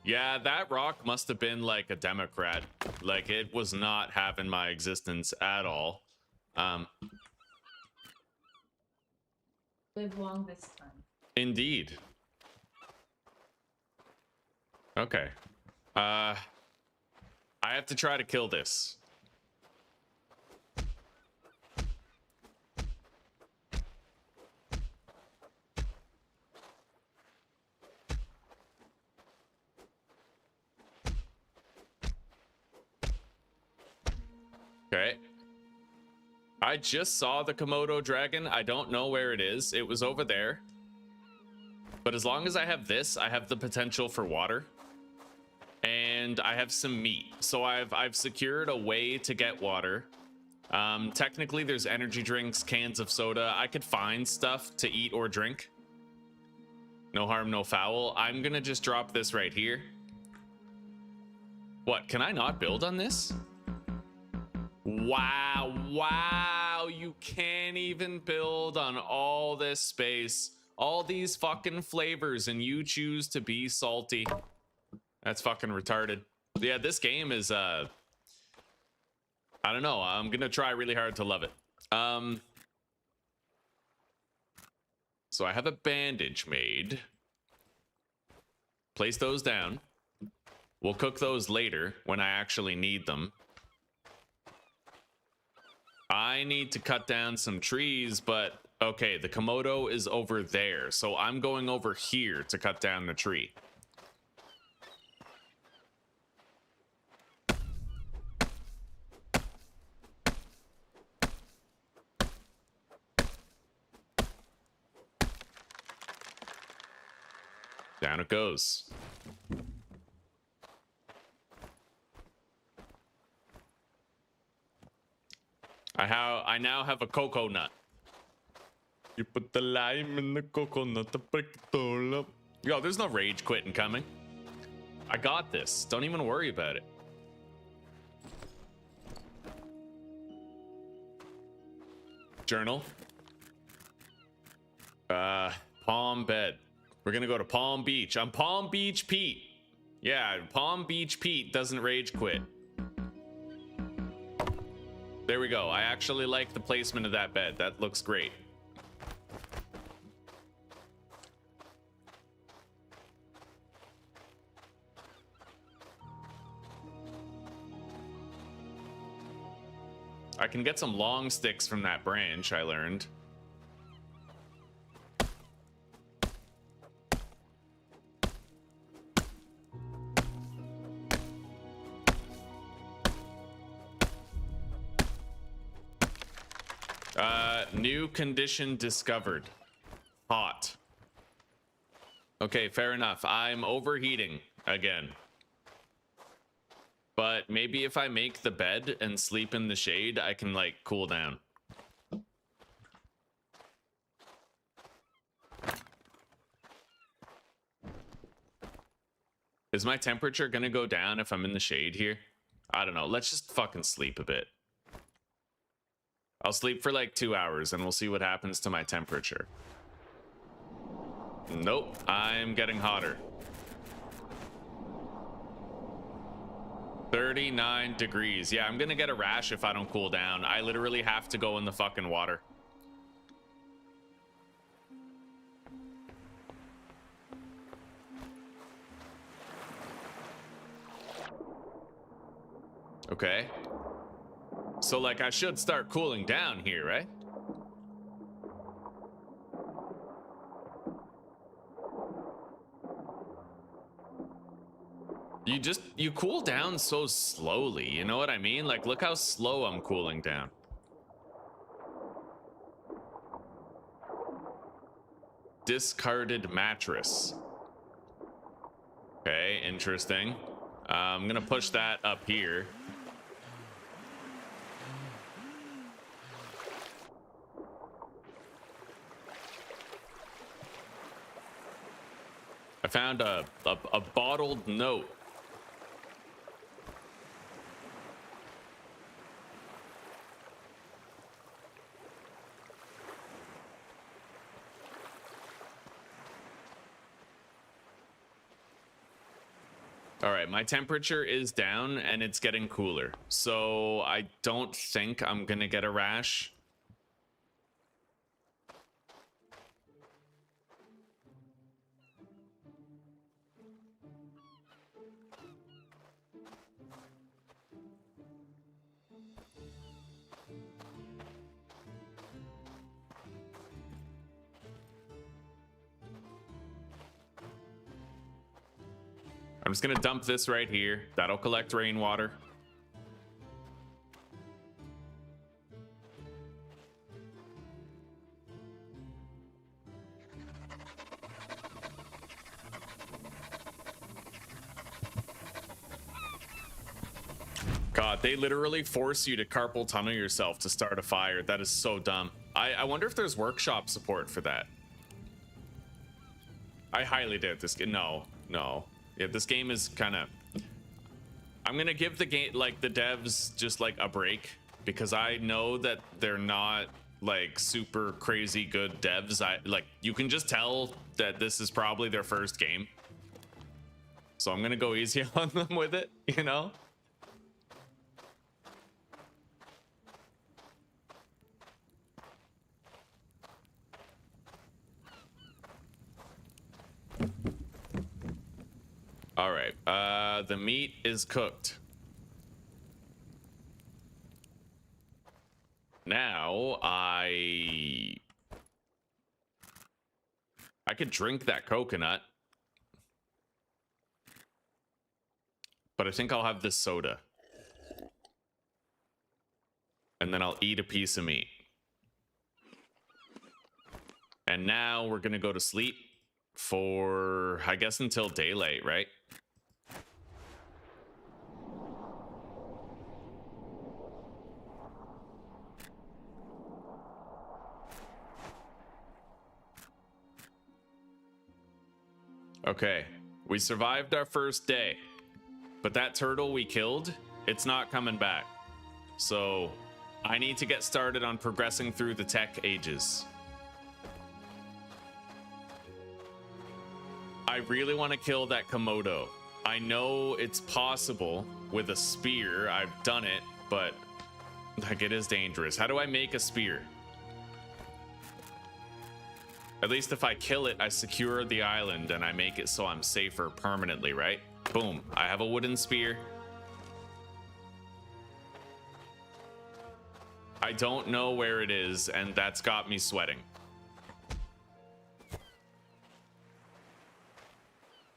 Yeah, that rock must have been like a Democrat. Like, it was not having my existence at all. Live long this time. Indeed. Okay. I have to try to kill this. Okay. I just saw the Komodo dragon. I don't know where it is. It was over there. But as long as I have this, I have the potential for water. And I have some meat. So I've secured a way to get water. Technically, there's energy drinks, cans of soda. I could find stuff to eat or drink. No harm, no foul. I'm gonna just drop this right here. What, can I not build on this? Wow, you can't even build on all this space, all these fucking flavors, and you choose to be salty. That's fucking retarded. Yeah, this game is, I don't know, I'm gonna try really hard to love it. So I have a bandage made. Place those down. We'll cook those later when I actually need them. I need to cut down some trees, but okay, the Komodo is over there, so I'm going over here to cut down the tree. Down it goes. I now have a coconut. You put the lime in the coconut to break it all up. Yo, there's no rage quitting coming. I got this. Don't even worry about it. Journal. Palm bed. We're gonna go to Palm Beach. I'm Palm Beach Pete. Yeah, Palm Beach Pete doesn't rage quit. There we go. I actually like the placement of that bed. That looks great. I can get some long sticks from that branch, I learned. New condition discovered. Hot. Okay, fair enough. I'm overheating again. But maybe if I make the bed and sleep in the shade, I can, like, cool down. Is my temperature gonna go down if I'm in the shade here? I don't know. Let's just fucking sleep a bit. I'll sleep for like 2 hours and we'll see what happens to my temperature. Nope, I'm getting hotter. 39 degrees. Yeah, I'm gonna get a rash if I don't cool down. I literally have to go in the fucking water. Okay. So, like, I should start cooling down here, right? You cool down so slowly, you know what I mean? Like, look how slow I'm cooling down. Discarded mattress. Okay, interesting. I'm gonna push that up here. I found a bottled note. All right, my temperature is down and it's getting cooler. So I don't think I'm gonna get a rash. I'm just gonna dump this right here. That'll collect rainwater. God, they literally force you to carpal tunnel yourself to start a fire. That is so dumb. I wonder if there's workshop support for that. I highly doubt this game. No. Yeah, this game is kind of... I'm gonna give the game, like, the devs just, like, a break, because I know that they're not, like, super crazy good devs. Like, you can just tell that this is probably their first game. So I'm gonna go easy on them with it, you know? All right, the meat is cooked. Now I could drink that coconut, but I think I'll have this soda. And then I'll eat a piece of meat. And now we're gonna go to sleep. for, I guess, until daylight, right? Okay, we survived our first day, but that turtle we killed, it's not coming back. So I need to get started on progressing through the tech ages. I really want to kill that Komodo. I know it's possible with a spear. I've done it, but like, it is dangerous. How do I make a spear? At least if I kill it, I secure the island and I make it so I'm safer permanently, right? Boom, I have a wooden spear. I don't know where it is, and that's got me sweating.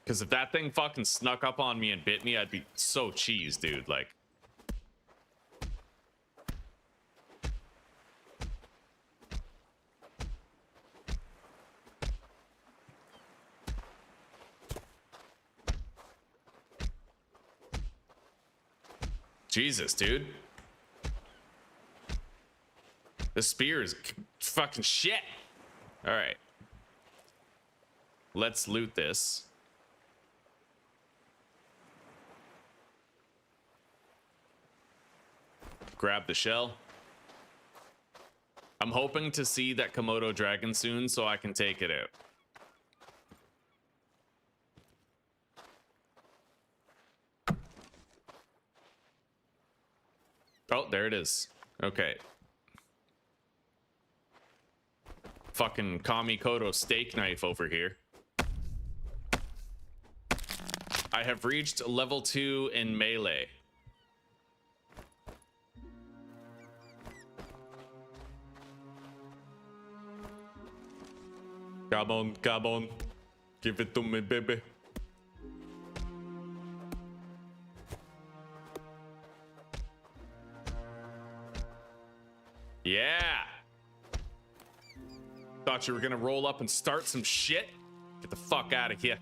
Because if that thing fucking snuck up on me and bit me, I'd be so cheesed, dude. Like, Jesus, dude. The spear is fucking shit. All right. Let's loot this. Grab the shell. I'm hoping to see that Komodo dragon soon so I can take it out. Oh, there it is. Okay. Fucking Kamikoto steak knife over here. I have reached level 2 in melee. Come on. Give it to me, baby. Yeah. Thought you were gonna roll up and start some shit. Get the fuck out of here.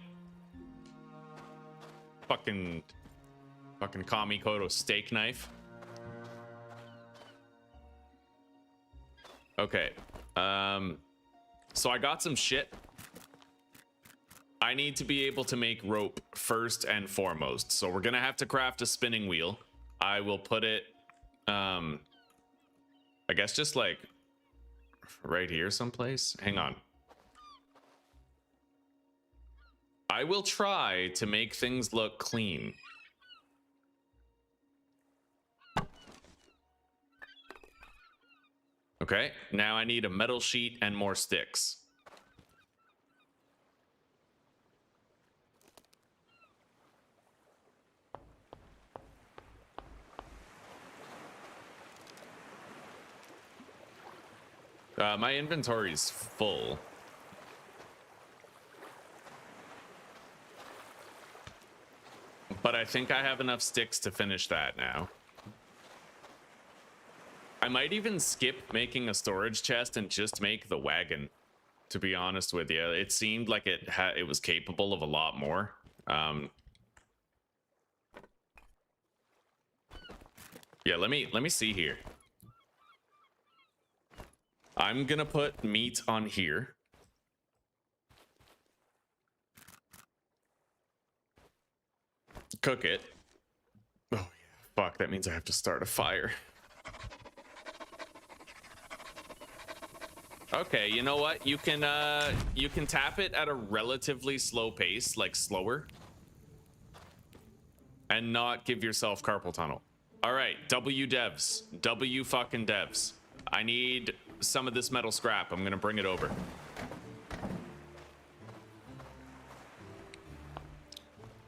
Fucking Kamikoto steak knife. Okay. So I got some shit. I need to be able to make rope first and foremost. So we're gonna have to craft a spinning wheel. I will put it, I guess just like right here someplace. Hang on. I will try to make things look clean. Okay, now I need a metal sheet and more sticks. My inventory's full. But I think I have enough sticks to finish that now. I might even skip making a storage chest and just make the wagon, to be honest with you. It seemed like it was capable of a lot more. Yeah, let me see here. I'm gonna put meat on here. Cook it. Oh yeah, fuck, that means I have to start a fire. Okay, you know what? You can tap it at a relatively slow pace, like slower, and not give yourself carpal tunnel. All right, W devs, W fucking devs. I need some of this metal scrap. I'm gonna bring it over.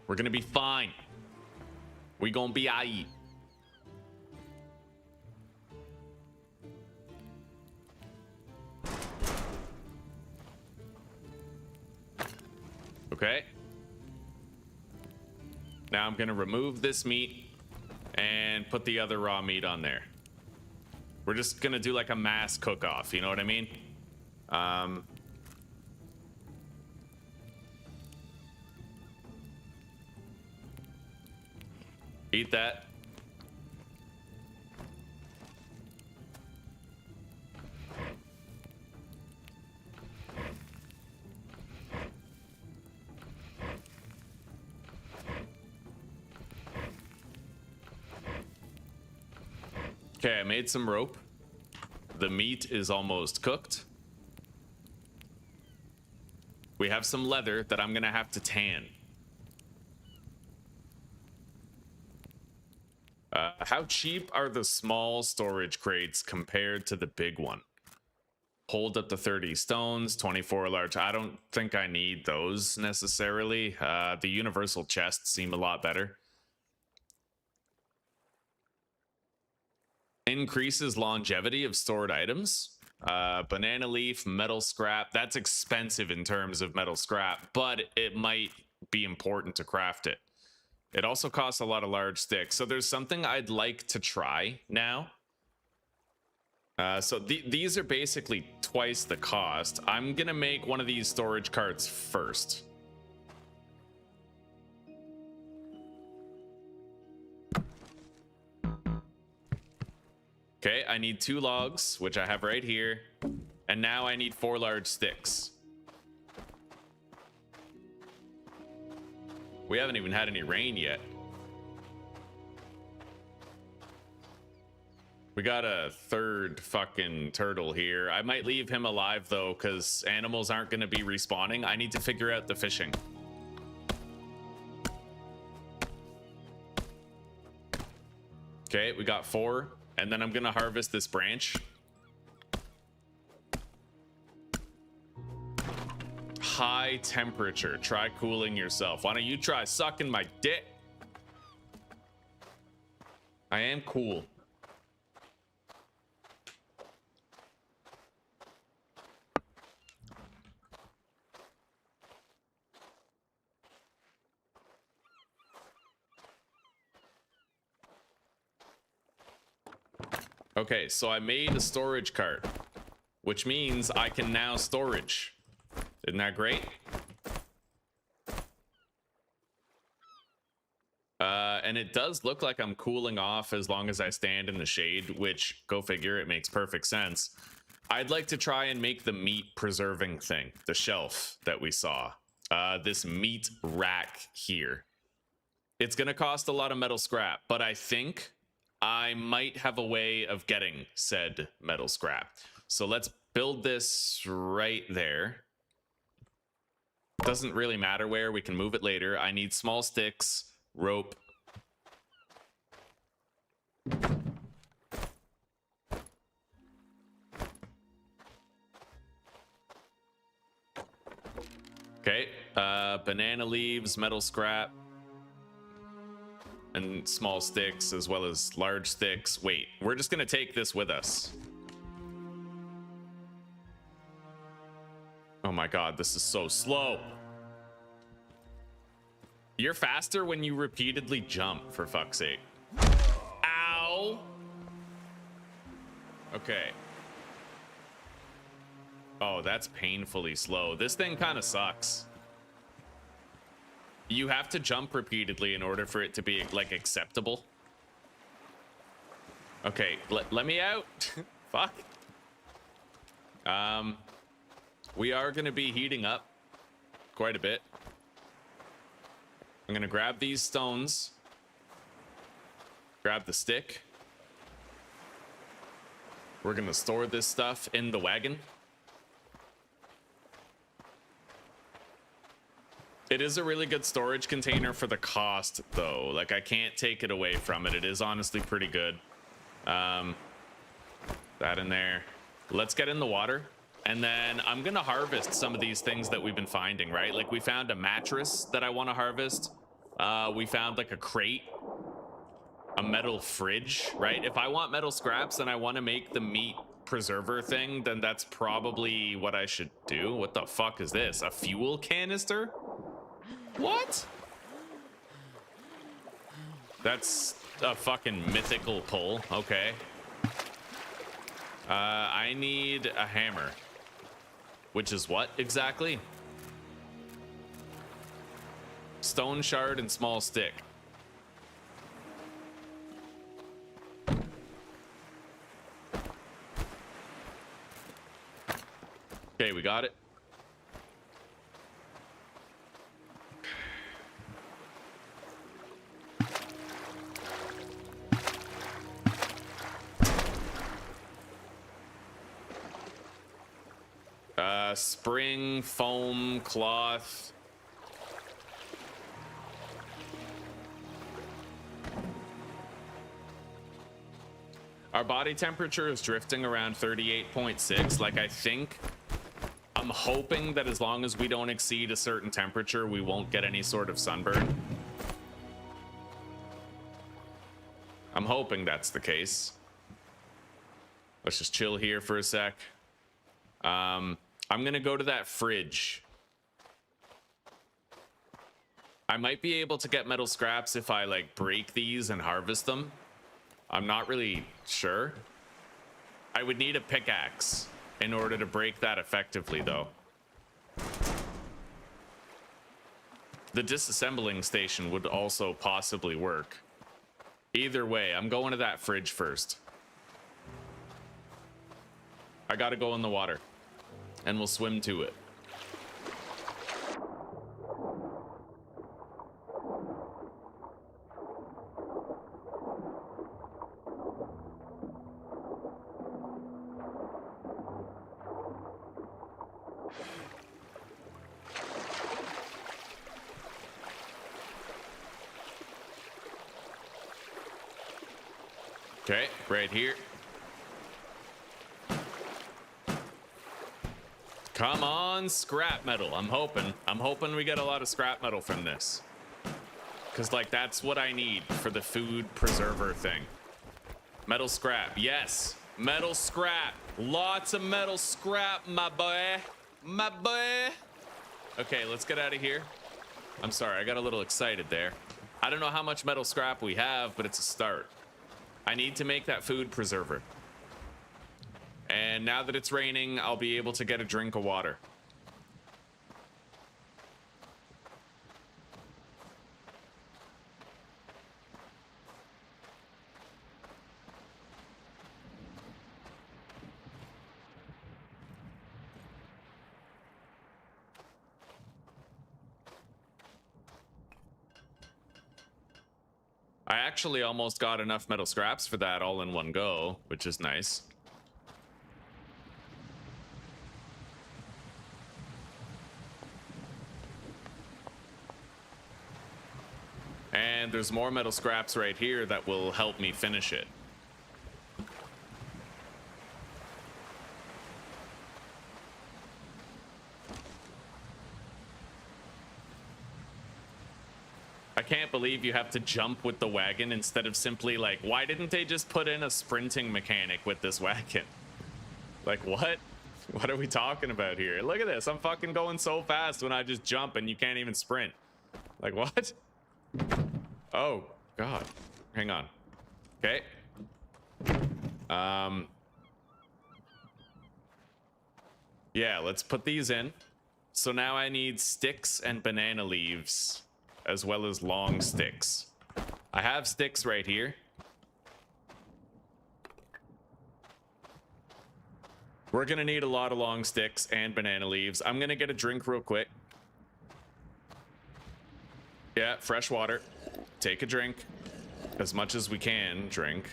We're gonna be fine. We gonna be aight. Okay. Now I'm gonna remove this meat and put the other raw meat on there. We're just gonna do like a mass cook-off, you know what I mean? Eat that. Okay, I made some rope. The meat is almost cooked. We have some leather that I'm gonna have to tan. How cheap are the small storage crates compared to the big one? Hold up to 30 stones, 24 large. I don't think I need those necessarily. The universal chests seem a lot better. Increases longevity of stored items. Banana leaf, metal scrap. That's expensive in terms of metal scrap, but it might be important to craft it. It also costs a lot of large sticks. So there's something I'd like to try now. So these are basically twice the cost. I'm going to make one of these storage carts first. Okay, I need 2 logs, which I have right here. And now I need 4 large sticks. We haven't even had any rain yet. We got a 3rd fucking turtle here. I might leave him alive though, because animals aren't going to be respawning. I need to figure out the fishing. Okay, we got 4. And then I'm going to harvest this branch. High temperature. Try cooling yourself. Why don't you try sucking my dick? I am cool. Okay, so I made a storage cart, which means I can now storage. Isn't that great? And it does look like I'm cooling off as long as I stand in the shade, which, go figure, it makes perfect sense. I'd like to try and make the meat preserving thing, the shelf that we saw. This meat rack here. It's gonna cost a lot of metal scrap, but I think I might have a way of getting said metal scrap. So let's build this right there. Doesn't really matter where, we can move it later. I need small sticks, rope. Okay, banana leaves, metal scrap. And small sticks as well as large sticks. Wait, we're just gonna take this with us. Oh my god, this is so slow. You're faster when you repeatedly jump, for fuck's sake. Ow! Okay. Oh, that's painfully slow. This thing kind of sucks. You have to jump repeatedly in order for it to be, like, acceptable. Okay, let me out. Fuck. We are going to be heating up quite a bit. I'm going to grab these stones. Grab the stick. We're going to store this stuff in the wagon. It is a really good storage container for the cost, though. Like, I can't take it away from it. It is honestly pretty good. That in there. Let's get in the water. And then I'm going to harvest some of these things that we've been finding, right? Like, we found a mattress that I want to harvest. We found, like, a crate. A metal fridge, right? If I want metal scraps and I want to make the meat preserver thing, then that's probably what I should do. What the fuck is this? A fuel canister? What? That's a fucking mythical pull. Okay. I need a hammer. Which is what exactly? Stone shard and small stick. Okay, we got it. Spring, foam, cloth. Our body temperature is drifting around 38.6. Like, I'm hoping that as long as we don't exceed a certain temperature, we won't get any sort of sunburn. I'm hoping that's the case. Let's just chill here for a sec. I'm gonna go to that fridge. I might be able to get metal scraps if I like break these and harvest them. I'm not really sure. I would need a pickaxe in order to break that effectively though. The disassembling station would also possibly work. Either way, I'm going to that fridge first. I gotta go in the water. And we'll swim to it. Okay, right here. Come on, scrap metal. I'm hoping we get a lot of scrap metal from this. Cause like that's what I need for the food preserver thing. Metal scrap, yes. Metal scrap, lots of metal scrap, my boy, my boy. Okay, let's get out of here. I'm sorry, I got a little excited there. I don't know how much metal scrap we have, but it's a start. I need to make that food preserver. And now that it's raining, I'll be able to get a drink of water. I actually almost got enough metal scraps for that all in one go, which is nice. And there's more metal scraps right here that will help me finish it. I can't believe you have to jump with the wagon instead of simply like, why didn't they just put in a sprinting mechanic with this wagon? Like, what? What are we talking about here? Look at this. I'm fucking going so fast when I just jump and you can't even sprint. Like, what? Oh, God. Hang on. Okay. Yeah, let's put these in. So now I need sticks and banana leaves, as well as long sticks. I have sticks right here. We're gonna need a lot of long sticks and banana leaves. I'm gonna get a drink real quick. Yeah, fresh water. Take a drink. As much as we can drink.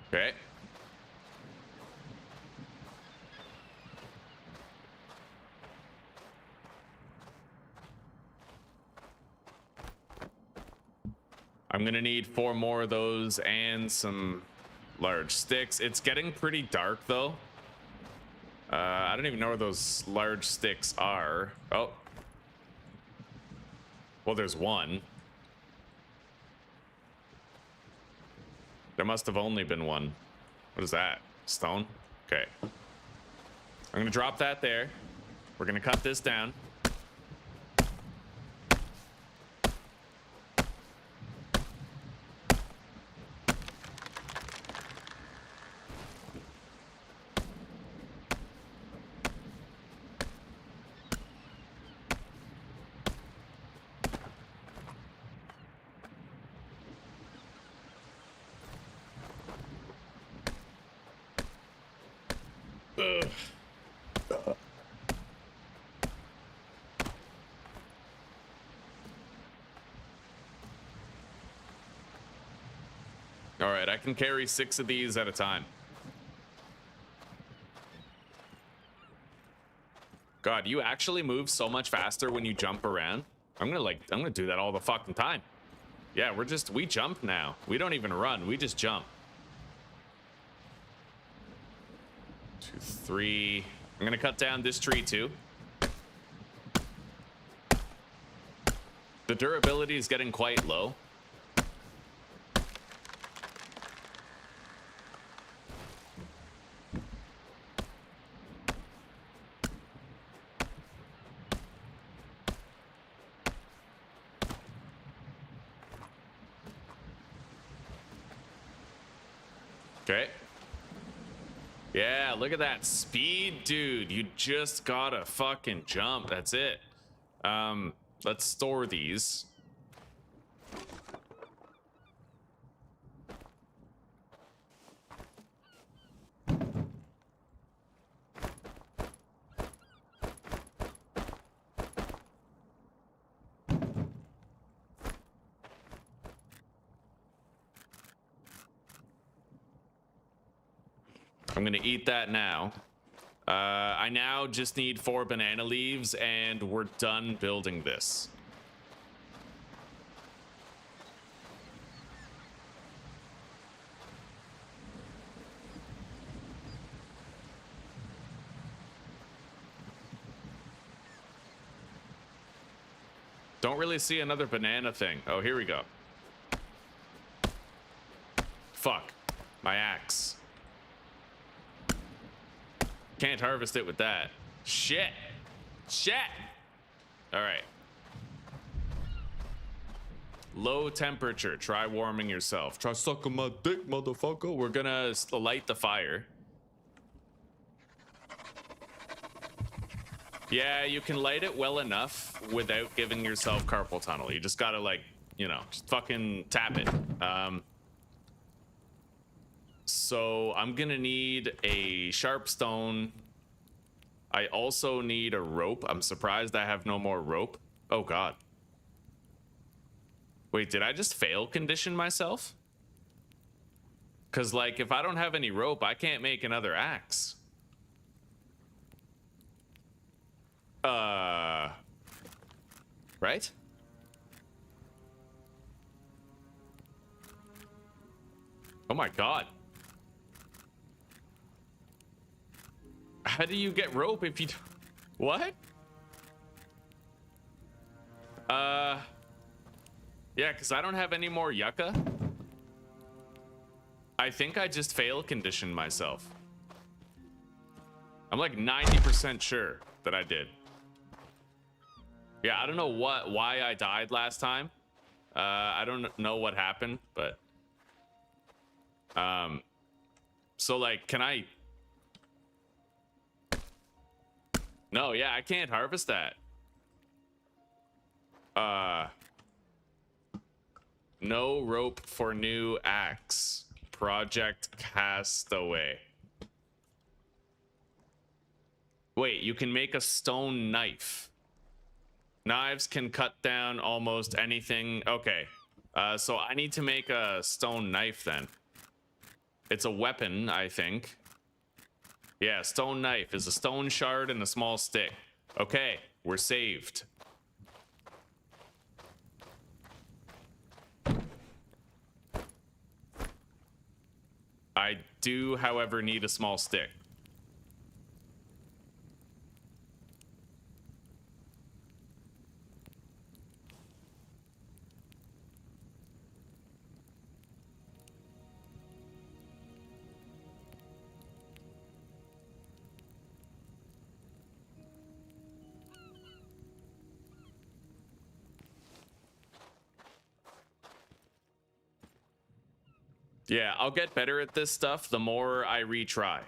Okay. I'm gonna need 4 more of those and some large sticks. It's getting pretty dark though. I don't even know where those large sticks are. Oh. Well, there's one. There must have only been one. What is that? Stone? Okay. I'm gonna drop that there. We're gonna cut this down. All right, I can carry 6 of these at a time. God, you actually move so much faster when you jump around. I'm gonna do that all the fucking time. Yeah, we jump now. We don't even run, we just jump. 2, 3. I'm gonna cut down this tree too. The durability is getting quite low. Okay. Yeah, look at that speed, dude. You just gotta fucking jump. That's it. Let's store these. I'm gonna eat that now. I now just need 4 banana leaves and we're done building this. Don't really see another banana thing. Oh, here we go. Fuck. My axe. Can't harvest it with that. Shit. Shit. All right. Low temperature. Try warming yourself. Try sucking my dick, motherfucker. We're gonna light the fire. Yeah, you can light it well enough without giving yourself carpal tunnel. You just gotta, like, you know, just fucking tap it. So I'm gonna need a sharp stone. I also need a rope. I'm surprised I have no more rope. Oh god. Wait, did I just fail condition myself? Cause like if I don't have any rope, I can't make another axe. Right? Oh my god. How do you get rope if you... What? Yeah, because I don't have any more yucca. I think I just fail conditioned myself. I'm like 90% sure that I did. Yeah, I don't know why I died last time. I don't know what happened, but... So, like, can I... No, yeah, I can't harvest that. No rope for new axe. Project Castaway. Wait, you can make a stone knife. Knives can cut down almost anything. Okay, so I need to make a stone knife then. It's a weapon, I think. Yeah, stone knife is a stone shard and a small stick. Okay, we're saved. I do, however, need a small stick. Yeah, I'll get better at this stuff the more I retry.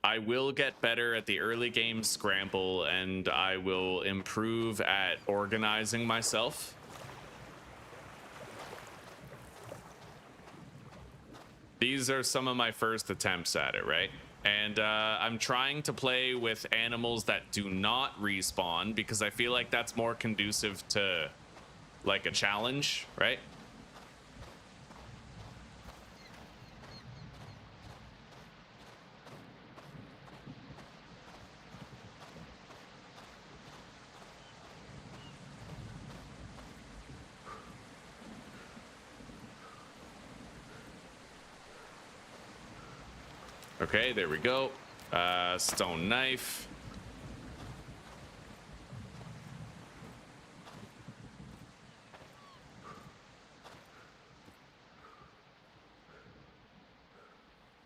I will get better at the early game scramble, and I will improve at organizing myself. These are some of my first attempts at it, right? And I'm trying to play with animals that do not respawn because I feel like that's more conducive to like a challenge, right? Okay, there we go. Stone knife.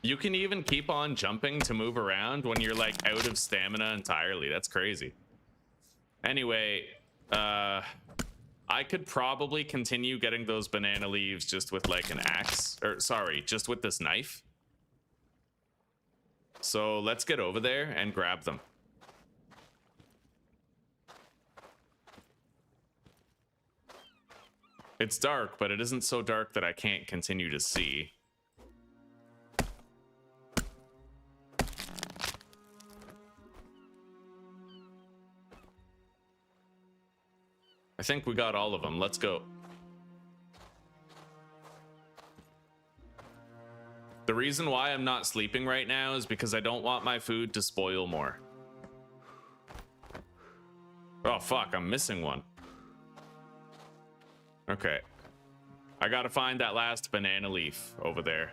You can even keep on jumping to move around when you're like out of stamina entirely. That's crazy. Anyway, I could probably continue getting those banana leaves just with like an axe, or sorry, just with this knife. So let's get over there and grab them. It's dark, but it isn't so dark that I can't continue to see. I think we got all of them. Let's go. The reason why I'm not sleeping right now is because I don't want my food to spoil more. Oh, fuck. I'm missing one. Okay. I gotta find that last banana leaf over there.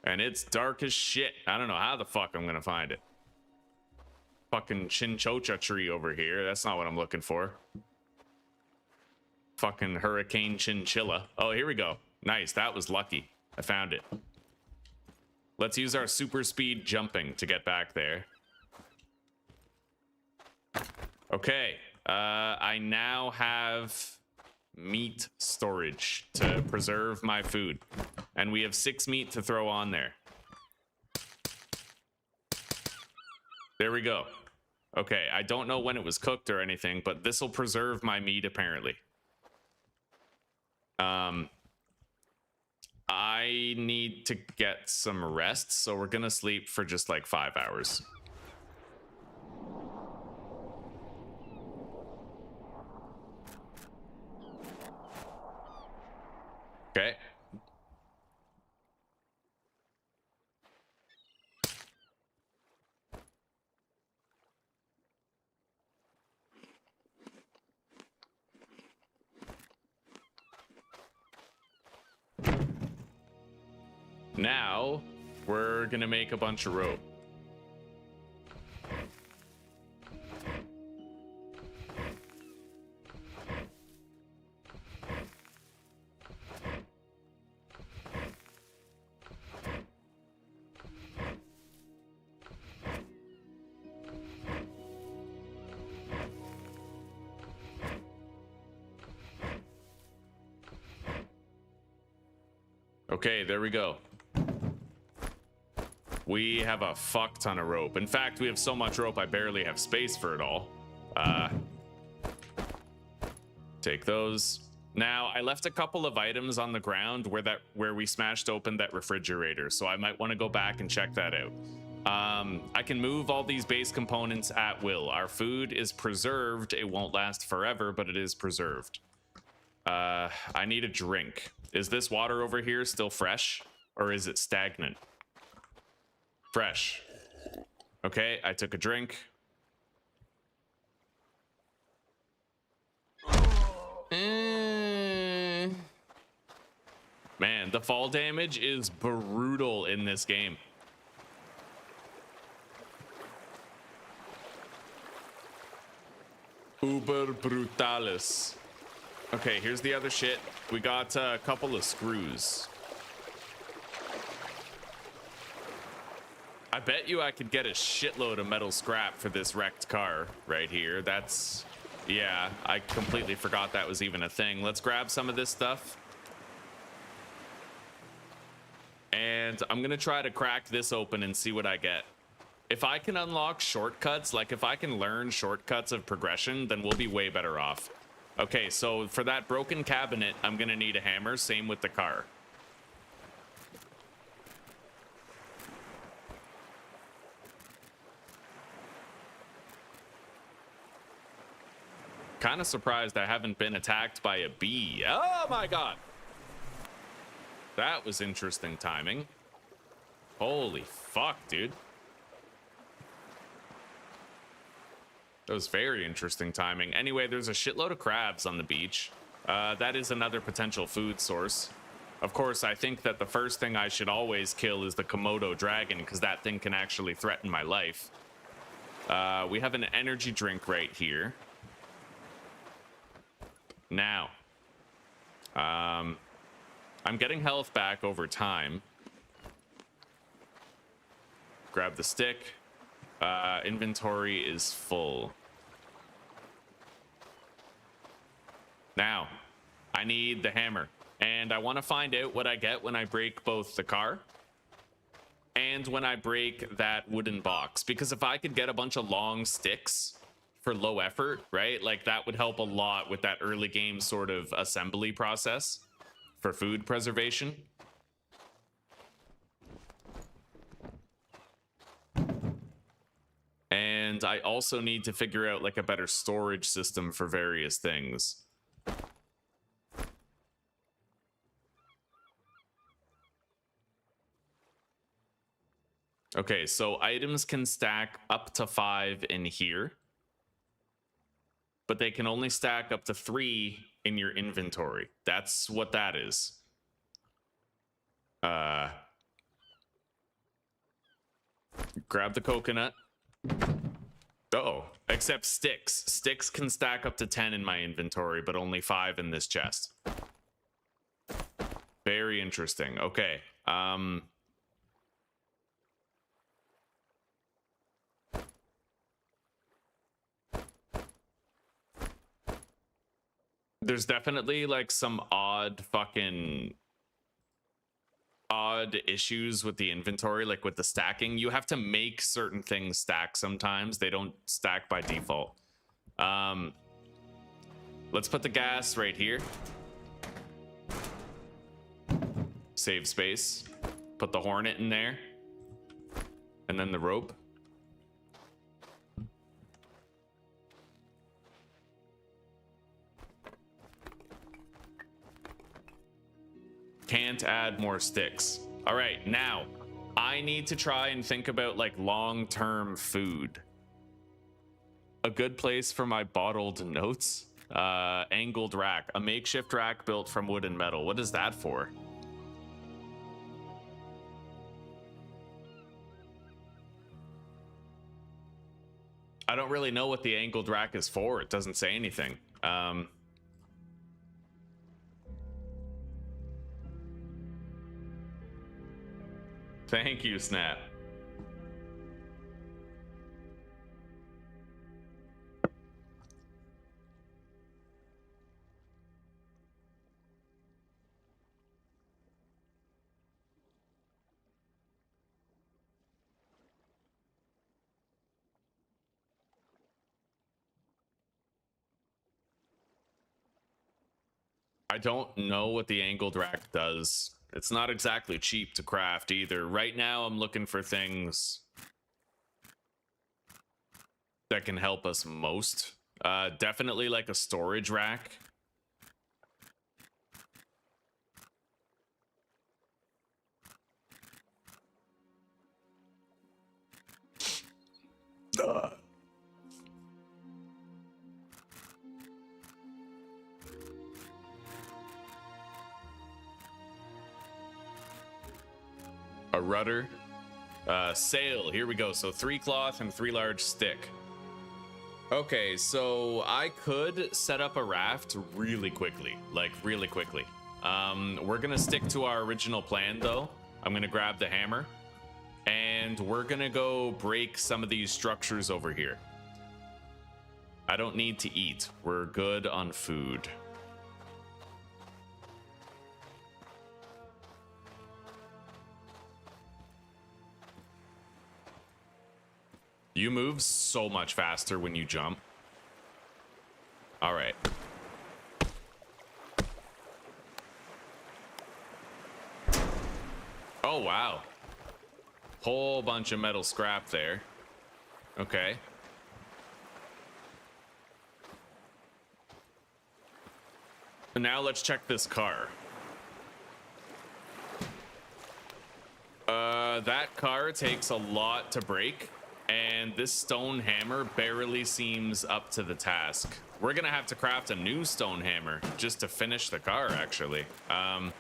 And it's dark as shit. I don't know how the fuck I'm gonna find it. Fucking chinchocha tree over here. That's not what I'm looking for. Fucking hurricane chinchilla. Oh, here we go. Nice. That was lucky. I found it. Let's use our super speed jumping to get back there. Okay. I now have meat storage to preserve my food. And we have 6 meat to throw on there. There we go. Okay, I don't know when it was cooked or anything, but this will preserve my meat apparently. I need to get some rest, so we're gonna sleep for just like 5 hours. Okay. Now, we're gonna make a bunch of rope. Okay, there we go. We have a fuck ton of rope. In fact, we have so much rope I barely have space for it all. Take those. Now, I left a couple of items on the ground where we smashed open that refrigerator, so I might want to go back and check that out. I can move all these base components at will. Our food is preserved. It won't last forever, but it is preserved. I need a drink. Is this water over here still fresh, or is it stagnant? Fresh. Okay, I took a drink. Man, the fall damage is brutal in this game. Uber brutalis. Okay, here's the other shit. We got a couple of screws. I bet you I could get a shitload of metal scrap for this wrecked car right here. That's... yeah, I completely forgot that was even a thing. Let's grab some of this stuff. And I'm gonna try to crack this open and see what I get. If I can unlock shortcuts, like if I can learn shortcuts of progression, then we'll be way better off. Okay, so for that broken cabinet, I'm gonna need a hammer. Same with the car. Kind of surprised I haven't been attacked by a bee. Oh my god! That was interesting timing. Holy fuck, dude. That was very interesting timing. Anyway, there's a shitload of crabs on the beach. That is another potential food source. Of course, I think that the first thing I should always kill is the Komodo dragon, because that thing can actually threaten my life. We have an energy drink right here. Now, I'm getting health back over time. Grab the stick. Inventory is full. Now, I need the hammer. And I want to find out what I get when I break both the car and when I break that wooden box. Because if I could get a bunch of long sticks for low effort, right? Like that would help a lot with that early game sort of assembly process for food preservation. And I also need to figure out like a better storage system for various things. Okay, so items can stack up to 5 in here, but they can only stack up to 3 in your inventory. That's what that is. Grab the coconut. Uh-oh, except sticks. Sticks can stack up to 10 in my inventory, but only 5 in this chest. Very interesting. Okay, there's definitely like some odd issues with the inventory, like with the stacking. You have to make certain things stack sometimes. They don't stack by default. Let's put the gas right here. Save space. Put the hornet in there. And then the rope. Can't add more sticks. All right, now I need to try and think about like long-term food. A good place for my bottled notes. Angled rack, a makeshift rack built from wood and metal. What is that for? I don't really know what the angled rack is for. It doesn't say anything. Thank you, Snap. I don't know what the angled rack does. It's not exactly cheap to craft either. Right now, I'm looking for things that can help us most. Definitely like a storage rack. A rudder. Sail. Here we go. So 3 cloth and 3 large stick. Okay, so I could set up a raft really quickly. Like, really quickly. We're gonna stick to our original plan, though. I'm gonna grab the hammer. And we're gonna go break some of these structures over here. I don't need to eat. We're good on food. You move so much faster when you jump. All right. Oh, wow. Whole bunch of metal scrap there. Okay. And now let's check this car. That car takes a lot to break. And and this stone hammer barely seems up to the task. We're gonna have to craft a new stone hammer just to finish the car, actually. I'll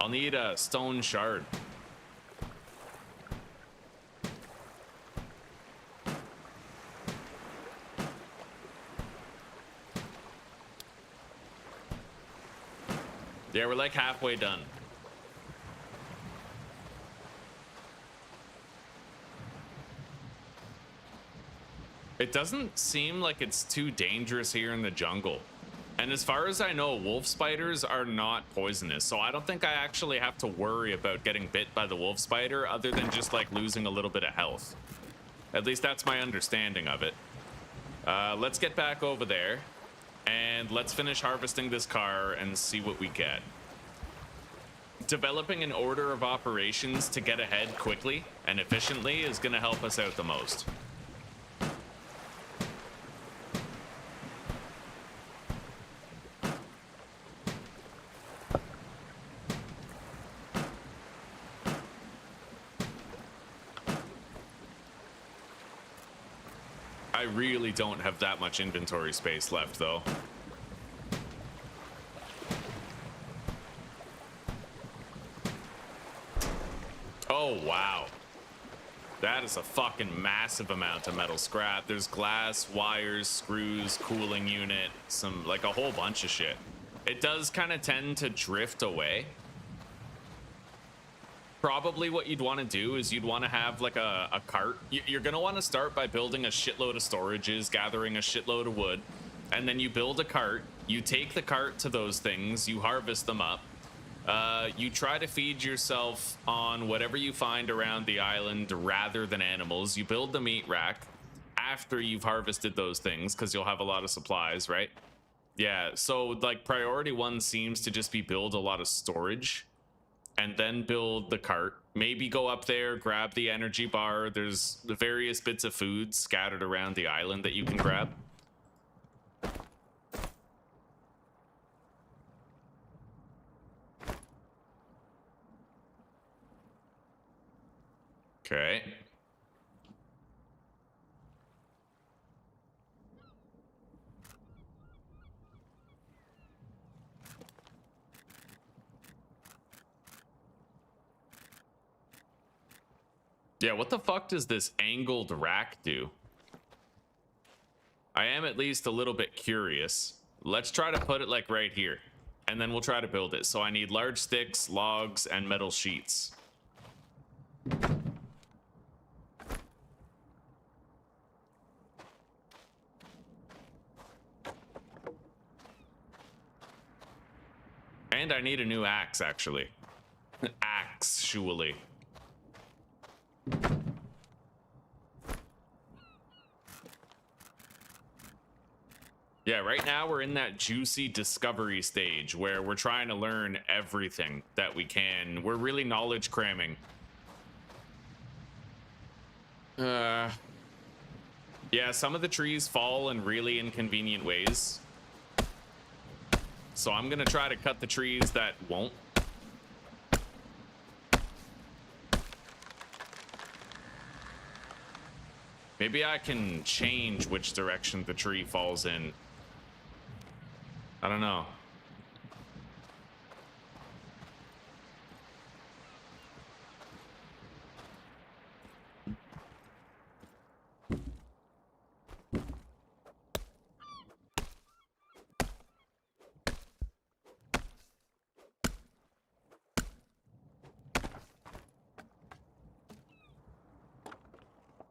need a stone shard. Yeah, we're like halfway done. It doesn't seem like it's too dangerous here in the jungle. And as far as I know, wolf spiders are not poisonous, so I don't think I actually have to worry about getting bit by the wolf spider other than just like losing a little bit of health. At least that's my understanding of it. Let's get back over there and let's finish harvesting this car and see what we get. Developing an order of operations to get ahead quickly and efficiently is going to help us out the most. I really don't have that much inventory space left, though. Oh, wow. That is a fucking massive amount of metal scrap. There's glass, wires, screws, cooling unit, like a whole bunch of shit. It does kind of tend to drift away. Probably what you'd want to do is you'd want to have like a cart. You're going to want to start by building a shitload of storages, gathering a shitload of wood, and then you build a cart. You take the cart to those things, you harvest them up. You try to feed yourself on whatever you find around the island rather than animals. You build the meat rack after you've harvested those things because you'll have a lot of supplies, right? Yeah, so like priority one seems to just be build a lot of storage and then build the cart. Maybe go up there, grab the energy bar. There's the various bits of food scattered around the island that you can grab. Okay. Yeah, what the fuck does this angled rack do? I am at least a little bit curious. Let's try to put it like right here, and then we'll try to build it. So I need large sticks, logs, and metal sheets. And I need a new axe, actually. Axe-surely. Yeah, right now we're in that juicy discovery stage where we're trying to learn everything that we can. We're really knowledge cramming. Yeah, some of the trees fall in really inconvenient ways. So I'm gonna try to cut the trees that won't. Maybe I can change which direction the tree falls in. I don't know.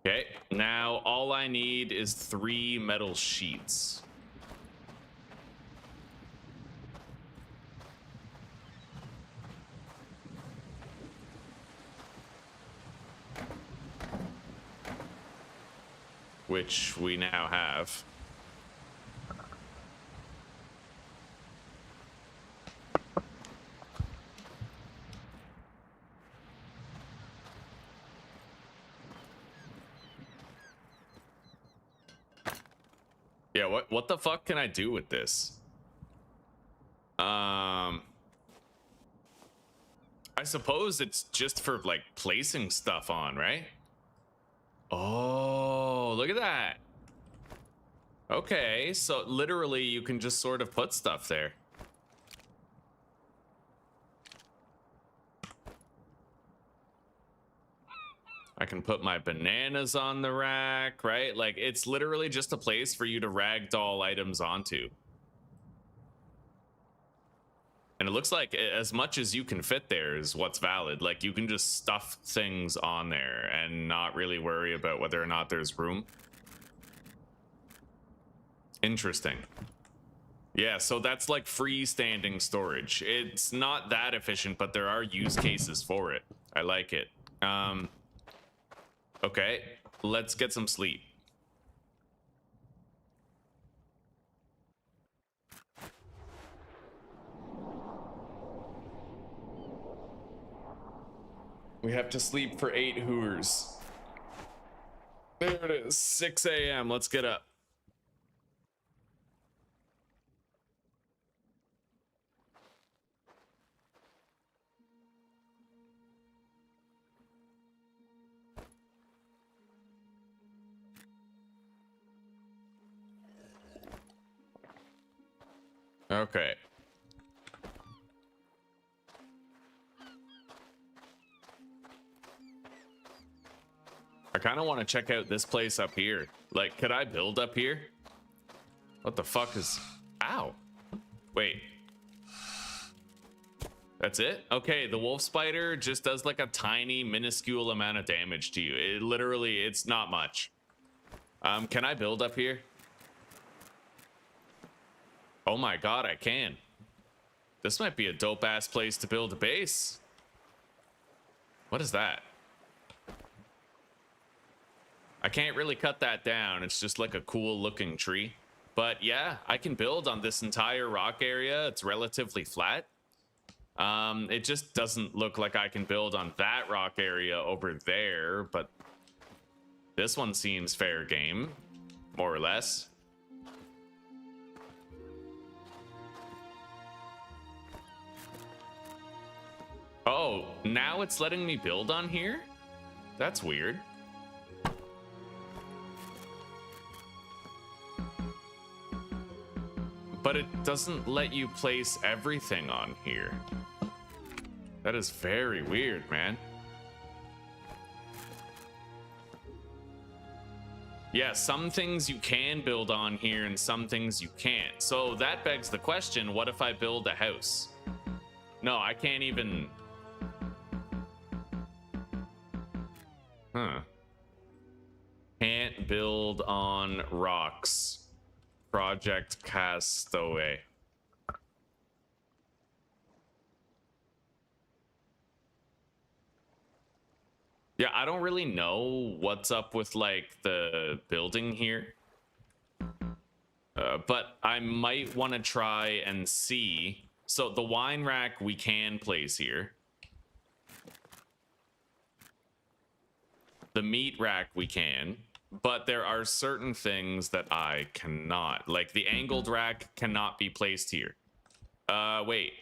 Okay, now all I need is 3 metal sheets. Which we now have. Yeah, what the fuck can I do with this? I suppose it's just for like placing stuff on, right? Oh, look at that. Okay, so literally you can just sort of put stuff there. I can put my bananas on the rack, right? Like, it's literally just a place for you to ragdoll items onto. And it looks like as much as you can fit there is what's valid. Like, you can just stuff things on there and not really worry about whether or not there's room. Interesting. Yeah, so that's like freestanding storage. It's not that efficient, but there are use cases for it. I like it. Okay, let's get some sleep. We have to sleep for 8 hours. There it is, 6 a.m. Let's get up. Okay. I kind of want to check out this place up here. Like, could I build up here? What the fuck is... Ow. Wait. That's it? Okay, the wolf spider just does like a tiny, minuscule amount of damage to you. It literally, it's not much. Can I build up here? Oh my god, I can. This might be a dope-ass place to build a base. What is that? I can't really cut that down. It's just like a cool-looking tree. But yeah, I can build on this entire rock area. It's relatively flat. It just doesn't look like I can build on that rock area over there, but this one seems fair game, more or less. Oh, now it's letting me build on here? That's weird. But it doesn't let you place everything on here. That is very weird, man. Yeah, some things you can build on here and some things you can't. So that begs the question, what if I build a house? No, I can't even... Huh. Can't build on rocks. Project Castaway. Yeah, I don't really know what's up with like the building here. But I might want to try and see. So the wine rack we can place here. The meat rack we can. But there are certain things that I cannot. Like the angled rack cannot be placed here. Wait.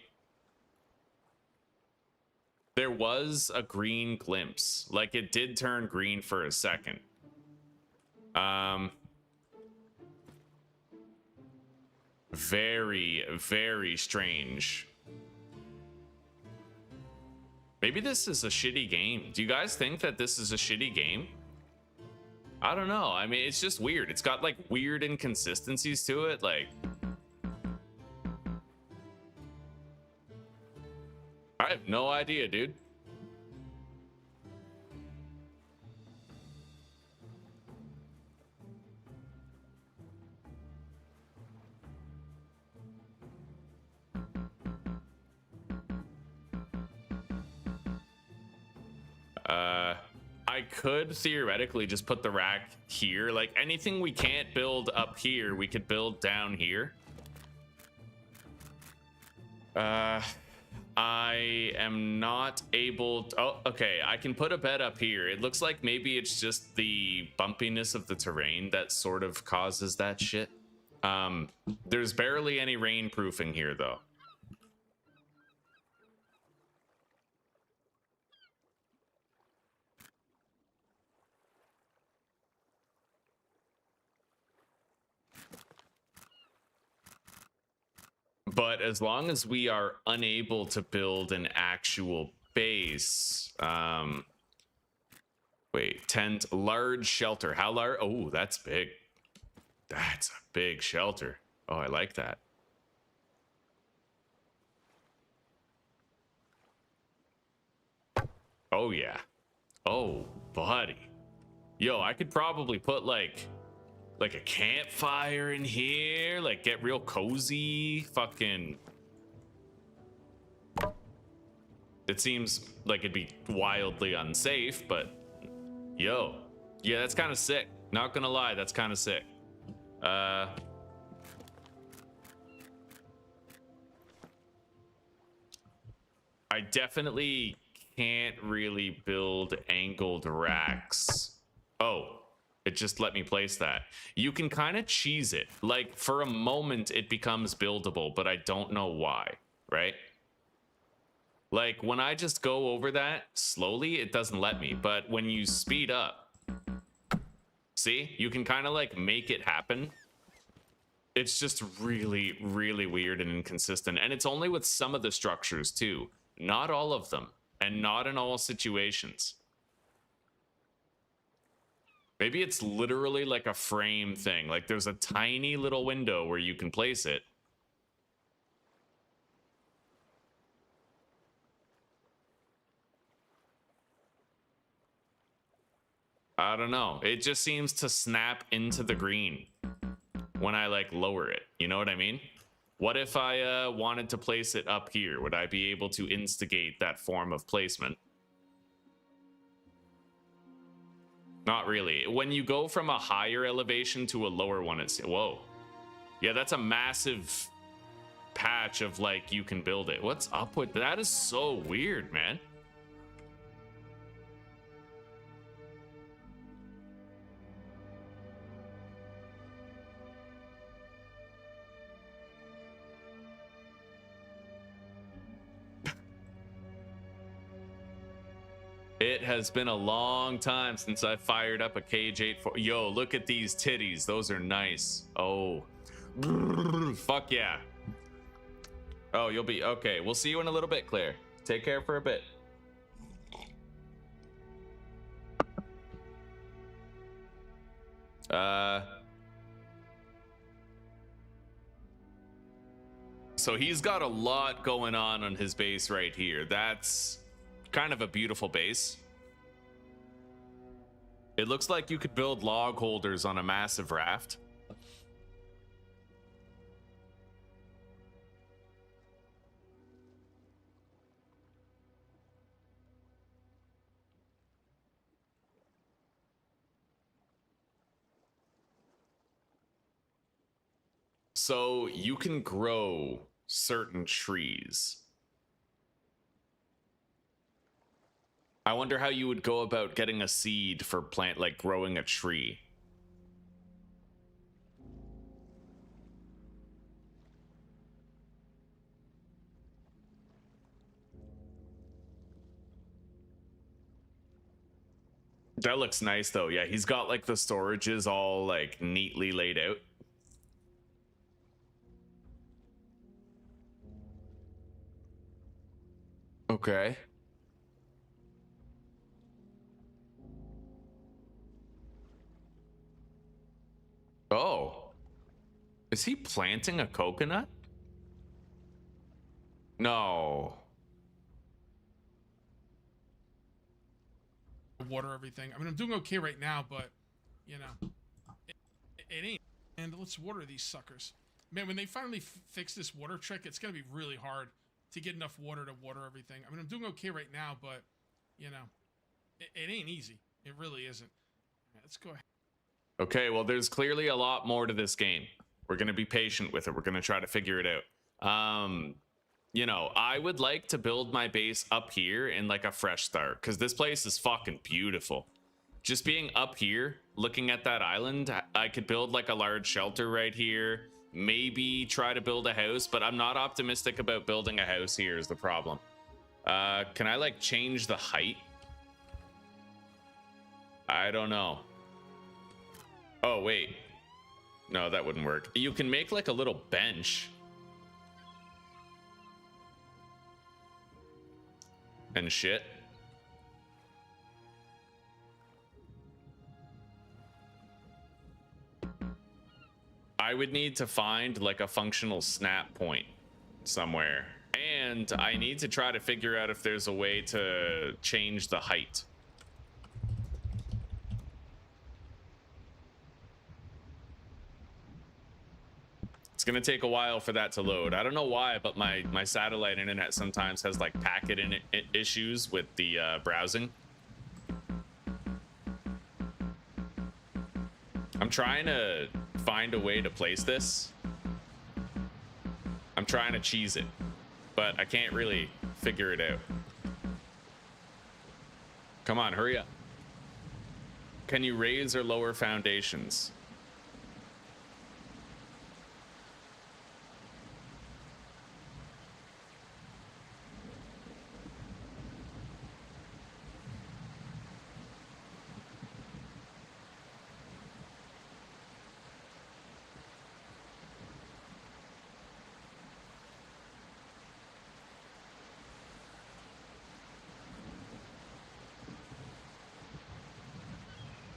There was a green glimpse. Like it did turn green for a second. Very, very strange. Maybe this is a shitty game. Do you guys think that this is a shitty game? I don't know. I mean, it's just weird. It's got like weird inconsistencies to it. Like, I have no idea, dude. I could theoretically just put the rack here. Like anything we can't build up here, we could build down here. I am not able to, oh, okay, I can put a bed up here. It looks like maybe it's just the bumpiness of the terrain that sort of causes that shit. There's barely any rainproofing here though. But as long as we are unable to build an actual base, wait, tent, large shelter. How large? Oh, that's big. That's a big shelter. Oh, I like that. Oh, yeah. Oh, buddy. Yo, I could probably put like a campfire in here, like get real cozy. Fucking. It seems like it'd be wildly unsafe, but yo, yeah, that's kind of sick. Not gonna lie, that's kind of sick. I definitely can't really build angled racks. Oh, it just let me place that. You can kind of cheese it. Like, for a moment, it becomes buildable, but I don't know why, right? Like, when I just go over that slowly, it doesn't let me. But when you speed up, see? You can kind of, like, make it happen. It's just really, really weird and inconsistent. And it's only with some of the structures, too. Not all of them. And not in all situations. Maybe it's literally like a frame thing. Like there's a tiny little window where you can place it. I don't know. It just seems to snap into the green when I like lower it. You know what I mean? What if I wanted to place it up here? Would I be able to instigate that form of placement? Not really. When you go from a higher elevation to a lower one, it's... Whoa. Yeah, that's a massive patch of, like, you can build it. What's up with... That is so weird, man. It has been a long time since I fired up a Cage 8-4. Yo, look at these titties. Those are nice. Oh. Fuck yeah. Oh, you'll be... Okay, we'll see you in a little bit, Claire. Take care for a bit. So he's got a lot going on his base right here. That's... kind of a beautiful base. It looks like you could build log holders on a massive raft. So you can grow certain trees. I wonder how you would go about getting a seed for plant, like growing a tree. That looks nice though. Yeah, he's got like the storages all like neatly laid out. Okay. Oh. Is he planting a coconut? No. Water everything. I mean, I'm doing okay right now, but, you know, it ain't. And let's water these suckers. Man, when they finally fix this water trick, it's going to be really hard to get enough water to water everything. I mean, I'm doing okay right now, but, you know, it ain't easy. It really isn't. Let's go ahead. Okay, well, there's clearly a lot more to this game. We're going to be patient with it. We're going to try to figure it out. You know, I would like to build my base up here in like a fresh start, because this place is fucking beautiful. Just being up here, looking at that island, I could build like a large shelter right here. Maybe try to build a house, but I'm not optimistic about building a house here is the problem. Can I like change the height? I don't know. Oh, wait. No, that wouldn't work. You can make like a little bench. and shit. I would need to find like a functional snap point somewhere. And I need to try to figure out if there's a way to change the height. It's gonna take a while for that to load. I don't know why, but my satellite internet sometimes has like packet issues with the browsing. I'm trying to find a way to place this. I'm trying to cheese it, but I can't really figure it out. Come on, hurry up. Can you raise or lower foundations?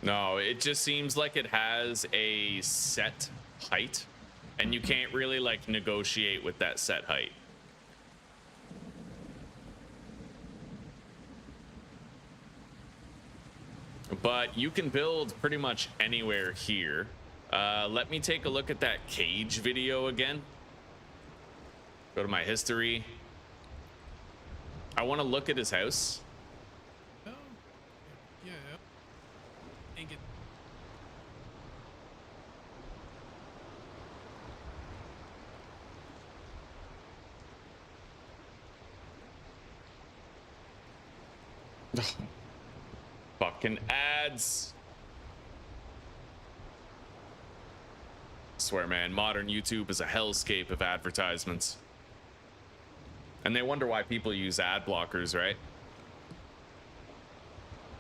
No, it just seems like it has a set height, and you can't really like negotiate with that set height. But you can build pretty much anywhere here. Let me take a look at that cage video again. Go to my history. I want to look at his house. Oh, yeah. Ain't get. Fucking ads. Swear, man, modern YouTube is a hellscape of advertisements. And they wonder why people use ad blockers, right?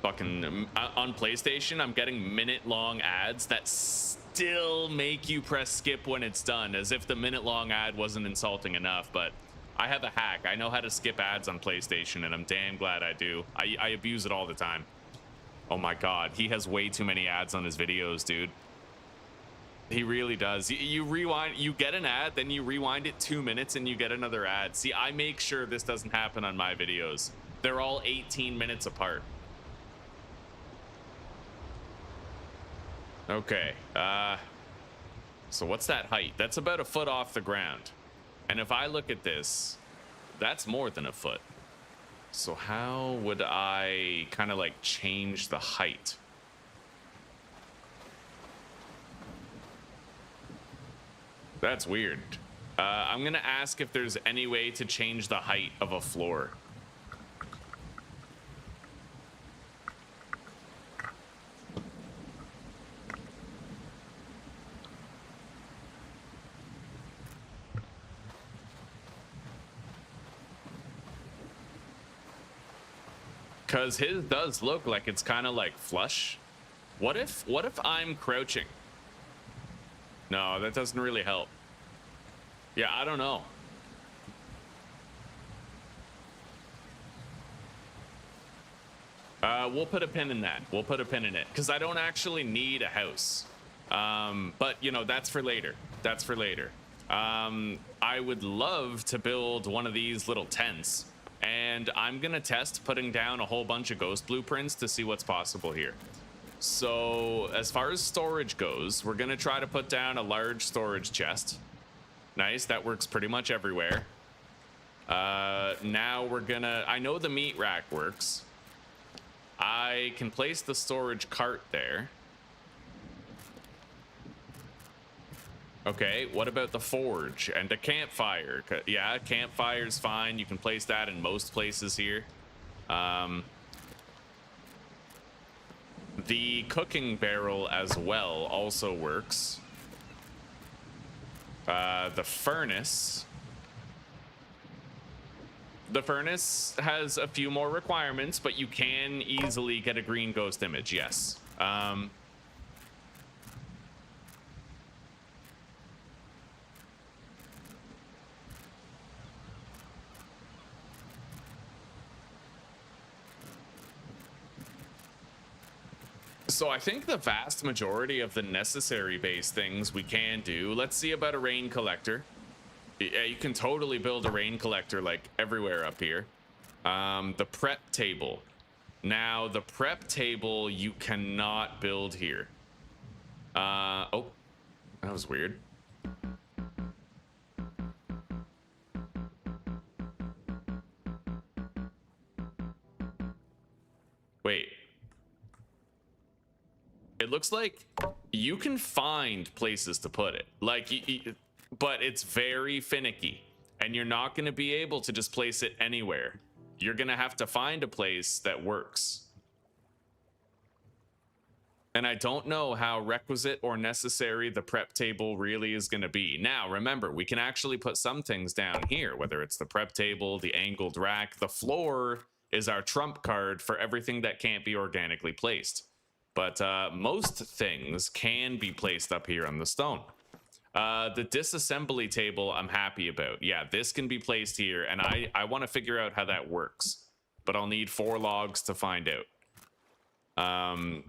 Fucking on PlayStation, I'm getting minute-long ads that still make you press skip when it's done, as if the minute-long ad wasn't insulting enough. But I have a hack. I know how to skip ads on PlayStation, and I'm damn glad I do. I abuse it all the time. Oh my god, he has way too many ads on his videos, dude. He really does. You rewind, you get an ad, then you rewind it 2 minutes and you get another ad. See, I make sure this doesn't happen on my videos. They're all 18 minutes apart. Okay, so what's that height? That's about a foot off the ground. And if I look at this, that's more than a foot. So how would I kind of like change the height? That's weird. I'm gonna ask if there's any way to change the height of a floor. Cause his does look like it's kind of like flush. What if I'm crouching? No, that doesn't really help. Yeah, I don't know. We'll put a pin in that. We'll put a pin in it because I don't actually need a house. But you know, that's for later. That's for later. I would love to build one of these little tents, and I'm gonna test putting down a whole bunch of ghost blueprints to see what's possible here. So as far as storage goes, we're gonna try to put down a large storage chest. Nice, that works pretty much everywhere. Now we're gonna, I know the meat rack works. I can place the storage cart there. Okay, what about the forge and a campfire? Yeah, campfire's fine. You can place that in most places here. The cooking barrel as well also works. The furnace. The furnace has a few more requirements, but you can easily get a green ghost image, yes. So I think the vast majority of the necessary base things we can do. Let's see about a rain collector. Yeah, you can totally build a rain collector like everywhere up here. The prep table. Now, the prep table you cannot build here. Oh, that was weird. Wait. It looks like you can find places to put it. Like, but it's very finicky. And you're not going to be able to just place it anywhere. You're going to have to find a place that works. And I don't know how requisite or necessary the prep table really is going to be. Now, remember, we can actually put some things down here, whether it's the prep table, the angled rack. The floor is our trump card for everything that can't be organically placed. But most things can be placed up here on the stone. The disassembly table I'm happy about. Yeah, this can be placed here, and I want to figure out how that works. But I'll need 4 logs to find out.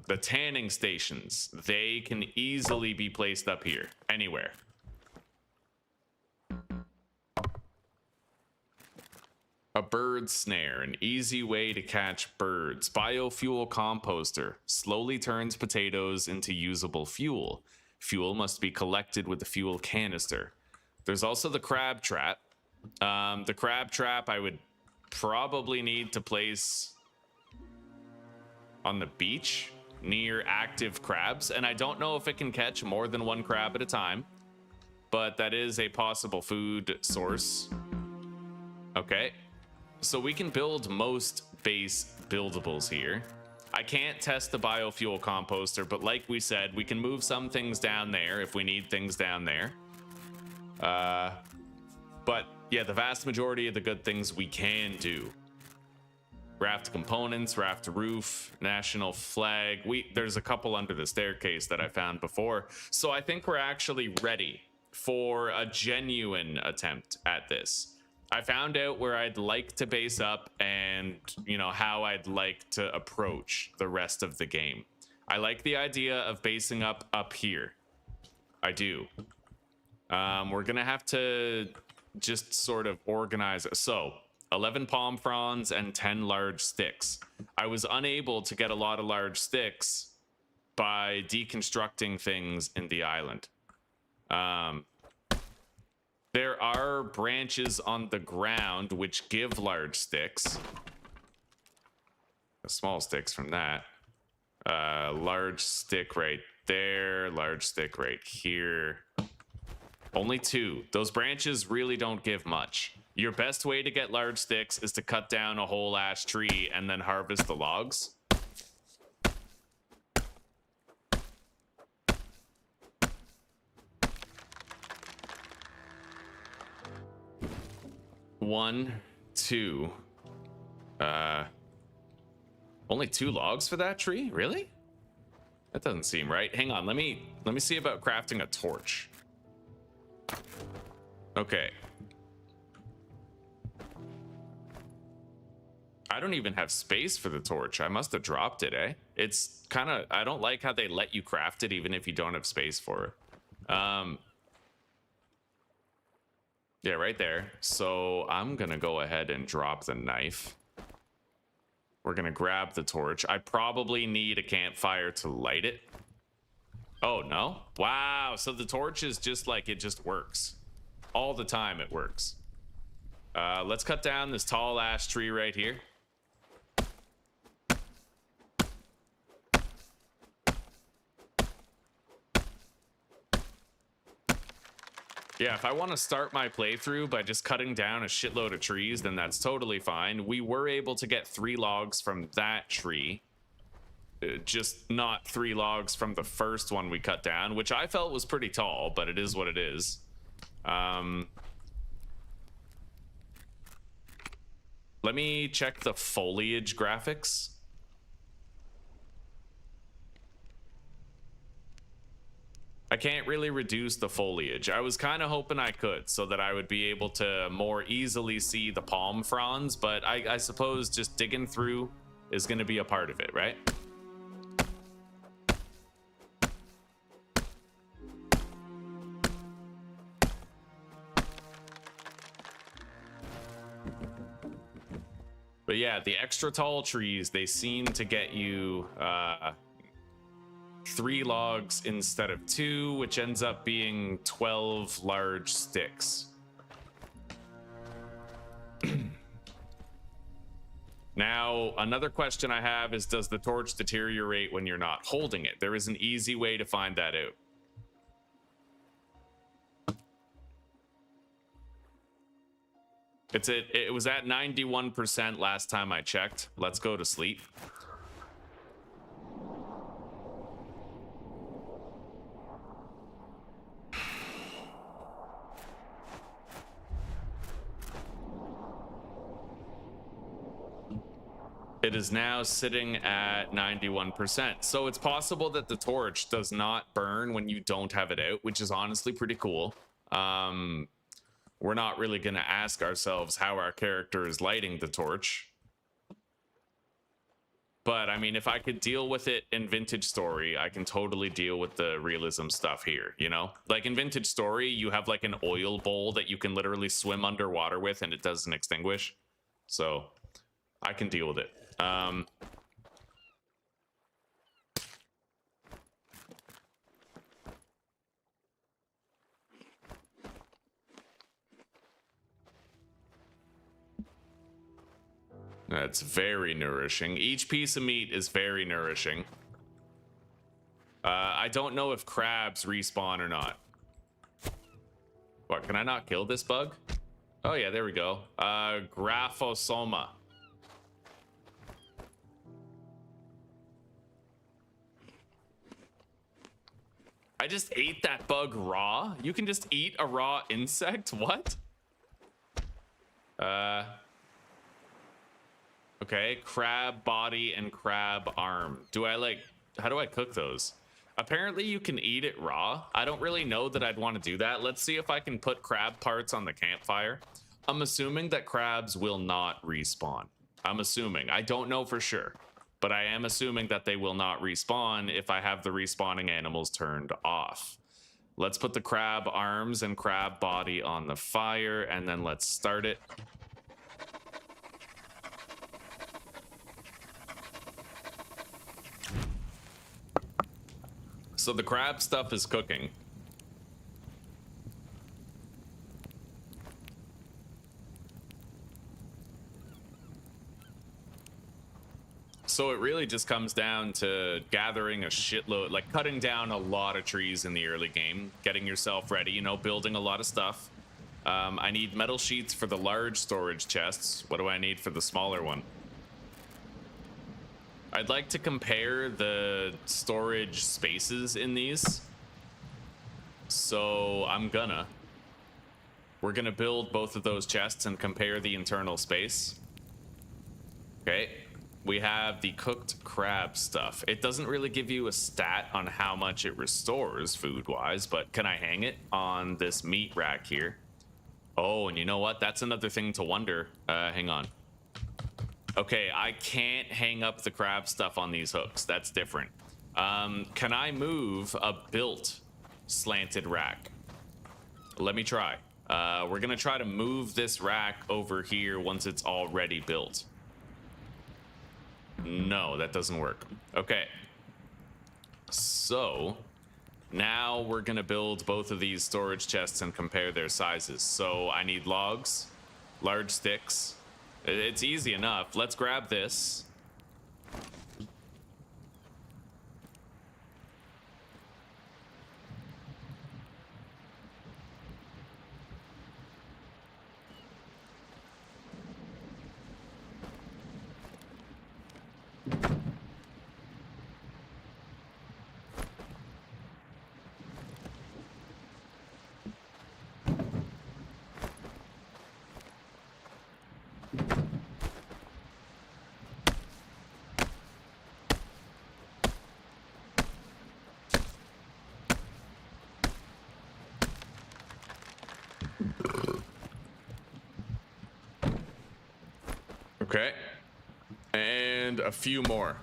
The tanning stations, they can easily be placed up here, anywhere. A bird snare, an easy way to catch birds. Biofuel composter, slowly turns potatoes into usable fuel. Fuel must be collected with the fuel canister. There's also the crab trap. The crab trap I would probably need to place on the beach near active crabs, and I don't know if it can catch more than 1 crab at a time, but that is a possible food source. Okay, so we can build most base buildables here. I can't test the biofuel composter, but like we said, we can move some things down there if we need things down there. But yeah, the vast majority of the good things we can do. Raft components, raft roof, national flag. There's a couple under the staircase that I found before. So I think we're actually ready for a genuine attempt at this. I found out where I'd like to base up and, you know, how I'd like to approach the rest of the game. I like the idea of basing up here. I do. We're gonna have to just sort of organize it. So 11 palm fronds and 10 large sticks. I was unable to get a lot of large sticks by deconstructing things in the island. There are branches on the ground which give large sticks. Small sticks from that. Large stick right there, large stick right here. Only 2. Those branches really don't give much. Your best way to get large sticks is to cut down a whole ash tree and then harvest the logs. One, 2. Only 2 logs for that tree? Really? That doesn't seem right. Hang on, let me see about crafting a torch. Okay. I don't even have space for the torch. I must have dropped it, eh? It's kind of, I don't like how they let you craft it even if you don't have space for it. Yeah, right there. So I'm gonna go ahead and drop the knife. We're gonna grab the torch. I probably need a campfire to light it. Oh, no? Wow, so the torch is just like, it just works. All the time it works. Let's cut down this tall ash tree right here. Yeah, if I want to start my playthrough by just cutting down a shitload of trees, then that's totally fine. We were able to get 3 logs from that tree. Just not 3 logs from the first one we cut down, which I felt was pretty tall, but it is what it is. Let me check the foliage graphics. I can't really reduce the foliage. I was kind of hoping I could so that I would be able to more easily see the palm fronds, but I suppose just digging through is going to be a part of it, right? yeah, the extra tall trees, they seem to get you 3 logs instead of 2, which ends up being 12 large sticks. Now, another question I have is, does the torch deteriorate when you're not holding it? There is an easy way to find that out. It was at 91% last time I checked. Let's go to sleep. It is now sitting at 91%. So it's possible that the torch does not burn when you don't have it out, which is honestly pretty cool. We're not really going to ask ourselves how our character is lighting the torch. But, I mean, if I could deal with it in Vintage Story, I can totally deal with the realism stuff here, you know? Like, in Vintage Story, you have, like, an oil bowl that you can literally swim underwater with, and it doesn't extinguish. So, I can deal with it. That's very nourishing. Each piece of meat is very nourishing. I don't know if crabs respawn or not. What, can I not kill this bug? Oh yeah, there we go. Graphosoma. I just ate that bug raw? You can just eat a raw insect? What? Okay, crab body and crab arm. How do I cook those? Apparently you can eat it raw. I don't really know that I'd want to do that. Let's see if I can put crab parts on the campfire. I'm assuming that crabs will not respawn. I'm assuming. I don't know for sure, but I am assuming that they will not respawn if I have the respawning animals turned off. Let's put the crab arms and crab body on the fire, and then let's start it. So the crab stuff is cooking. So it really just comes down to gathering a shitload, like cutting down a lot of trees in the early game, getting yourself ready, you know, building a lot of stuff. I need metal sheets for the large storage chests. What do I need for the smaller one? I'd like to compare the storage spaces in these. So we're gonna build both of those chests and compare the internal space. Okay, we have the cooked crab stuff. It doesn't really give you a stat on how much it restores food-wise, but can I hang it on this meat rack here? Oh, and you know what? That's another thing to wonder. Hang on. Okay, I can't hang up the crab stuff on these hooks. That's different. Can I move a built slanted rack? Let me try. We're gonna try to move this rack over here once it's already built. No, that doesn't work. Okay. So now we're gonna build both of these storage chests and compare their sizes. So I need logs, large sticks. It's easy enough. Let's grab this. Okay. And a few more.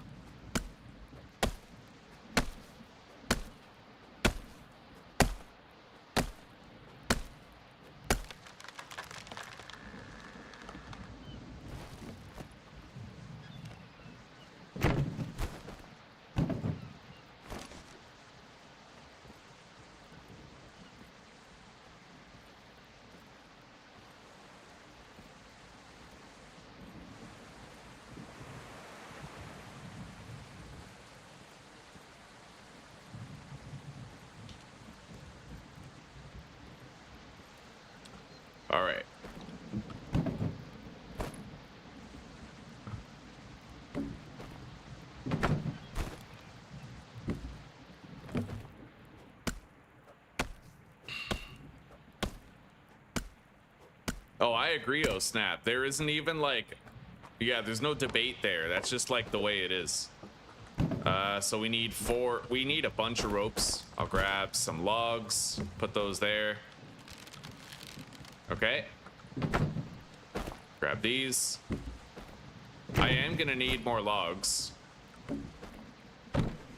right. Oh, I agree, oh snap. There isn't even like, yeah, there's no debate there. That's just like the way it is. So we need a bunch of ropes. I'll grab some logs, put those there. Okay. Grab these. I am gonna need more logs,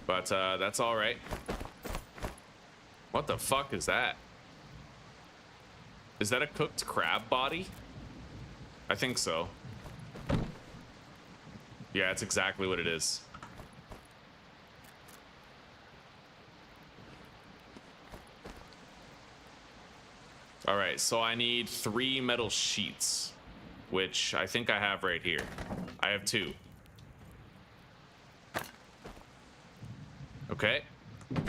but that's all right. What the fuck is that? Is that a cooked crab body? I think so. Yeah, it's exactly what it is. All right, so I need 3 metal sheets, which I think I have right here. I have 2. Okay.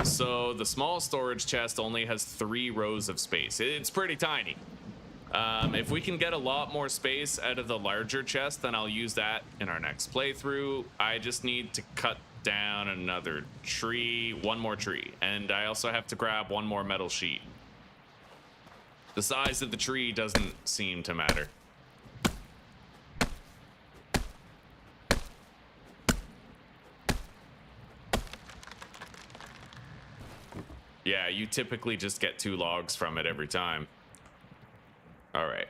So the small storage chest only has 3 rows of space. It's pretty tiny. If we can get a lot more space out of the larger chest, then I'll use that in our next playthrough. I just need to cut down another tree, 1 more tree, and I also have to grab 1 more metal sheet. The size of the tree doesn't seem to matter. Yeah, you typically just get 2 logs from it every time. All right.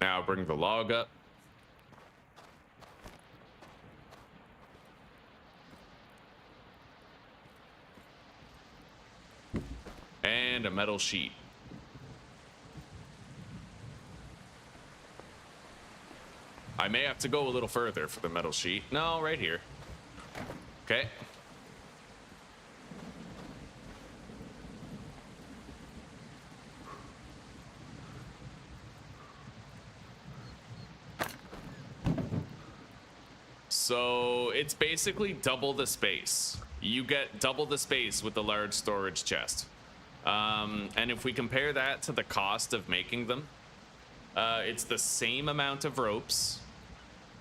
Now bring the log up. And a metal sheet. I may have to go a little further for the metal sheet. No, right here. Okay. So it's basically double the space. You get double the space with the large storage chest. And if we compare that to the cost of making them, it's the same amount of ropes,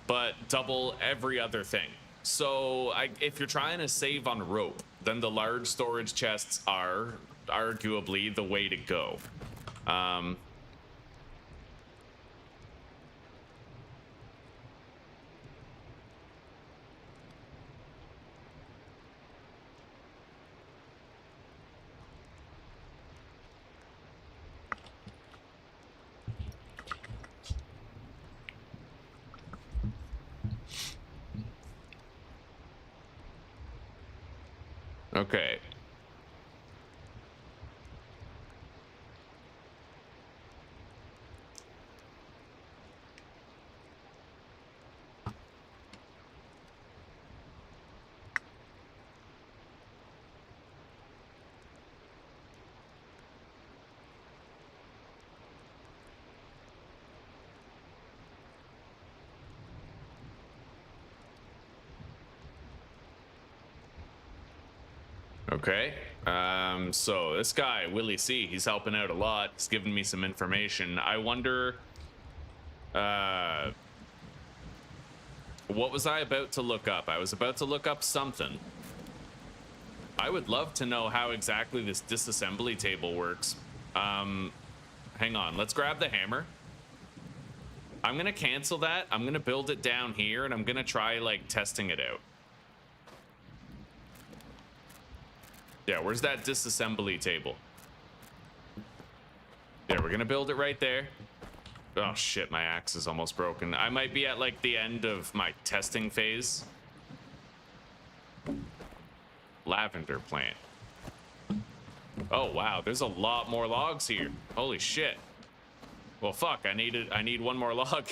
but double every other thing. So if you're trying to save on rope, then the large storage chests are arguably the way to go. Okay. Okay, so this guy, Willie C, he's helping out a lot. He's giving me some information. I wonder, what was I about to look up? I was about to look up something. I would love to know how exactly this disassembly table works. Hang on, let's grab the hammer. I'm gonna cancel that. I'm gonna build it down here, and I'm gonna try, like, testing it out. Yeah, where's that disassembly table? Yeah, we're gonna build it right there. Oh shit, my axe is almost broken. I might be at like the end of my testing phase. Lavender plant. Oh wow, there's a lot more logs here. Holy shit. Well fuck, I need 1 more log.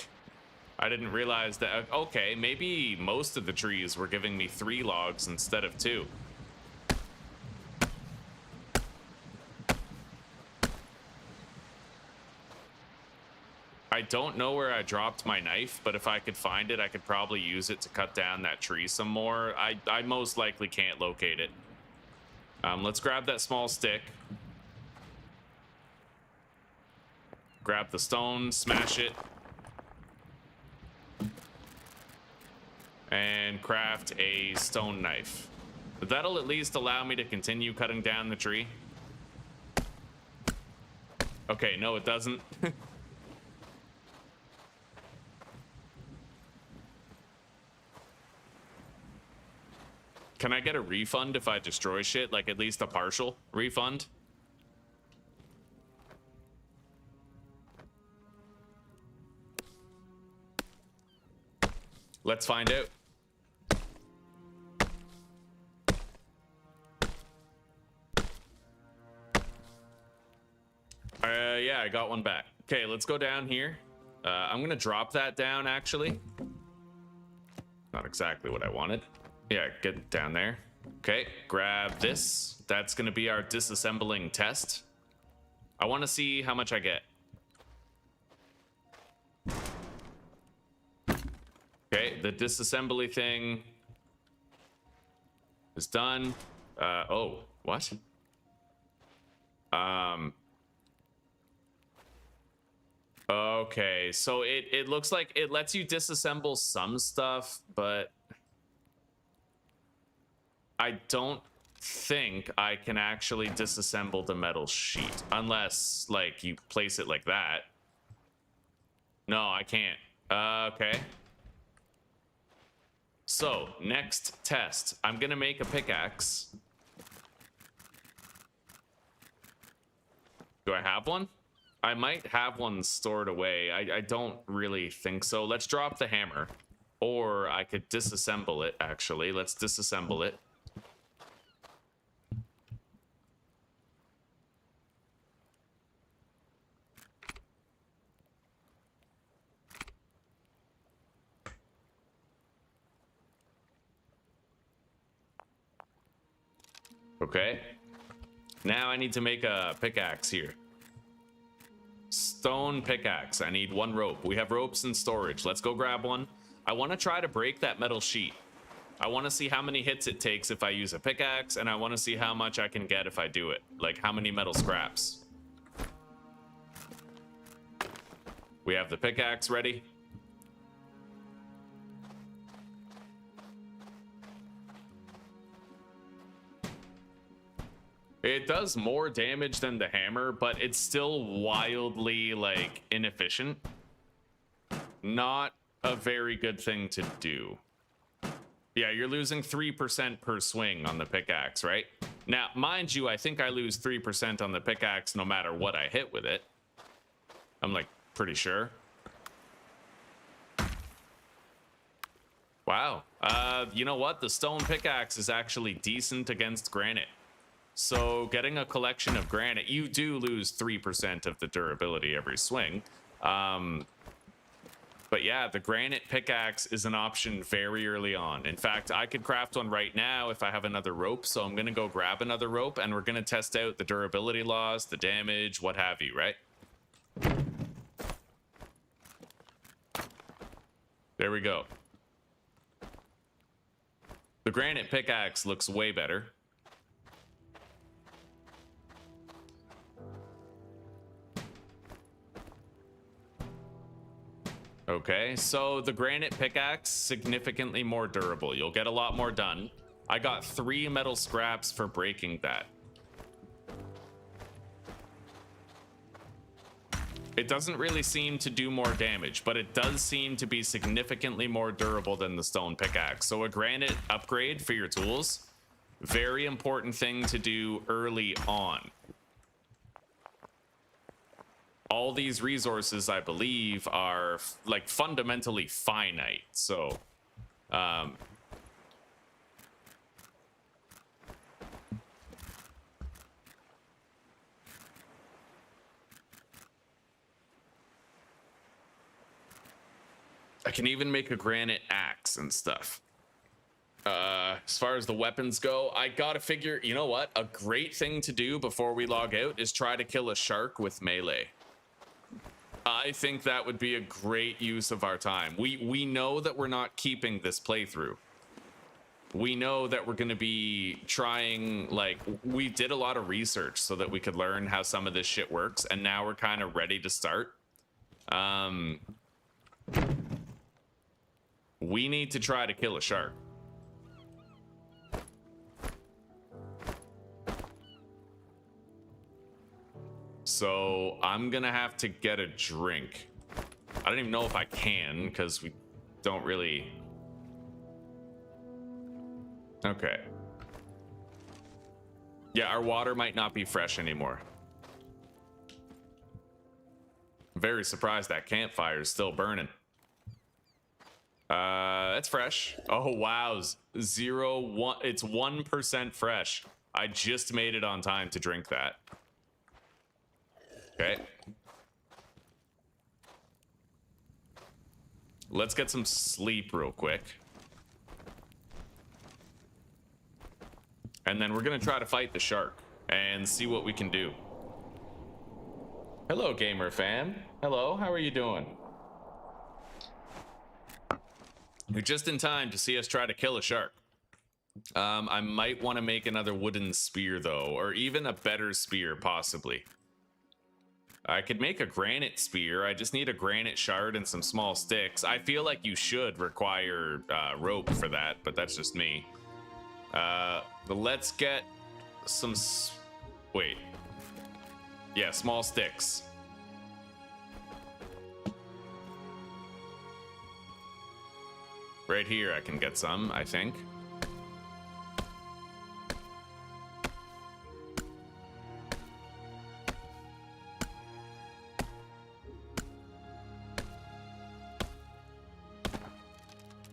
I didn't realize that. Okay, maybe most of the trees were giving me 3 logs instead of 2. I don't know where I dropped my knife, but if I could find it, I could probably use it to cut down that tree some more. I most likely can't locate it. Let's grab that small stick. Grab the stone, smash it. And craft a stone knife. That'll at least allow me to continue cutting down the tree. Okay, no, it doesn't. Can I get a refund if I destroy shit? Like at least a partial refund? Let's find out. Yeah, I got one back. Okay, let's go down here. I'm gonna drop that down, actually. Not exactly what I wanted. Yeah, get down there. Okay, grab this. That's gonna be our disassembling test. I want to see how much I get. Okay, the disassembly thing is done. Oh, what? Okay, so it looks like it lets you disassemble some stuff, but I don't think I can actually disassemble the metal sheet unless like you place it like that. No, I can't. Okay. So, next test. I'm gonna make a pickaxe. Do I have one? I might have one stored away. I don't really think so. Let's drop the hammer. Or I could disassemble it, actually. Let's disassemble it. Okay. Now I need to make a pickaxe here. Stone pickaxe. I need one rope. We have ropes in storage. Let's go grab one. I want to try to break that metal sheet. I want to see how many hits it takes if I use a pickaxe, and I want to see how much I can get if I do it. Like how many metal scraps. We have the pickaxe ready. It does more damage than the hammer, but it's still wildly, like, inefficient. Not a very good thing to do. Yeah, you're losing 3% per swing on the pickaxe, right? Now, mind you, I think I lose 3% on the pickaxe no matter what I hit with it. I'm, like, pretty sure. Wow. You know what? The stone pickaxe is actually decent against granite. So getting a collection of granite, you do lose 3% of the durability every swing. But yeah, the granite pickaxe is an option very early on. In fact, I could craft one right now if I have another rope. So I'm going to go grab another rope and we're going to test out the durability loss, the damage, what have you, right? There we go. The granite pickaxe looks way better. Okay, so the granite pickaxe, significantly more durable. You'll get a lot more done. I got 3 metal scraps for breaking that. It doesn't really seem to do more damage, but it does seem to be significantly more durable than the stone pickaxe. So a granite upgrade for your tools, very important thing to do early on. All these resources, I believe, are like fundamentally finite. So, I can even make a granite axe and stuff. As far as the weapons go, I gotta figure, you know what? A great thing to do before we log out is try to kill a shark with melee. I think that would be a great use of our time. We know that we're not keeping this playthrough. We know that we're going to be trying, like, we did a lot of research so that we could learn how some of this shit works, and now we're kind of ready to start. We need to try to kill a shark. So I'm gonna have to get a drink. I don't even know if I can, because we don't really... Okay. Yeah, our water might not be fresh anymore. I'm very surprised that campfire is still burning. It's fresh. Oh, wow. 1. It's 1% fresh. I just made it on time to drink that. Okay. Let's get some sleep real quick. And then we're gonna try to fight the shark and see what we can do. Hello, gamer fam. Hello, how are you doing? You're just in time to see us try to kill a shark. I might want to make another wooden spear, though, or even a better spear, possibly. I could make a granite spear. I just need a granite shard and some small sticks. I feel like you should require rope for that, but that's just me. Let's get some... Wait. Yeah, small sticks. Right here I can get some, I think.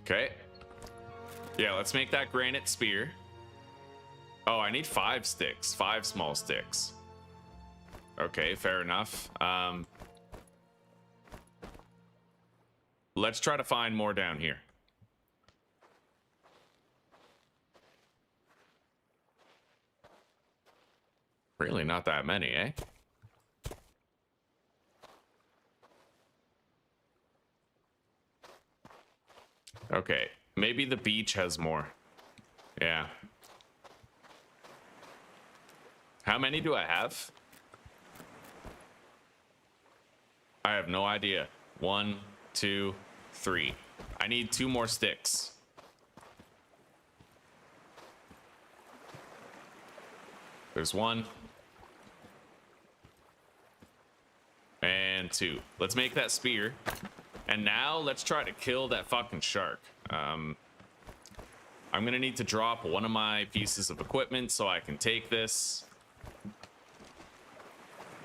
Okay. Yeah, let's make that granite spear. Oh, I need 5 sticks. 5 small sticks. Okay, fair enough. Let's try to find more down here. Really not that many, eh? Okay, maybe the beach has more. Yeah. How many do I have? I have no idea. 1, 2, 3. I need 2 more sticks. There's 1. And 2. Let's make that spear. And now let's try to kill that fucking shark. I'm gonna need to drop one of my pieces of equipment so I can take this.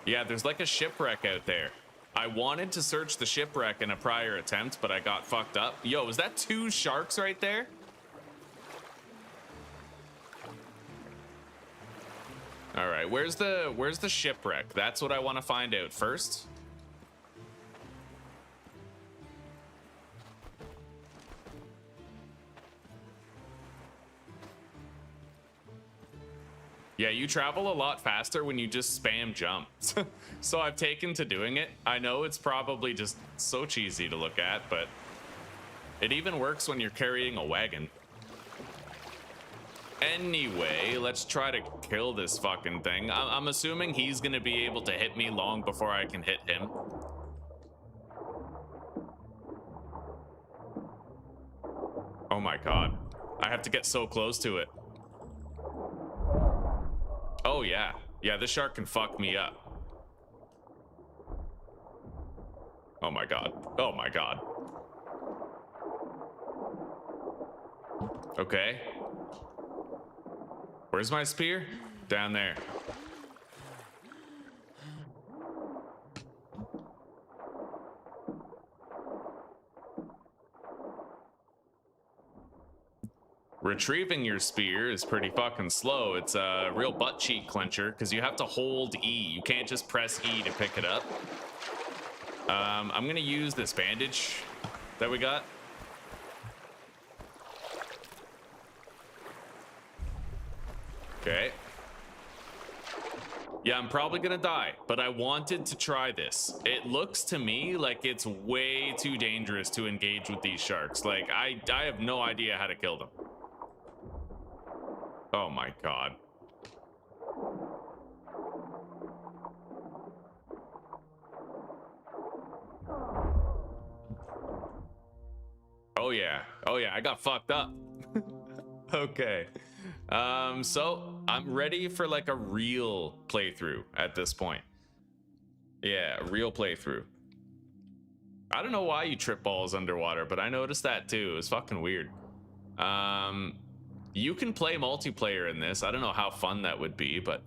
Yeah, there's like a shipwreck out there. I wanted to search the shipwreck in a prior attempt, but I got fucked up. Yo, is that 2 sharks right there? All right, where's the shipwreck? That's what I want to find out first. Yeah, you travel a lot faster when you just spam jump. So I've taken to doing it. I know it's probably just so cheesy to look at, but it even works when you're carrying a wagon. Anyway, let's try to kill this fucking thing. I'm assuming he's gonna be able to hit me long before I can hit him. Oh my god. I have to get so close to it. Oh yeah. Yeah, this shark can fuck me up. Oh my god. Oh my god. Okay. Where's my spear? Down there. Retrieving your spear is pretty fucking slow. It's a real butt cheek clencher because you have to hold E. You can't just press E to pick it up. I'm gonna use this bandage that we got. Okay. Yeah, I'm probably gonna die, but I wanted to try this. It looks to me like it's way too dangerous to engage with these sharks. Like, I have no idea how to kill them. Oh my god. Oh yeah, I got fucked up. Okay. So I'm ready for like a real playthrough at this point. Yeah, real playthrough. I don't know why you trip balls underwater, but I noticed that too. It was fucking weird. You can play multiplayer in this. I don't know how fun that would be, but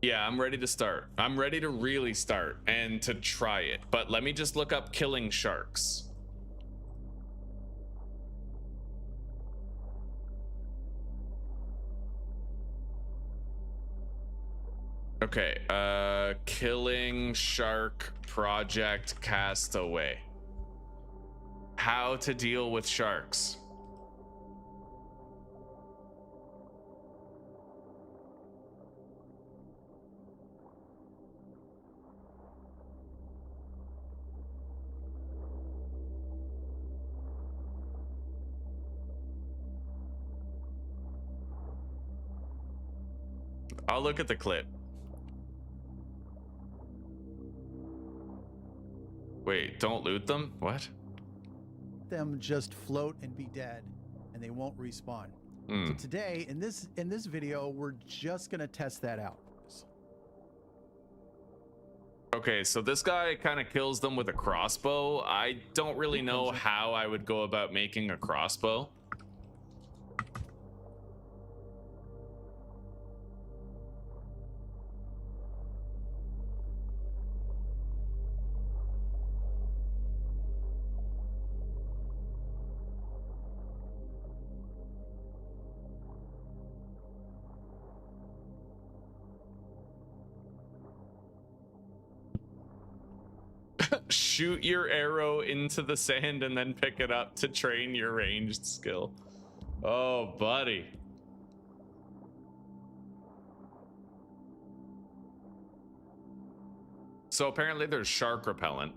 yeah, I'm ready to start. I'm ready to really start and to try it. But let me just look up killing sharks. Okay, killing shark Project Castaway. How to deal with sharks. I'll look at the clip. Wait, don't loot them? What? Them just float and be dead, and they won't respawn. So today, in this video, we're just gonna test that out. Okay, so this guy kind of kills them with a crossbow. I don't really know how I would go about making a crossbow. Shoot your arrow into the sand and then pick it up to train your ranged skill. Oh, buddy. So apparently there's shark repellent.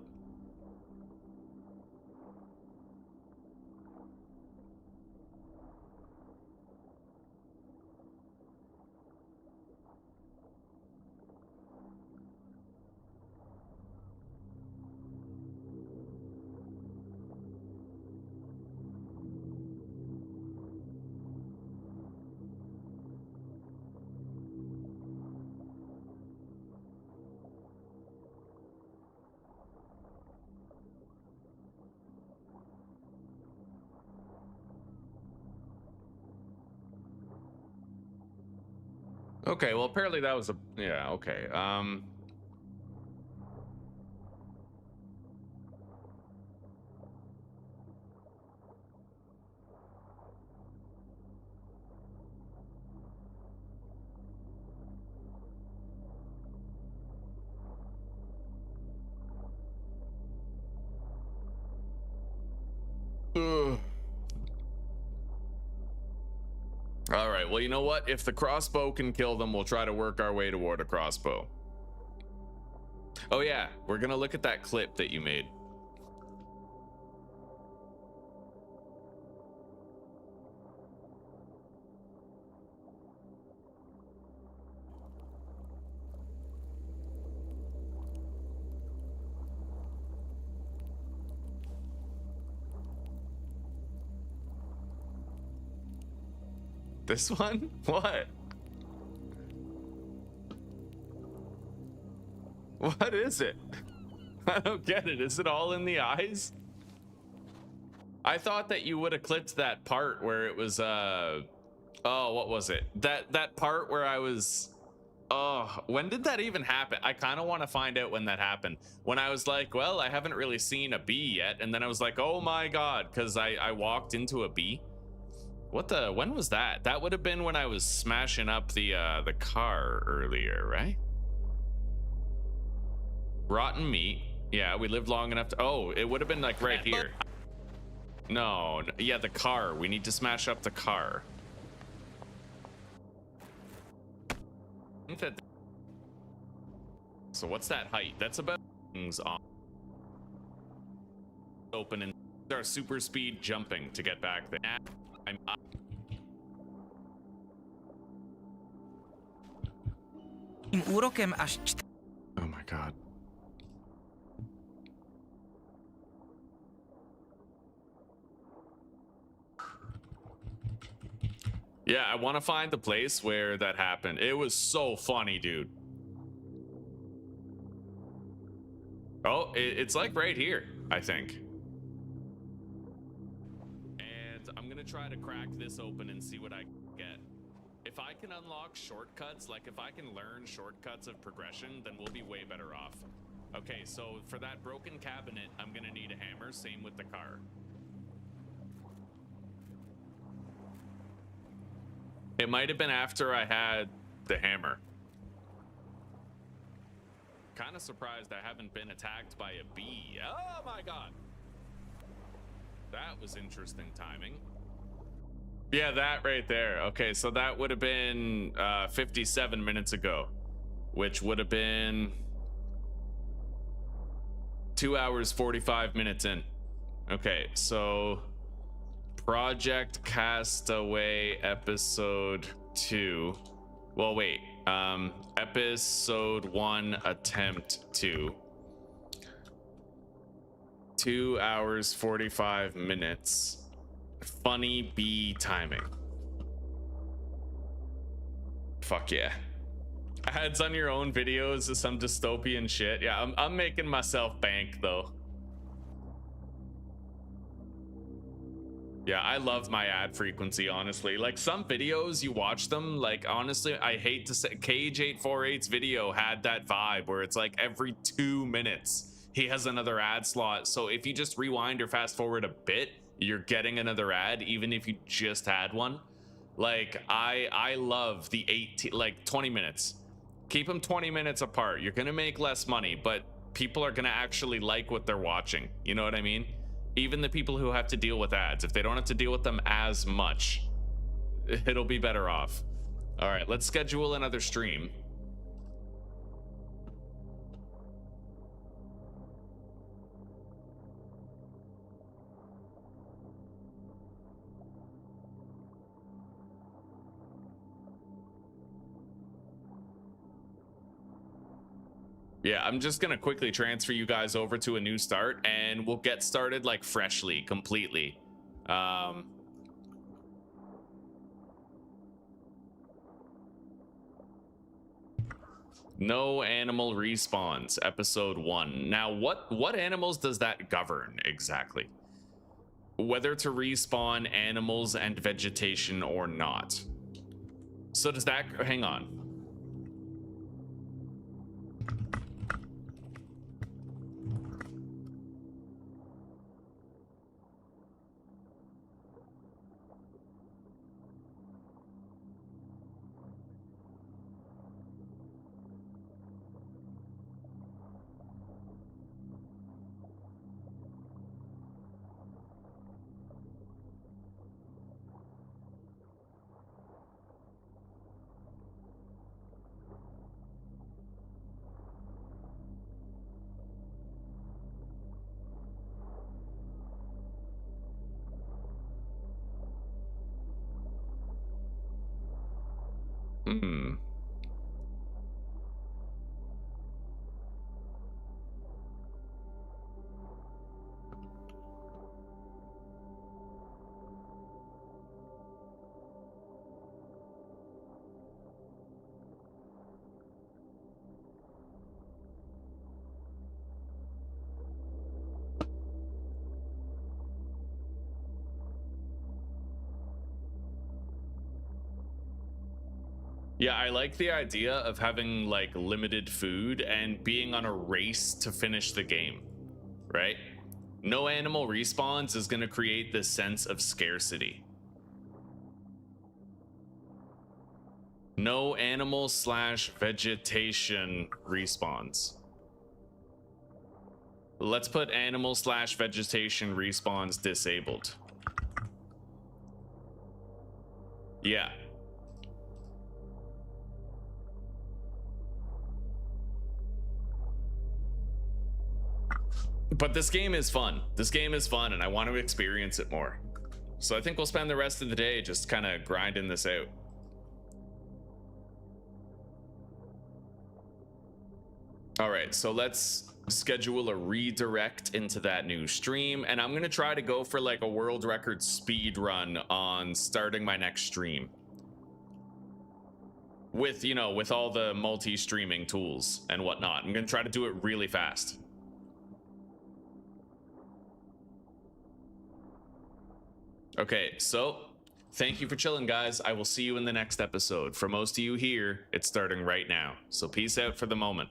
Okay, well apparently that was a yeah, okay. All right, well, you know what? If the crossbow can kill them, we'll try to work our way toward a crossbow. Oh yeah, we're gonna look at that clip that you made. This one? What? What is it? I don't get it. Is it all in the eyes? I thought that you would have clipped that part where it was oh, what was it? That part where I was when did that even happen? I kind of want to find out when that happened. When I was like, well, I haven't really seen a bee yet, and then I was like, oh my god, because I walked into a bee. What the, when was that? That would have been when I was smashing up the car earlier, right? Rotten meat. Yeah, we lived long enough to, oh, it would have been like right here. No, yeah, the car. We need to smash up the car. I think that. So what's that height? That's about things on. Open and our super speed jumping to get back there. I'm up. Oh my god. Yeah, I want to find the place where that happened. It was so funny, dude. Oh, it's like right here, I think. And I'm gonna try to crack this open and see what I get. If I can unlock shortcuts, like if I can learn shortcuts of progression, then we'll be way better off. Okay, so for that broken cabinet, I'm gonna need a hammer, same with the car. It might have been after I had the hammer. Kind of surprised I haven't been attacked by a bee. Oh my god. That was interesting timing. Yeah, that right there. Okay, so that would have been 57 minutes ago, which would have been 2 hours, 45 minutes in. Okay, so Project Castaway episode 2. Well, wait. Episode 1, attempt 2. 2 hours, 45 minutes. Funny bee timing. Fuck yeah. Ads on your own videos is some dystopian shit. Yeah, I'm making myself bank though. Yeah, I love my ad frequency, honestly. Like some videos, you watch them, like honestly, I hate to say, Cage848's video had that vibe where it's like every 2 minutes, he has another ad slot. So if you just rewind or fast forward a bit, you're getting another ad, even if you just had one. Like I love the 20 minutes. Keep them 20 minutes apart. You're gonna make less money, but people are gonna actually like what they're watching. You know what I mean? Even the people who have to deal with ads, if they don't have to deal with them as much, it'll be better off. All right, let's schedule another stream. Yeah, I'm just gonna quickly transfer you guys over to a new start and we'll get started like freshly, completely. No animal respawns, episode 1. Now, what animals does that govern exactly? Whether to respawn animals and vegetation or not. So does that, hang on. Yeah, I like the idea of having like limited food and being on a race to finish the game, right? No animal respawns is going to create this sense of scarcity. No animal / vegetation respawns. Let's put animal / vegetation respawns disabled. Yeah. But this game is fun. This game is fun, and I want to experience it more. So I think we'll spend the rest of the day just kind of grinding this out. All right, so let's schedule a redirect into that new stream, and I'm gonna try to go for like a world record speed run on starting my next stream. With, you know, with all the multi-streaming tools and whatnot. I'm gonna try to do it really fast. Okay, so thank you for chilling, guys. I will see you in the next episode. For most of you here, it's starting right now. So peace out for the moment.